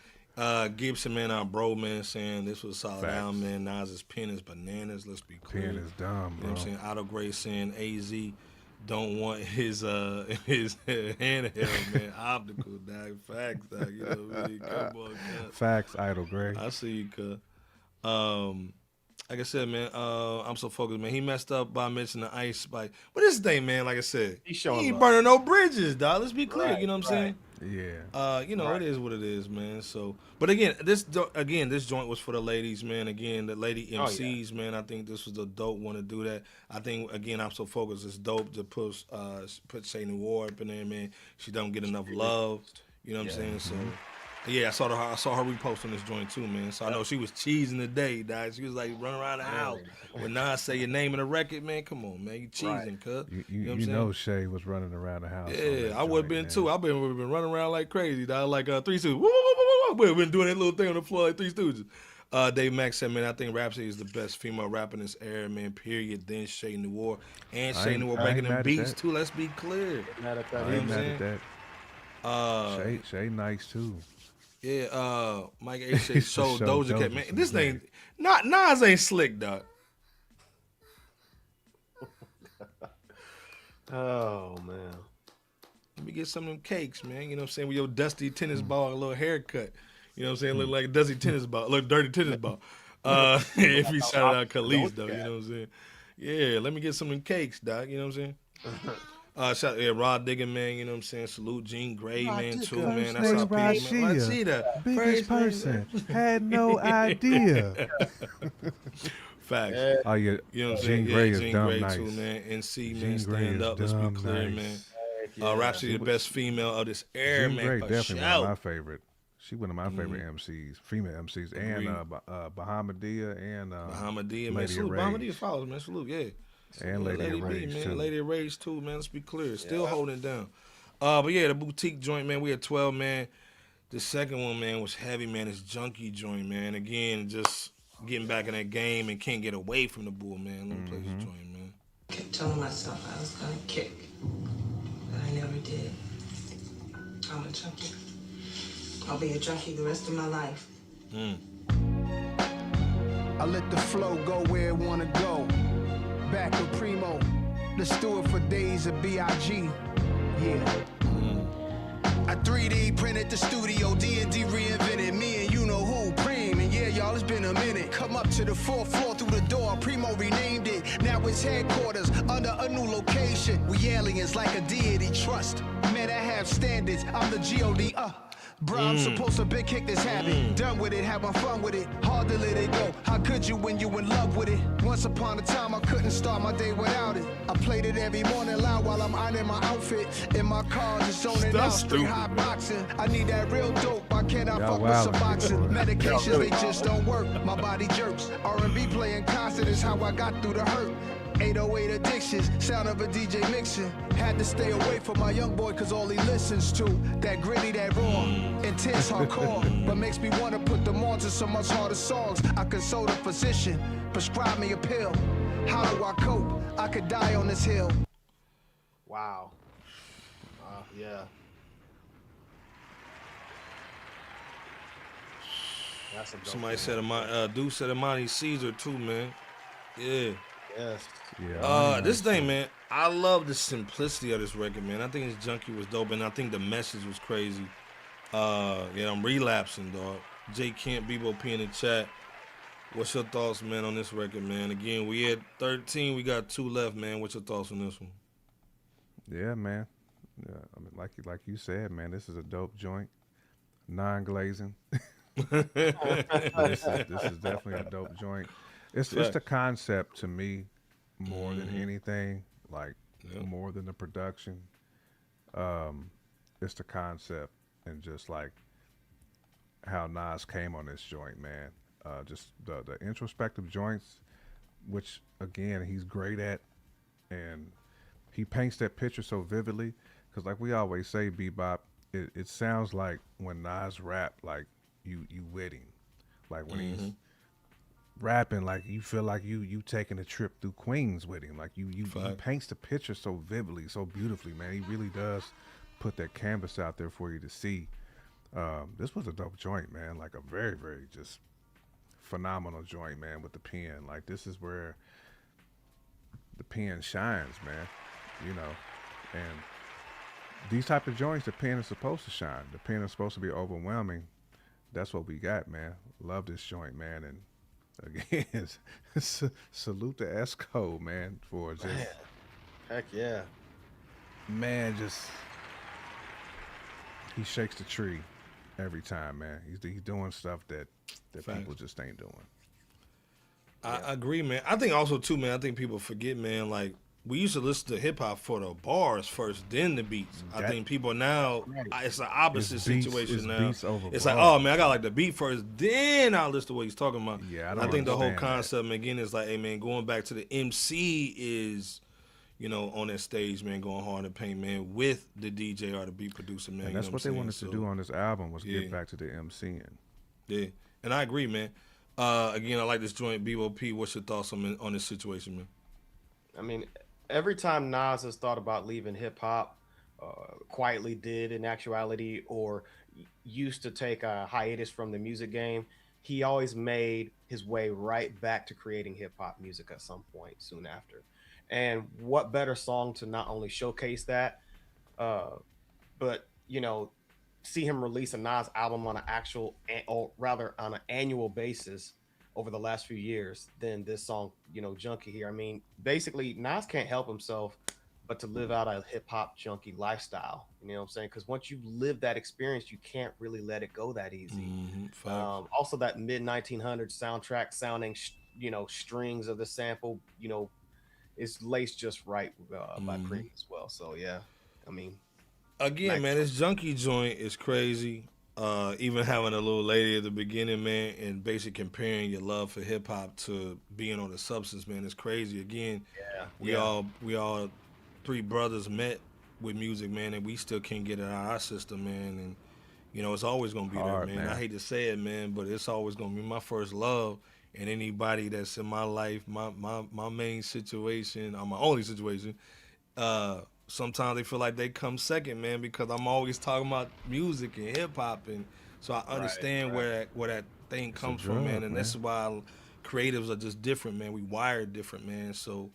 Gibson, man, our bro, man, saying this was solid album, man. Nas's pen is bananas. Let's be clear. Pen is dumb, bro. You know what I'm saying? Otto Gray saying AZ don't want his handheld, man. Optical, dog. Facts, dog. You know what I mean? Come on, cuz. Facts, Idol Gray. I see you, cuz. Like I said, man, I'm so focused, man. He messed up by mentioning the Ice Spice. But this thing, man, like I said, he ain't burning no bridges, dog. Let's be clear. You know what I'm saying? Yeah. You know, it is what it is, man. So, but again, this joint was for the ladies, man. Again, the lady MCs, man. I think this was a dope one to do that. I think, again, I'm so focused. It's dope to put Shay Noir up in there, man. She don't get enough love. You know what I'm saying? So. Yeah, I saw her reposting this joint too, man. So I know she was cheesing today, dog. She was like running around the house. When Nas say your name in the record, man, come on, man, you cheesing, cuz. You know Shay was running around the house. Yeah, I would have been too. I've been running around like crazy, dog. Like Three Stooges. We've been doing that little thing on the floor like Three Stooges. Dave Mack said, man, I think Rhapsody is the best female rapper in this era, man, period. Then Shay Noir. And Shay Noir making them beats too, let's be clear. I ain't mad at that. Shay nice too. Yeah, Mike H. showed Doja Cat, man. This thing, Nas ain't slick, dog. Oh, man. Let me get some of them cakes, man. You know what I'm saying? With your dusty tennis ball, a little haircut. You know what I'm saying? Look like a dusty tennis ball, look dirty tennis ball. If you shout out Khalees, though, you know what I'm saying? Yeah, let me get some of them cakes, dog. You know what I'm saying? Rod Diggin, man, you know what I'm saying? Salute Jean Grey, man, too, man. That's our people, man. Rashida, biggest person, had no idea. Facts. Oh, yeah, you know what I'm Jean saying? Grey yeah, is Jean dumb Grey nice. too, man. NC, Jean man, stand up. Let's be clear, nice. man. Rhapsody, the best female of this era, Jean man. Grey for definitely shout. one of my favorite. She one of my favorite MCs, female MCs, and Bahamadia and Bahamadia, man. Lady Salute. Rage. Bahamadia follows, man. Salute, yeah. And Lady Rage, man. too. Lady Rage, too, man. Let's be clear. Still holding it down. But yeah, the boutique joint, man. We had 12, man. The second one, man, was heavy, man. It's Junkie joint, man. Again, just getting back in that game and can't get away from the bull, man. Let me play this joint, man. I kept telling myself I was gonna kick, but I never did. I'm a junkie. I'll be a junkie the rest of my life. I let the flow go where it wanna go. Back with Premo. Let's do it for days of B.I.G. Yeah. I 3D printed the studio, D&D reinvented me and you know who, Preem. And yeah, y'all, it's been a minute. Come up to the 4th floor through the door, Premo renamed it. Now it's headquarters under a new location. We aliens like a deity trust. Man, I have standards, I'm the G.O.D. Bro, I'm supposed to big kick this habit. Done with it, having fun with it. Hard to let it go. How could you when you in love with it? Once upon a time, I couldn't start my day without it. I played it every morning loud while I'm ironing my outfit. In my car, just zoning out, straight hot boxing. I need that real dope. Why can't I fuck with some boxing? Medications, they just don't work. My body jerks. R&B playing constant is how I got through the hurt. 808 addictions, sound of a DJ mixing. Had to stay away from my young boy cause all he listens to that gritty, that raw, intense hardcore, but makes me wanna put them on to some much harder songs. I consult a physician, prescribe me a pill. How do I cope? I could die on this hill. Wow. Yeah. That's a dope Somebody one. said Dude said Amani Caesar too, man. Yeah. Yes. Yeah. This thing, man, I love the simplicity of this record, man. I think his Junkie was dope, and I think the message was crazy. Yeah, I'm relapsing, dog. J Kent, Bebo P in the chat. What's your thoughts, man, on this record, man? Again, we had 13, we got 2 left, man. What's your thoughts on this one? Yeah, man. Yeah, I mean, like you said, man, this is a dope joint. Non-glazing. This is definitely a dope joint. It's the concept to me more than anything, like more than the production. It's the concept and just like how Nas came on this joint, man. Just the introspective joints, which again he's great at, and he paints that picture so vividly. Because like we always say, Bebop, it sounds like when Nas rap, like you with him, like when he's rapping, like you feel like you taking a trip through Queens with him. Like he paints the picture so vividly, so beautifully, man. He really does put that canvas out there for you to see. This was a dope joint, man. Like a very, very just phenomenal joint, man, with the pen. Like this is where the pen shines, man. You know, and these type of joints, the pen is supposed to shine. The pen is supposed to be overwhelming. That's what we got, man. Love this joint, man. And again, salute to Esco, man, for just heck yeah, man. Just he shakes the tree every time, man. He's doing stuff that people just ain't doing. I agree, man. I think also too, man. I think people forget, man. Like we used to listen to hip hop for the bars first, then the beats. I think people now it's the opposite situation now. It's like, oh man, I got like the beat first, then I'll listen to what he's talking about. Yeah, I think the whole concept again is like, hey man, going back to the MC is, you know, on that stage, man, going hard in paint, man, with the DJ or the beat producer, man. And that's what they wanted to do on this album was get back to the MCing. Yeah, and I agree, man. Again, I like this joint. Bebo P, what's your thoughts on this situation, man? I mean, every time Nas has thought about leaving hip hop, quietly did in actuality, or used to take a hiatus from the music game, he always made his way right back to creating hip hop music at some point soon after. And what better song to not only showcase that, but, you know, see him release a Nas album on an annual basis over the last few years than this song, you know, Junkie here. I mean, basically Nas can't help himself but to live out a hip hop junkie lifestyle. You know what I'm saying? Because once you live that experience, you can't really let it go that easy. Also that mid 1900s soundtrack sounding, you know, strings of the sample, you know, is laced just right by Premo as well. So yeah, I mean, again, man, this Junkie joint is crazy. Even having a little lady at the beginning, man, and basically comparing your love for hip hop to being on a substance, man, is crazy. Again, we all 3 brothers met with music, man, and we still can't get it out of our system, man. And you know, it's always gonna be there, man. I hate to say it, man, but it's always gonna be my first love. And anybody that's in my life, my main situation, or my only situation, sometimes they feel like they come second, man, because I'm always talking about music and hip hop, and so I understand where that thing comes from, man. And that's why creatives are just different, man. We wired different, man. So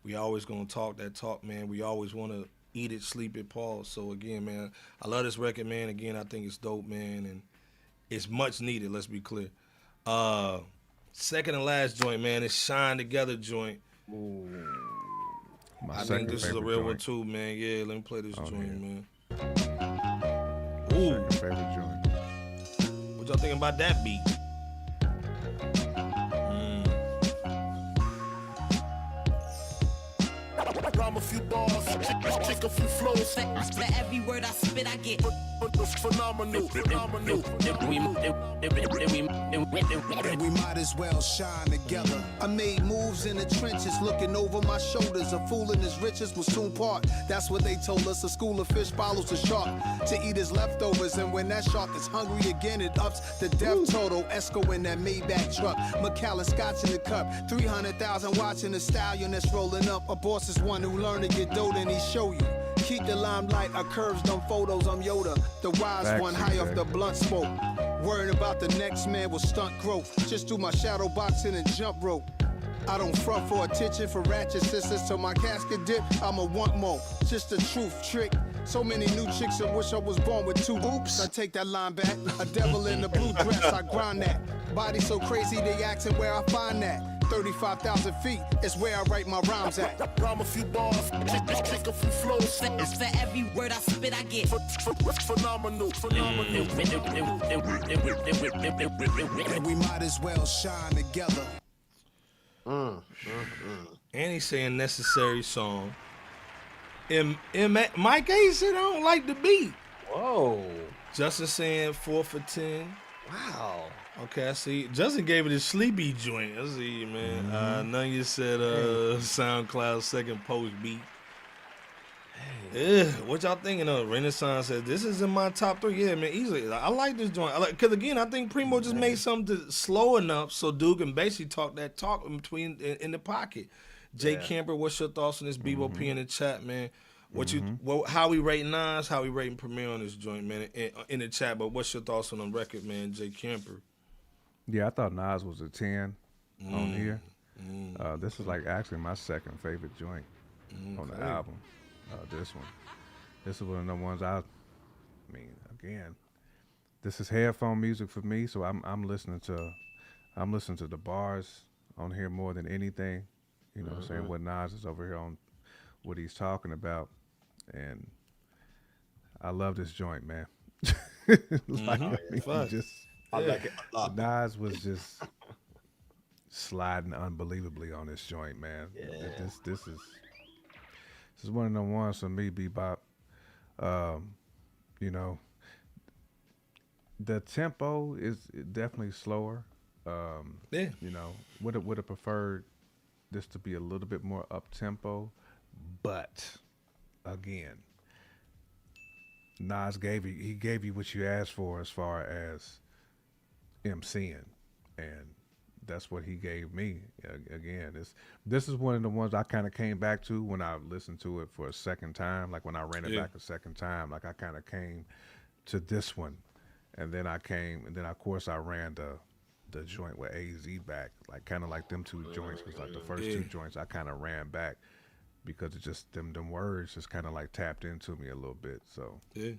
we always gonna talk that talk, man. We always want to eat it, sleep it, pause. So again, man, I love this record, man. Again, I think it's dope, man, and it's much needed. Let's be clear. Second and last joint, man, is Shine Together joint. Ooh. I think this is a real one too, man. Yeah, let me play this joint, man. Ooh. Favorite joint. What y'all thinking about that beat? Rhyme a few bars, kick a few flows. For every word I spit, I get phenomenal. And we might as well shine together. I made moves in the trenches, looking over my shoulders. A fool and his riches will soon part. That's what they told us. A school of fish follows a shark to eat his leftovers. And when that shark is hungry again, it ups the death total. Esco in that Maybach truck, Macallan Scotch in the cup. 300,000 watching the stallion that's rolling up. A boss is one who learned to get dope and he show you. Keep the limelight, our curves, them photos, I'm Yoda. The wise one, high off the blunt smoke. Worrying about the next man will stunt growth. Just do my shadow boxing and jump rope. I don't front for attention for ratchet sisters. Till my casket dip, I'ma want more. Just a truth trick. So many new chicks that wish I was born with two. Oops, I take that line back. A devil in the blue dress, I grind that. Body so crazy, they asking where I find that. 35,000 feet is where I write my rhymes at. Rhyme a few bars, kick a few flows. For every word I spit, I get phenomenal. And we might as well shine together. And he's saying necessary song. And Mike A said I don't like the beat. Whoa. Justin saying 4 for 10. Wow. Okay, I see. Justin gave it a sleepy joint. I see, man. None of you said SoundCloud second post beat. Yeah, what y'all thinking of? Renaissance said this is in my top 3. Yeah, man, easily. I like this joint. Because again, I think Premo just made something slow enough so Duke can basically talk that talk in between in the pocket. Jay Camper, what's your thoughts on this? Bebo P in the chat, man. How we rating Nas? How we rating Premier on this joint, man? In the chat, but what's your thoughts on the record, man? Jay Camper. Yeah, I thought Nas was a 10 on here. This is like actually my second favorite joint on the album. This one. This is one of the ones again, this is headphone music for me, so I'm listening to the bars on here more than anything. You know what I'm saying? What Nas is over here on what he's talking about. And I love this joint, man. I like it a lot. Nas was just sliding unbelievably on this joint, man. Yeah. This is one of the ones for me, Bebop. You know, the tempo is definitely slower. You know, would have preferred this to be a little bit more up tempo, but again, Nas gave you what you asked for as far as MCing, and that's what he gave me. Again, this is one of the ones I kind of came back to when I listened to it for a second time. Like when I ran it back a second time, like I kind of came to this one, and then of course I ran the joint with AZ back, like kind of like them two joints was like the first two joints I kind of ran back because it just them words just kind of like tapped into me a little bit. So I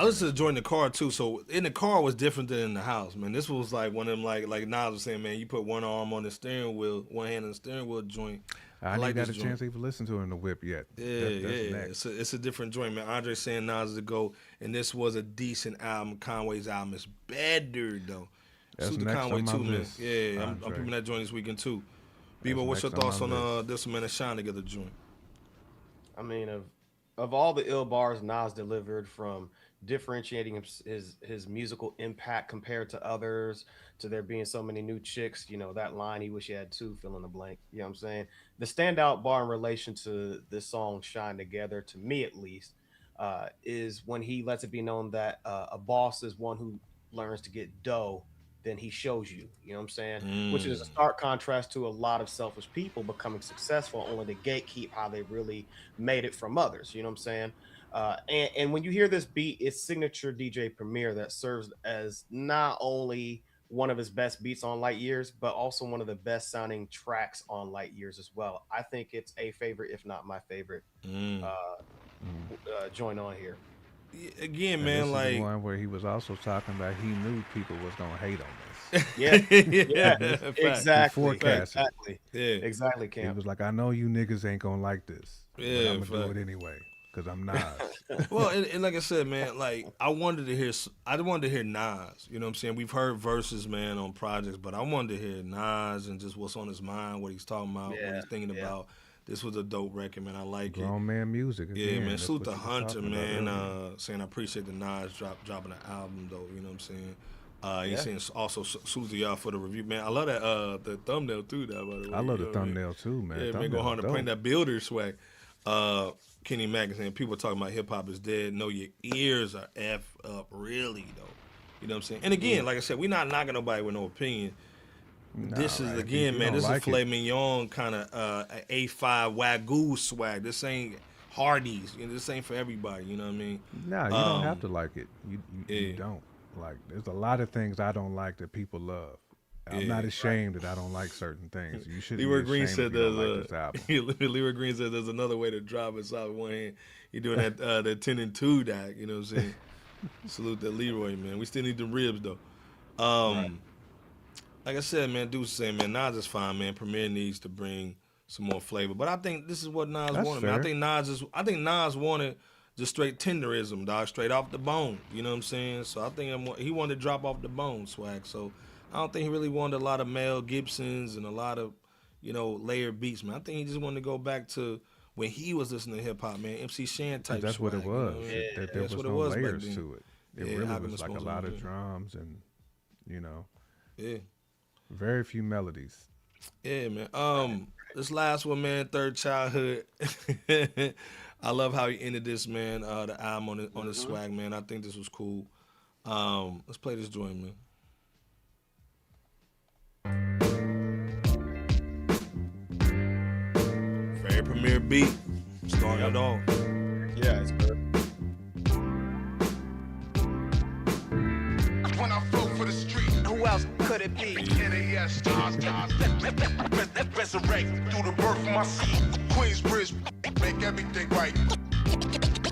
listened to the joint in the car too. So in the car was different than in the house, man. This was like one of them like Nas was saying, man, you put one arm on the steering wheel, one hand on the steering wheel joint. I ain't got a chance to even listen to it in the whip yet. That's it's a different joint, man. Andre saying Nas is a GOAT, and this was a decent album. Conway's album is better though. Salute to Conway too, man. Yeah, I'm putting that joint this weekend too. Bebo, what's your thoughts on this man and Shine Together joint? I mean, of all the ill bars Nas delivered, from differentiating his musical impact compared to others, to there being so many new chicks, you know, that line, he wish he had two, fill in the blank. You know what I'm saying? The standout bar in relation to this song, Shine Together, to me at least, is when he lets it be known that a boss is one who learns to get dough, then he shows you, you know what I'm saying? Which is a stark contrast to a lot of selfish people becoming successful only to gatekeep how they really made it from others, you know what I'm saying? And when you hear this beat, it's signature DJ Premier that serves as not only one of his best beats on Light Years, but also one of the best sounding tracks on Light Years as well. I think it's a favorite, if not my favorite, joint on here. Again, man, this like is the one where he was also talking about he knew people was gonna hate on this. Exactly. Exactly, Cam. He was like, I know you niggas ain't gonna like this, but I'm gonna do it anyway because I'm Nas. Well, and like I said, man, like I wanted to hear Nas. You know what I'm saying? We've heard verses, man, on projects, but I wanted to hear Nas and just what's on his mind, what he's talking about, what he's thinking about. this was a dope record, man. I like it. Grown man music. Yeah, again. man. That's Salute what to you were Hunter, talking about man. earlier. Saying I appreciate the Nas dropping the album, though. You know what I'm saying? He's Yeah. saying also salute to y'all for the review, man. I love that the thumbnail too, though, by the way. I love you the know what I mean? thumbnail too, man. Yeah, man, Thumbnail go hard to dope. print that builder swag. Kenny Mack saying people talking about hip hop is dead. No, your ears are f up, really though. You know what I'm saying? And again, like I said, we're not knocking nobody with no opinion. This is right. again, You man. don't This like is filet mignon kind of A5 Wagyu swag. This ain't Hardee's. You know, this ain't for everybody. You know what I mean? Nah, you don't have to like it. You don't. Like, there's a lot of things I don't like that people love. I'm not ashamed that I don't like certain things. You shouldn't Leroy be Green ashamed said if you don't there's like this album. Leroy Green said there's another way to drop it out with one hand. He doing that 10 and 2 doc. You know what I'm saying? Salute that Leroy, man. We still need the ribs though. Like I said, man, Deuce saying, man, Nas is fine, man. Premier needs to bring some more flavor. But I think this is what Nas That's wanted, man. fair. I think Nas wanted just straight tenderism, dog, straight off the bone. You know what I'm saying? So I think he wanted to drop off the bone swag. So I don't think he really wanted a lot of Mel Gibsons and a lot of, layered beats, man. I think he just wanted to go back to when he was listening to hip hop, man. MC Shan type. That's what it swag, was. You know what I mean? That there That's was what no it was back layers then. to it. It Yeah, really Alchemist was like a Smoke's lot on of it. drums and, Yeah. very few melodies. Yeah, man. This last one, man, Third Childhood. I love how he ended this, man. The album on his swag, man. I think this was cool. Let's play this joint, man. Very Premier beat, starting it off. Yeah, it's good. When I flow for the street, Who else could it be? NAS, resurrect through the birth of my seed. Queensbridge, make everything right.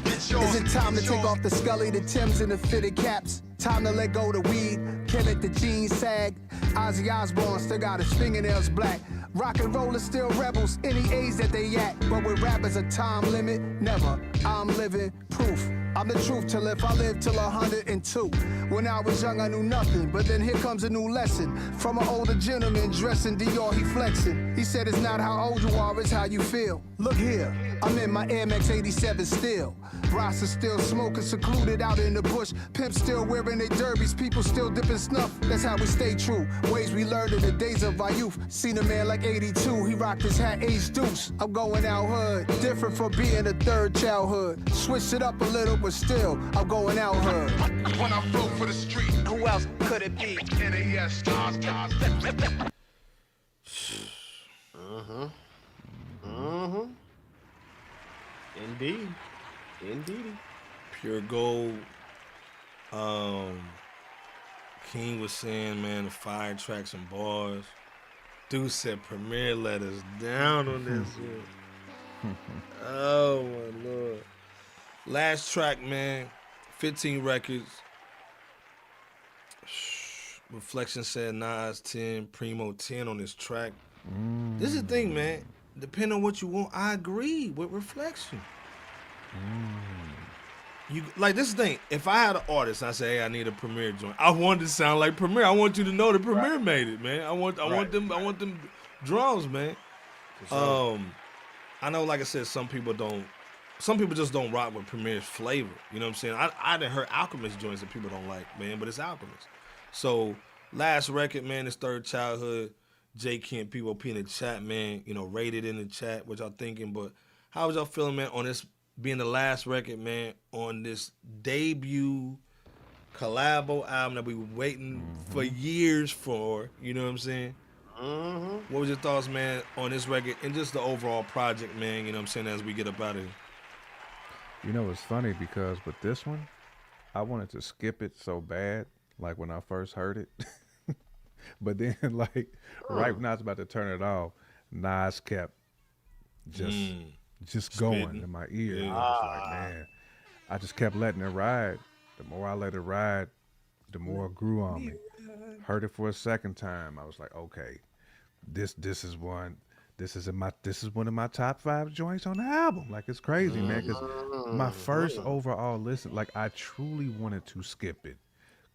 Is it time to take off the Scully, the Timbs, and the fitted caps? Time to let go the weed, kill it, the jeans sag. Ozzy Osbourne still got his fingernails black. Rock and roll is still rebels, any age that they at. But with rappers a time limit, never. I'm living proof. I'm the truth till if I live till 102. When I was young, I knew nothing, but then here comes a new lesson. From an older gentleman dressed in Dior, he flexing. He said it's not how old you are, it's how you feel. Look here, I'm in my Air Max 87 still. Rasta still smoking, secluded out in the bush. Pimps still wearing their derbies, people still dipping snuff. That's how we stay true. Ways we learned in the days of our youth. Seen a man like 82, he rocked his hat age deuce. I'm going out hood, different from being a third childhood. Switched it up a little, but still, I'm going out hood. When I flow for the street, Who else could it be? NAS, Indeed. Indeedy. Pure Gold. King was saying, man, the fire tracks and bars. Dude said Premier let us down on this one. Oh my lord. Last track, man. 15 records. Reflection said Nas 10, Premo 10 on this track. This is the thing, man. Depending on what you want, I agree with Reflection. You like this thing. If I had an artist, I say, hey, I need a Premier joint. I want it to sound like Premier. I want you to know the Premier made it, man. I want them drums, man. I know, like I said, some people just don't rock with Premier's flavor. You know what I'm saying? I done heard Alchemist joints that people don't like, man, but it's Alchemist. So last record, man, is Third Childhood. J Kent, POP in the chat, man, rated in the chat, what y'all thinking. But how was y'all feeling, man, on this being the last record, man, on this debut collabo album that we were waiting for years for, you know what I'm saying? What was your thoughts, man, on this record and just the overall project, man, you know what I'm saying, as we get up out of here? It's funny because with this one, I wanted to skip it so bad, like when I first heard it. But then, right when I was about to turn it off, Nas kept just going in my ear. Yeah. I was like, man, I just kept letting it ride. The more I let it ride, the more it grew on me. Heard it for a second time. I was like, okay, this is one of my top 5 joints on the album. Like, it's crazy, man. Because my first overall listen, I truly wanted to skip it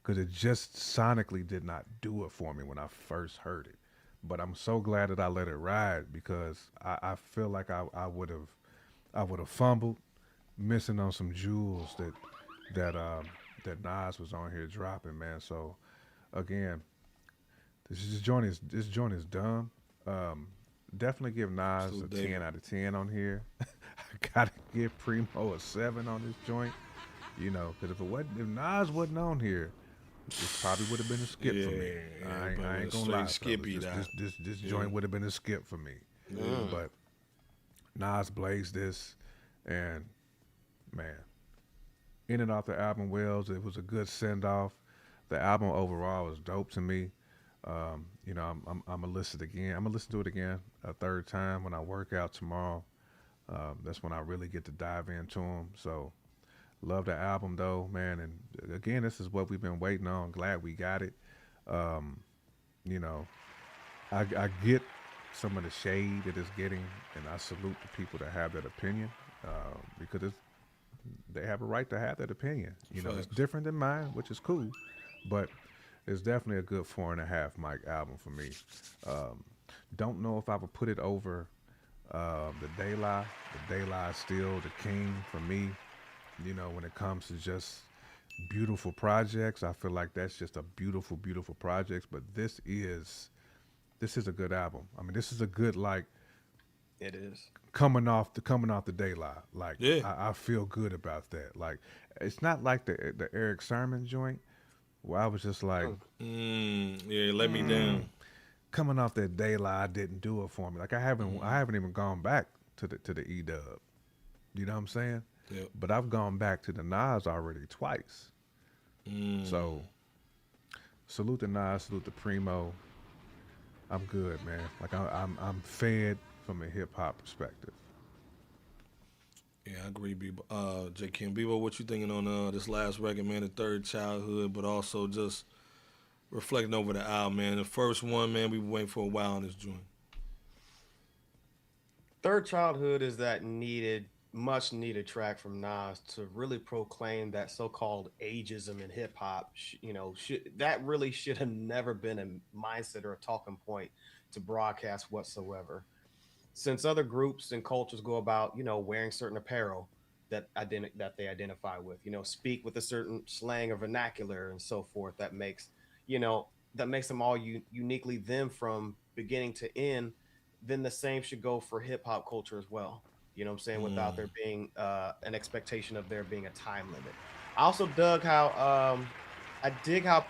because it just sonically did not do it for me when I first heard it. But I'm so glad that I let it ride because I feel like I would have fumbled, missing on some jewels that Nas was on here dropping, man. So again, this joint is dumb. Definitely give Nas Salute, a David. 10 out of 10 on here. I gotta give Primo a 7 on this joint. You know, because if Nas wasn't on here, this probably would have been a skip for me. I ain't gonna lie, Skippy fellas. This joint would have been a skip for me. But Nas blazed this, and man, in and off the album Wells, it was a good send off. The album overall was dope to me. You know, I'm gonna listen again. I'm gonna listen to it again a third time when I work out tomorrow. That's when I really get to dive into them. So. Love the album though, man, and again, this is what we've been waiting on. Glad we got it. You know, I get some of the shade that it's getting, and I salute the people that have that opinion because they have a right to have that opinion. You know, it's different than mine, which is cool, but it's definitely a good 4.5 mic album for me. Don't know if I would put it over the De La. The De La is still the king for me. You know, when it comes to just beautiful projects, I feel like that's just a beautiful, beautiful project. But this is a good album. I mean, this is a good It is coming off the De La. Like, I feel good about that. Like, it's not like the Eric Sermon joint where I was just like, let me down. Coming off that De La, didn't do it for me. Like I haven't even gone back to the E-Dub. You know what I'm saying? Yep. But I've gone back to the Nas already twice. So salute to Nas, salute to Premo. I'm good, man. Like I'm fed from a hip hop perspective. Yeah, I agree, Bebo. J. Kim, Bebo, what you thinking on this last record, man? The third childhood, but also just reflecting over the album, man. The first one, man, we've been waiting for a while on this joint. Third Childhood is that much needed track from Nas to really proclaim that so-called ageism in hip hop. That really should have never been a mindset or a talking point to broadcast whatsoever. Since other groups and cultures go about, wearing certain apparel that they identify with, speak with a certain slang or vernacular and so forth, that makes them all uniquely them from beginning to end, then the same should go for hip hop culture as well. You know what I'm saying? Without there being an expectation of there being a time limit. I also dig how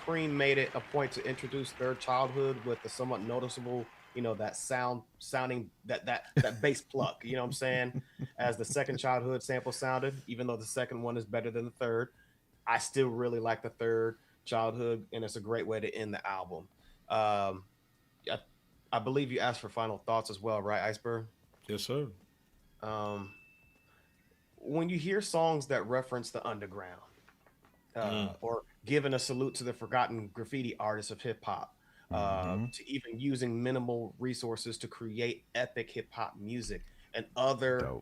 Preem made it a point to introduce Third Childhood with the somewhat noticeable, that sounding that bass pluck, you know what I'm saying? As the Second Childhood sample sounded, even though the second one is better than the third, I still really like the Third Childhood, and it's a great way to end the album. I believe you asked for final thoughts as well, right, Iceberg? Yes, sir. When you hear songs that reference the underground, or giving a salute to the forgotten graffiti artists of hip hop, to even using minimal resources to create epic hip hop music and other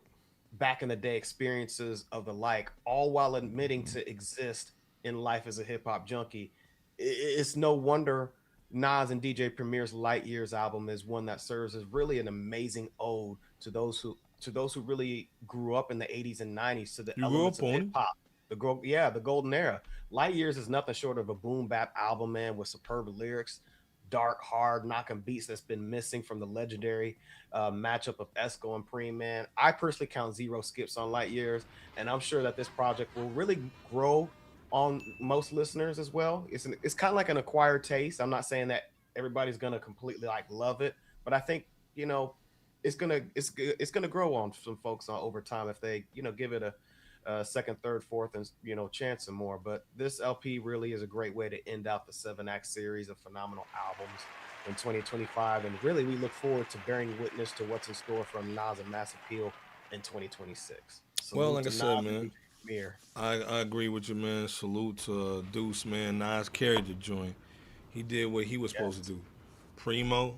back in the day experiences of the like, all while admitting to exist in life as a hip hop junkie, it's no wonder Nas and DJ Premier's Light Years album is one that serves as really an amazing ode to those who really grew up in the 80s and 90s, to the elements of hip hop. The golden era. Light Years is nothing short of a boom bap album, man, with superb lyrics, dark, hard, knocking beats that's been missing from the legendary matchup of Esco and Premo, man. I personally count 0 skips on Light Years, and I'm sure that this project will really grow on most listeners as well. It's kind of like an acquired taste. I'm not saying that everybody's gonna completely love it, but I think it's gonna grow on some folks over time if they give it a second, third, fourth, and chance some more. But this LP really is a great way to end out the 7-act series of phenomenal albums in 2025, and really we look forward to bearing witness to what's in store from Nas and Mass Appeal in 2026. Well, like I said, man, I agree with you, man. Salute to Deuce, man. Nas carried the joint. He did what he was supposed to do. Premo,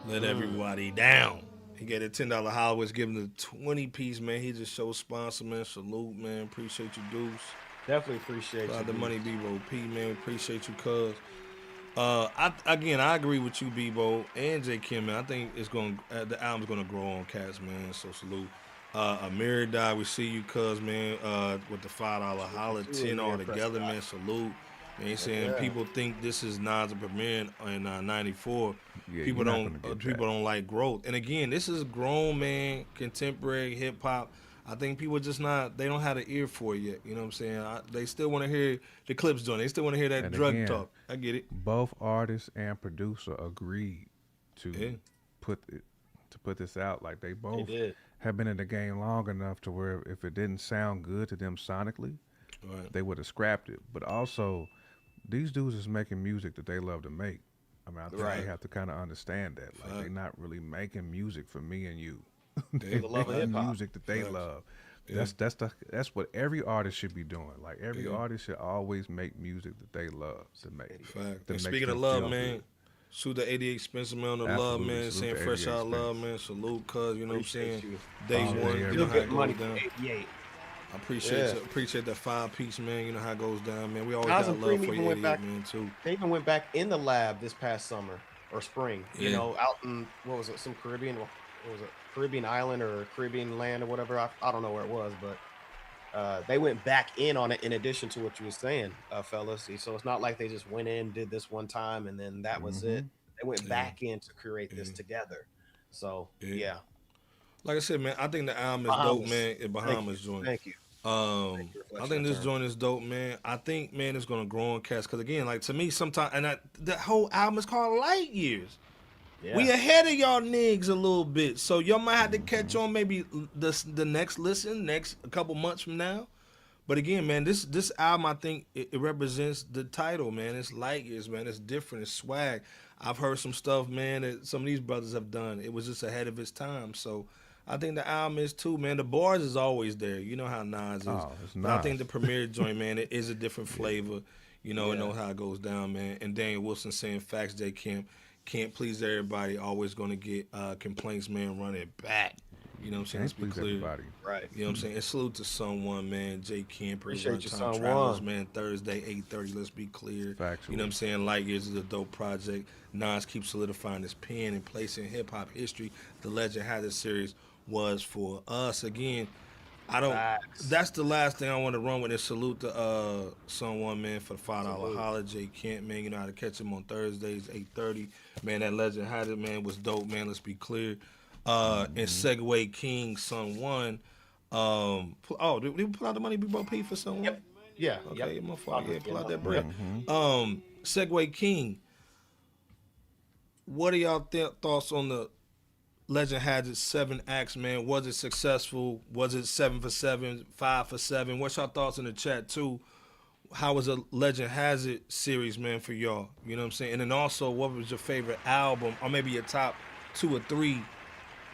let everybody down. He got a $10 Hollywood's giving the 20-piece, man. He just showed sponsor, man. Salute, man. Appreciate you, Deuce. Definitely appreciate you. The money, B-Roll P, man. Appreciate you, cuz. I agree with you, Bebo and J Kim, man. I think it's going the album's gonna grow on cats, man. So salute. Amir died. We see you, cuz man. With the $5 holla 10 all together, man. Salute. Man, he's saying people think this is Nas Premier in '94. Yeah, People you're not gonna don't get people that. don't like growth. And again, this is grown man contemporary hip hop. I think people just not, they don't have the ear for it yet. You know what I'm saying? They still want to hear the clips doing. They still want to hear that And drug again, talk. I get it. Both artist and producer agreed to put this out. Like they both have been in the game long enough to where if it didn't sound good to them sonically, they would have scrapped it. But also, these dudes is making music that they love to make. I mean, I think they have to kind of understand that. Like they're not really making music for me and you. They're making music that they love. That's what every artist should be doing. Like every artist should always make music that they love to make. Fact. And speaking of love, man, shoot the 88 Spencer, man, on the love, man. Saying fresh out love, man. Salute, cuz, you know what I'm saying? Day one, you know how it goes down. 88. I appreciate that 5-piece, man. You know how it goes down, man. We always got love for you, 88, man, too. They even went back in the lab this past summer or spring. You know, out in what was it, some Caribbean? What was it? Caribbean island or Caribbean land or whatever. I don't know where it was, but they went back in on it in addition to what you were saying, fellas. So it's not like they just went in, did this one time, and then that was it. They went back in to create this together. So, Like I said, man, I think the album is dope, man. Bahamas joint. Thank you. I think this joint is dope, man. I think, man, it's gonna grow on cats. Cause again, like to me, sometimes, and the whole album is called Light Years. Yeah. We ahead of y'all niggas a little bit, so y'all might have to catch on maybe the next listen, a couple months from now. But again, man, this album, I think it represents the title, man. It's Light Years, man. It's different. It's swag. I've heard some stuff, man, that some of these brothers have done. It was just ahead of its time. So I think the album is too, man. The bars is always there. You know how Nas is. Oh, it's But I think the Premier joint, man, it is a different flavor. You know, and know how it goes down, man. And Daniel Wilson saying facts, J. Camp. Can't please everybody. Always going to get complaints, man. Run it back. You know what I'm saying? Let's be clear. Everybody. Right. You know what I'm saying? And salute to someone, man. J. Camper. Appreciate you, Runtime Travels, man. Thursday, 8:30. Let's be clear. Factual. You know what I'm saying? Light Years is a dope project. Nas keeps solidifying his pen and place in hip hop history. The Legend Has It series was for us. Again, I don't. That's the last thing I want to run with. Is salute to someone, man, for the $5 holla. J. Kent, man. You know how to catch him on Thursdays, 8:30. Man, that Legend Had It, man, was dope, man. Let's be clear. And Segway King, Son 1. Did we pull out the money we both paid for Son 1? Yep. Yeah. Okay, my fault. Yeah, pull out that bread. Segway King. What are y'all thoughts on the Legend Has It 7 acts, man? Was it successful? Was it 7 for 7, 5 for 7? What's your thoughts in the chat too? How was a Legend Has It series, man, for y'all? You know what I'm saying? And then also, what was your favorite album, or maybe your top 2 or 3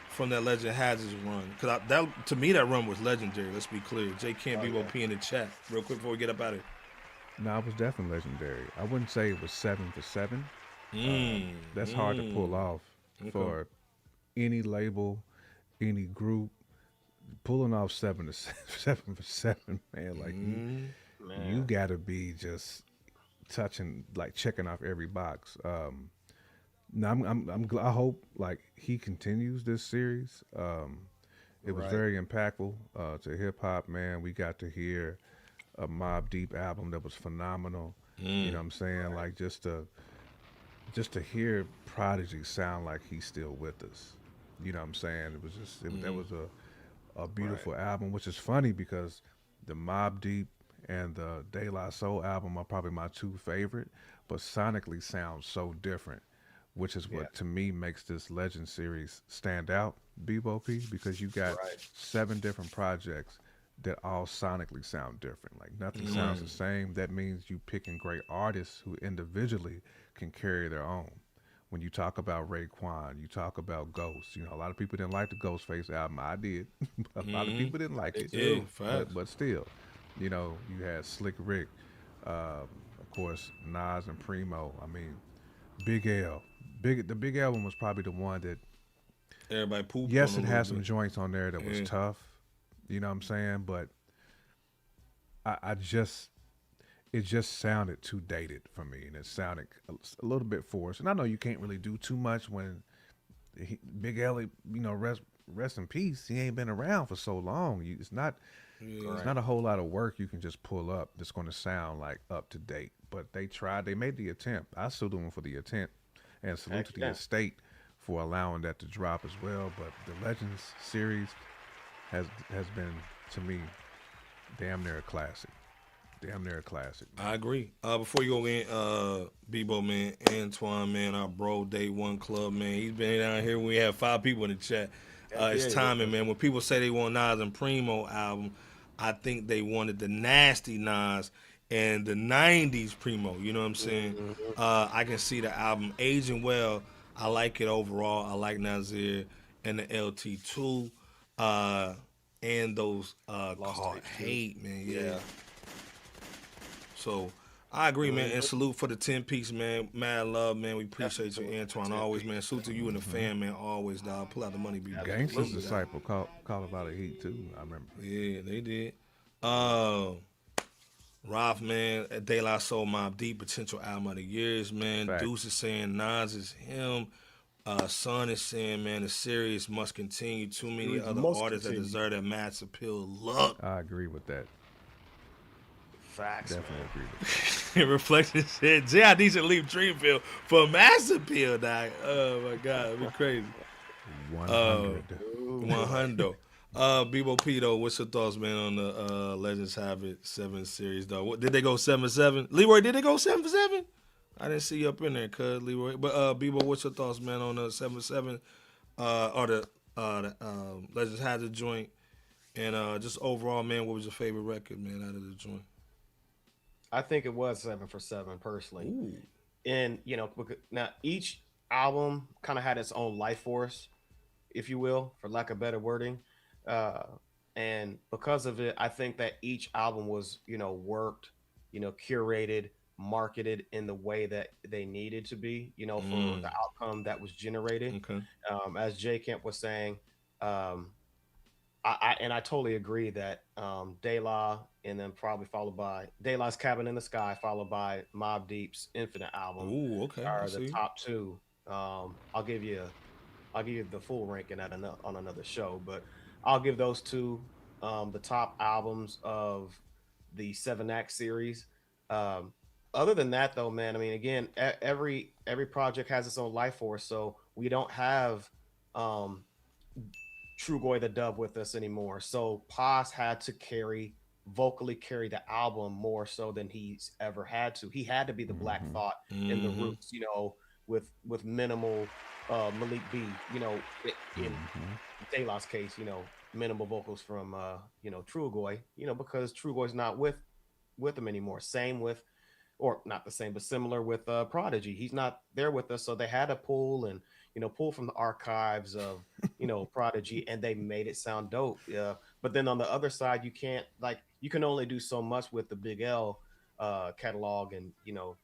from that Legend Has It run? Because that, to me, that run was legendary. Let's be clear. J. Can't B.O.P. in the chat, real quick before we get up out of here. No, it was definitely legendary. I wouldn't say it was 7 for 7. That's hard to pull off for any label, any group. Pulling off 7 for 7, man. Like you gotta be just touching, like checking off every box. Now I hope like he continues this series. It was very impactful to hip hop, man. We got to hear a Mobb Deep album that was phenomenal. You know what I'm saying? Like just to hear Prodigy sound like he's still with us. You know what I'm saying? It was just that was a beautiful album, which is funny because the Mobb Deep and the De La Soul album are probably my 2 favorite, but sonically sound so different, which is what to me makes this Legend series stand out, B.O.P., because you got 7 different projects that all sonically sound different. Like nothing sounds the same. That means you picking great artists who individually can carry their own. When you talk about Raekwon, you talk about Ghost. You know, a lot of people didn't like the Ghostface album. I did. A lot of people didn't like it. But still, you know, you had Slick Rick, of course, Nas and Premo. I mean, Big L. The Big L one was probably the one that everybody pooped. Yes, it had some joints on there that was tough. You know what I'm saying? But I just, it just sounded too dated for me, and it sounded a little bit forced. And I know you can't really do too much when Big Ellie, rest in peace. He ain't been around for so long. It's not a whole lot of work you can just pull up that's going to sound like up to date. But they tried. They made the attempt. I salute them for the attempt, and salute to the estate for allowing that to drop as well. But the Legends series has been, to me, damn near a classic. Damn near a classic. Man. I agree. Before you go in, Bebo, man, Antoine, man, our bro, Day One Club, man, he's been down here. We have 5 people in the chat. It's timing, man. When people say they want Nas and Premo album, I think they wanted the nasty Nas and the 90s Premo. You know what I'm saying? I can see the album aging well. I like it overall. I like Nasir and the LT2 and those called Hate, man. Yeah. So I agree, man, and salute for the 10-piece, man. Mad love, man. We appreciate you, Antoine, always, man. Salute to you and the fan, man, always, dog. Pull out the money, be Gangsta's Disciple call about a heat too. I remember. Yeah, they did. Ralph, man, De La Soul, Mobb Deep, potential album of the years, man. Fact. Deuce is saying Nas is him. Son is saying, man, the series must continue. Too many other artists that deserve that mass appeal look. I agree with that. Facts. Definitely agree with that. Reflection said, J.I.D. should leave Dreamfield for a mass appeal, dog. Oh, my God. It'd be crazy. 100. 100. Bebo P, though, what's your thoughts, man, on the Legends Have It 7 series, though? Did they go 7-7? Leroy, did they go 7-7? I didn't see you up in there, cuz, Leroy. But, Bebo, what's your thoughts, man, on the 7-7 or the Legends Have It joint? And just overall, man, what was your favorite record, man, out of the joint? I think it was 7 for 7 personally. Ooh. And, now each album kind of had its own life force, if you will, for lack of better wording. And because of it, I think that each album was, worked, curated, marketed in the way that they needed to be, for the outcome that was generated. Okay. As Jay Kemp was saying, I totally agree that De La, and then probably followed by De La's Cabin in the Sky, followed by Mobb Deep's Infinite album. Ooh, okay. Are the top 2. I'll give you the full ranking on another show, but I'll give those 2 the top albums of the 7-act series. Other than that, though, man, I mean, again, every project has its own life force, so we don't have Trugoy the Dub with us anymore. So Paz had to vocally carry the album more so than he's ever had to. He had to be the Black Thought in the Roots, with minimal Malik B, in De La's case, minimal vocals from Trugoy, because Trugoy's not with him anymore. Same with, or not the same, but similar with Prodigy. He's not there with us, so they had to pull from the archives of, Prodigy, and they made it sound dope. But then on the other side, you can only do so much with the Big L catalog and,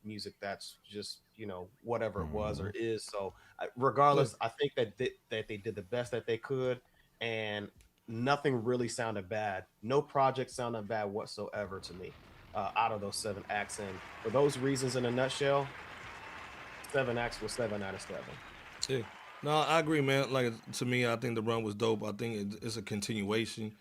music that's just, whatever it was or is. So regardless, I think that they did the best that they could, and nothing really sounded bad. No project sounded bad whatsoever to me out of those 7 acts. And for those reasons, in a nutshell, 7 acts was 7 out of 7. Yeah. No, I agree, man. Like, to me, I think the run was dope. I think it's a continuation.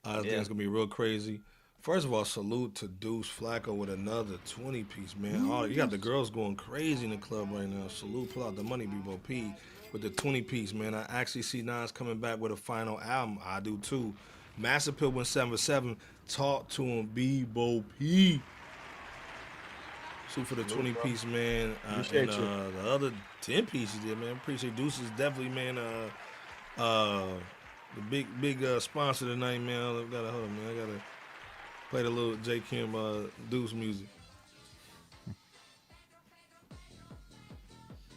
I think it's going to be real crazy. First of all, salute to Deuce Flacco with another 20-piece, man. You got the girls going crazy in the club right now. Salute, pull out the money, Bebo P, with the 20-piece, man. I actually see Nas coming back with a final album. I do, too. Mass Appeal went 7 for 7. Talk to him, Bebo P. Salute for the 20-piece, man. And the other 10 pieces there, man. Appreciate Deuce is definitely, man, the big sponsor tonight, man. I gotta play the little J. Kim Deuce music.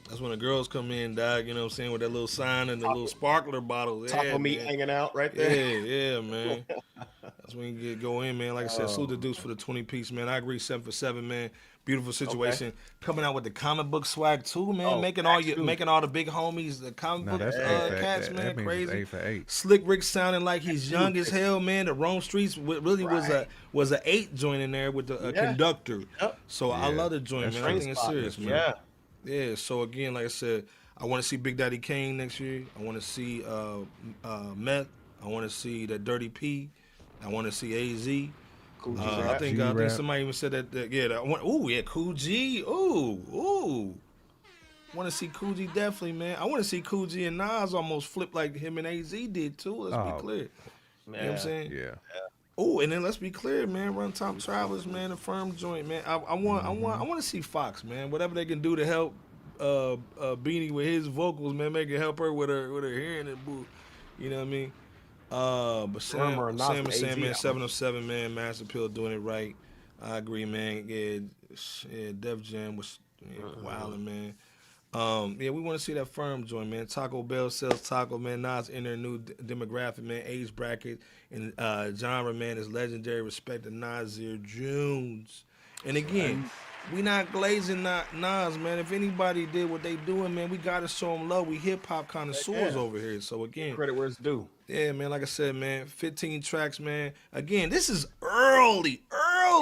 That's when the girls come in, dog. You know what I'm saying, with that little sign and the little sparkler bottles. Taco meat hanging out right there. Yeah, man. That's when you go in, man. Like I said, salute the Deuce for the 20-piece, man. I agree, 7 for 7, man. Beautiful situation. Okay. Coming out with the comic book swag too, man. Making all the big homies the comic book cats, man. Crazy. 8 for 8. Slick Rick sounding like he's young as hell, man. The Rome Streets really was a 8 joint in there with the conductor. Yep. So I love the joint, man. I think it's serious, man. Yeah. So again, like I said, I want to see Big Daddy Kane next year. I want to see Meth. I want to see that Dirty P. I want to see AZ. I think somebody even said that. Cool G. Want to see Cool G definitely, man. I want to see Cool G and Nas almost flip like him and AZ did too. Let's be clear. Man. You know what I'm saying? Yeah. Oh, and then let's be clear, man. Runtime Travelers, man. The firm joint, man. I want to see Fox, man. Whatever they can do to help Beanie with his vocals, man. Make it help her with her hearing and boo. You know what I mean? But Sam was saying, man, 707, man, Master Pill doing it right. I agree, man. Yeah, Def Jam was wilding, man. We want to see that firm joint, man. Taco Bell sells taco, man. Nas enter a new demographic, man. Age bracket and genre, man, is legendary. Respect to Nasir Jones. And again, we not glazing Nas, man. If anybody did what they doing, man, we gotta show them love. We hip hop connoisseurs over here. So again, credit where it's due. Yeah, man. Like I said, man, 15 tracks, man. Again, this is early,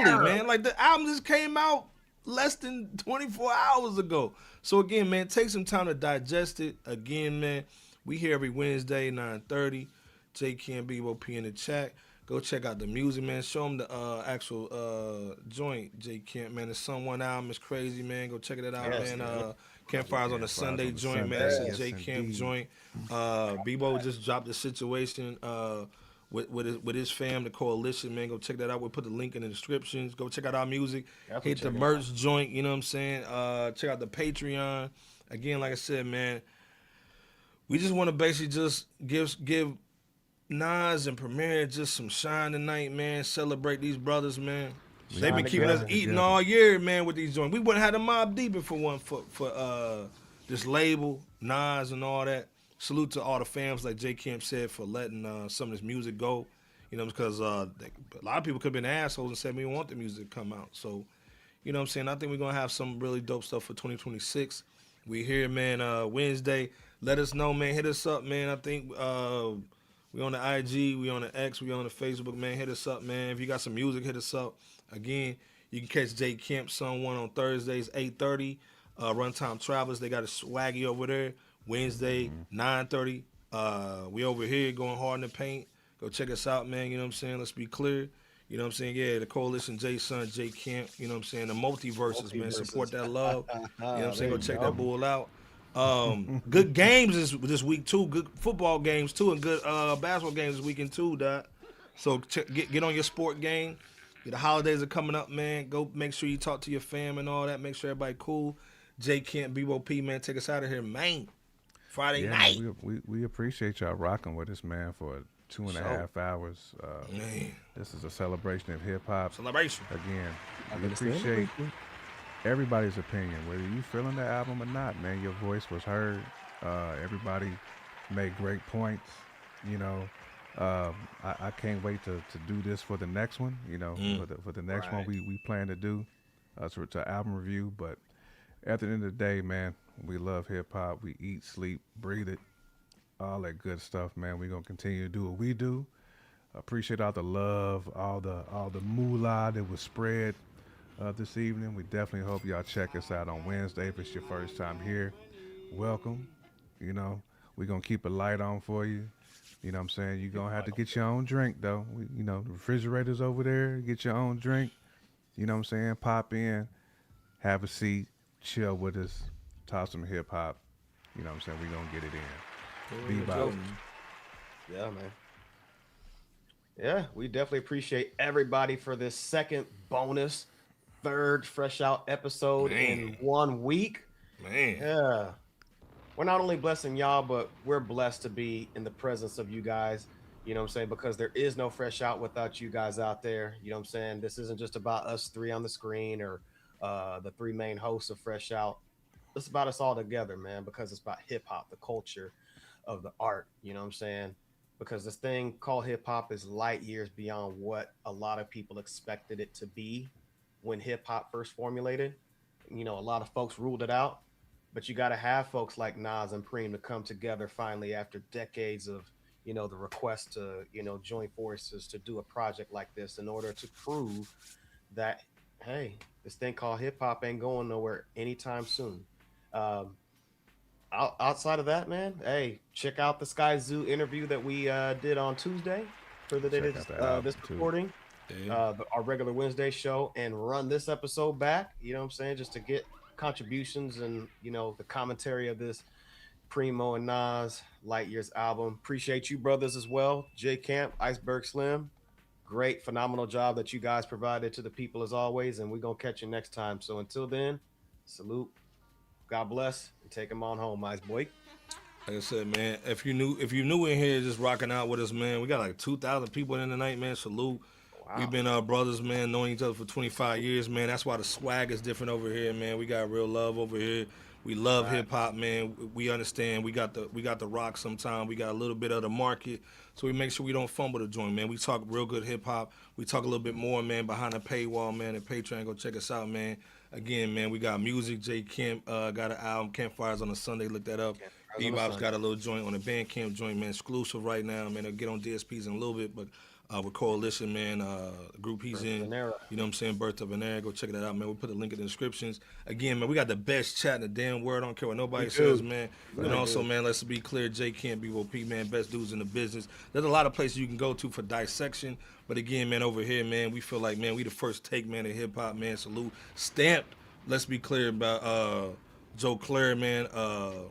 man. Like the album just came out less than 24 hours ago. So again, man, take some time to digest it. Again, man, we here every Wednesday, 9:30. J Camp BOP in the chat. Go check out the music, man. Show them the actual joint, J Camp, man. The Sun One album is crazy, man. Go check it out, man. Campfires on the Sunday joint, man. That's a J Camp joint. Bebo just dropped the situation with his fam, the coalition, man. Go check that out. We'll put the link in the descriptions. Go check out our music. Hit the merch joint, you know what I'm saying? Check out the Patreon. Again, like I said, man, we just want to basically just give Nas and Premier just some shine tonight, man. Celebrate these brothers, man. They've been keeping us eating all year, man, with these joints. We wouldn't have the Mob Deep if it wasn't for this label, Nas and all that. Salute to all the fans, like J Camp said, for letting some of this music go. You know, because a lot of people could have been assholes and said we don't want the music to come out. So, you know what I'm saying? I think we're going to have some really dope stuff for 2026. We here, man, Wednesday. Let us know, man. Hit us up, man. I think we on the IG, we on the X, we on the Facebook, man. Hit us up, man. If you got some music, hit us up. Again, you can catch J Camp Sun One on Thursdays, 8:30. Runtime Travelers, they got a swaggy over there. Wednesday, 9:30. We over here going hard in the paint. Go check us out, man. You know what I'm saying? Let's be clear. You know what I'm saying? Yeah, the Coalition, J Sun, J Camp. You know what I'm saying? The multiverses, man. Support that love. You know what I'm saying? Go check that bull out. Good games this week too. Good football games too, and good basketball games this weekend too, dog. So get on your sport game. The holidays are coming up, man. Go make sure you talk to your fam and all that. Make sure everybody cool. J Camp BOP, man. Take us out of here, man. Friday night. We appreciate y'all rocking with us, man, for 2.5 hours. This is a celebration of hip hop. Celebration. Again, we appreciate everybody's opinion, whether you feeling the album or not, man. Your voice was heard. Everybody made great points. You know, I can't wait to do this for the next one. You know, for the next one we plan to do to album review. But at the end of the day, man, we love hip hop. We eat, sleep, breathe it, all that good stuff, man. We're gonna continue to do what we do. Appreciate all the love, all the moolah that was spread this evening. We definitely hope y'all check us out on Wednesday. If it's your first time here, welcome. You know, we're going to keep a light on for you. You know what I'm saying? You're going to have to get your own drink, though. The refrigerator's over there. Get your own drink. You know what I'm saying? Pop in, have a seat, chill with us, talk some hip hop. You know what I'm saying? We're going to get it in. Be about it. Yeah, man. Yeah, we definitely appreciate everybody for this second bonus, third Fresh Out episode in 1 week. Man. Yeah. We're not only blessing y'all, but we're blessed to be in the presence of you guys. You know what I'm saying? Because there is no Fresh Out without you guys out there. You know what I'm saying? This isn't just about us three on the screen or the three main hosts of Fresh Out. us all together, man, because it's about hip hop, the culture of the art. You know what I'm saying? Because this thing called hip hop is light years beyond what a lot of people expected it to be when hip hop first formulated. You know, a lot of folks ruled it out, but you got to have folks like Nas and Preem to come together finally after decades of, you know, the request to, you know, join forces to do a project like this in order to prove that, hey, this thing called hip hop ain't going nowhere anytime soon. Outside of that, man, hey, check out the Sky Zoo interview that we did on Tuesday for the day this recording, our regular Wednesday show, and run this episode back. You know what I'm saying? Just to get contributions and, you know, the commentary of this Premo and Nas Light Years album. Appreciate you brothers as well. J Camp, Iceberg Slim. Great, phenomenal job that you guys provided to the people as always, and we're gonna catch you next time. So until then, salute, God bless, and take them on home, Ice Boy. Like I said, man, if you new in here just rocking out with us, man, we got like 2,000 people in tonight, man. Salute. Wow. We've been brothers, man, knowing each other for 25 years, man. That's why the swag is different over here, man. We got real love over here. We love hip hop, man. We understand. We got the rock sometime. We got a little bit of the market, so we make sure we don't fumble the joint, man. We talk real good hip hop. We talk a little bit more, man, behind the paywall, man. At Patreon, go check us out, man. Again, man, we got music. J Camp got an album, Campfires on a Sunday. Look that up. Bebop's got a little joint on the Bandcamp joint, man. Exclusive right now, man. I'll get on DSPs in a little bit, but with Coalition, man, the group he's in, you know what I'm saying, Birth of an Era, go check that out, man. We'll put a link in the descriptions. Again, man, we got the best chat in the damn world. I don't care what nobody says, man. And also, man, let's be clear, J Camp, BOP, man, best dudes in the business. There's a lot of places you can go to for dissection, but again, man, over here, man, we feel like, man, we the first take, man, of hip-hop, man. Salute. Stamped, let's be clear about Joe Claire, man,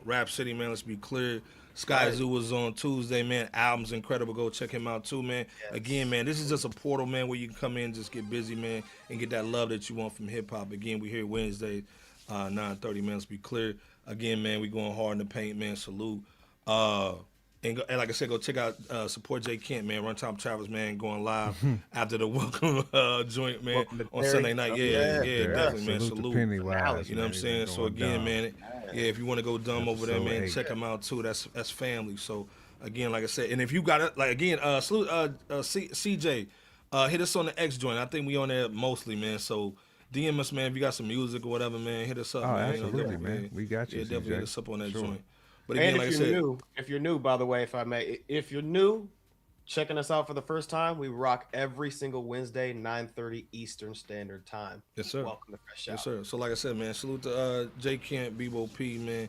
Rap City, man, let's be clear. Sky Zoo was on Tuesday, man. Album's incredible. Go check him out too, man. Yes. Again, man, this is just a portal, man, where you can come in, just get busy, man, and get that love that you want from hip hop. Again, we here Wednesday, 9:30, man. Let's be clear. Again, man, we going hard in the paint, man. Salute. And like I said, go check out Support J Kent, man. Runtime Travels, man, going live after the Welcome joint, man, on Sunday night. Yeah, definitely, man. Salute. You know what I'm saying? So again, man, if you want to go dumb over there, man, check them out too. That's family. So again, like I said, and if you got it, like again, salute CJ, hit us on the X joint. I think we on there mostly, man. So DM us, man. If you got some music or whatever, man, hit us up. Oh, man. absolutely, man. We got you. Yeah, definitely hit us up on that joint. But again, and like if you're new, by the way, if I may, if you're new, checking us out for the first time, we rock every single Wednesday, 9:30 Eastern Standard Time. Yes, sir. Welcome to FRSHOUT. Yes, sir. So like I said, man, salute to J Camp, BOP, man.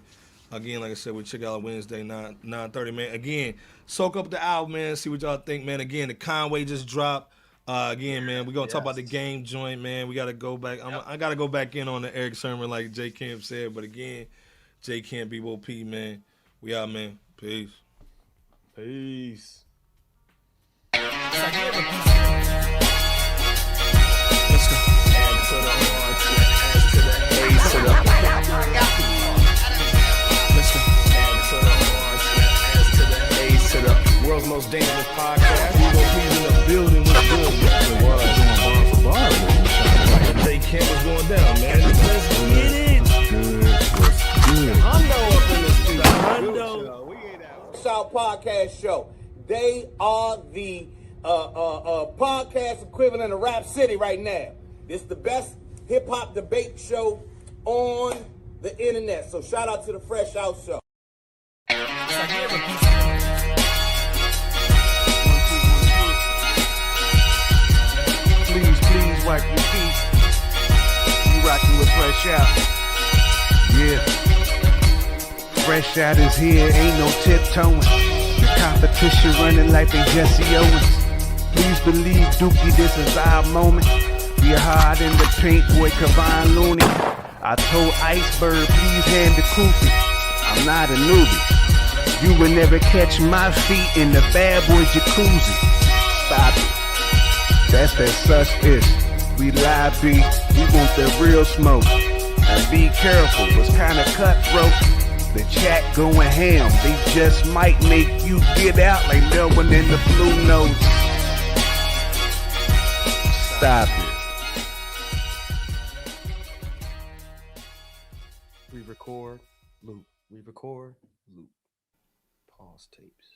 Again, like I said, we check out Wednesday, 9:30, man. Again, soak up the album, man. See what y'all think, man. Again, the Conway just dropped. Again, man, we're going to talk about the game joint, man. We got to go back. I got to go back in on the Eric Sermon like J Camp said. But again, J Camp, BOP, man. We out, man. Peace. Peace. Let's go. World's most dangerous podcast. We gon' be in the building with good. The world doing bar for bar. Like J Camp was going down, man. Let's get it. Good. Hundo up in the studio. FRSHOUT Podcast Show. They are the podcast equivalent of Rap City right now. This is the best hip hop debate show on the internet. So shout out to the FRSHOUT Show. Please wipe your feet. You rockin' with FRSHOUT. Yeah. FRSHOUT is here, ain't no tiptoeing. The competition running like they Jesse Owens. Please believe, Dookie, this is our moment. We hard in the paint, boy, Kavon Looney. I told Iceberg, please hand the koofy. I'm not a newbie. You will never catch my feet in the bad boy jacuzzi. Stop it. That's that such ish. We live beat, we want the real smoke. And be careful, it's kinda cutthroat. The chat going ham, they just might make you get out like Melvin in the Blue Notes. Stop it. We record. record, loop, re-record, loop. Pause tapes.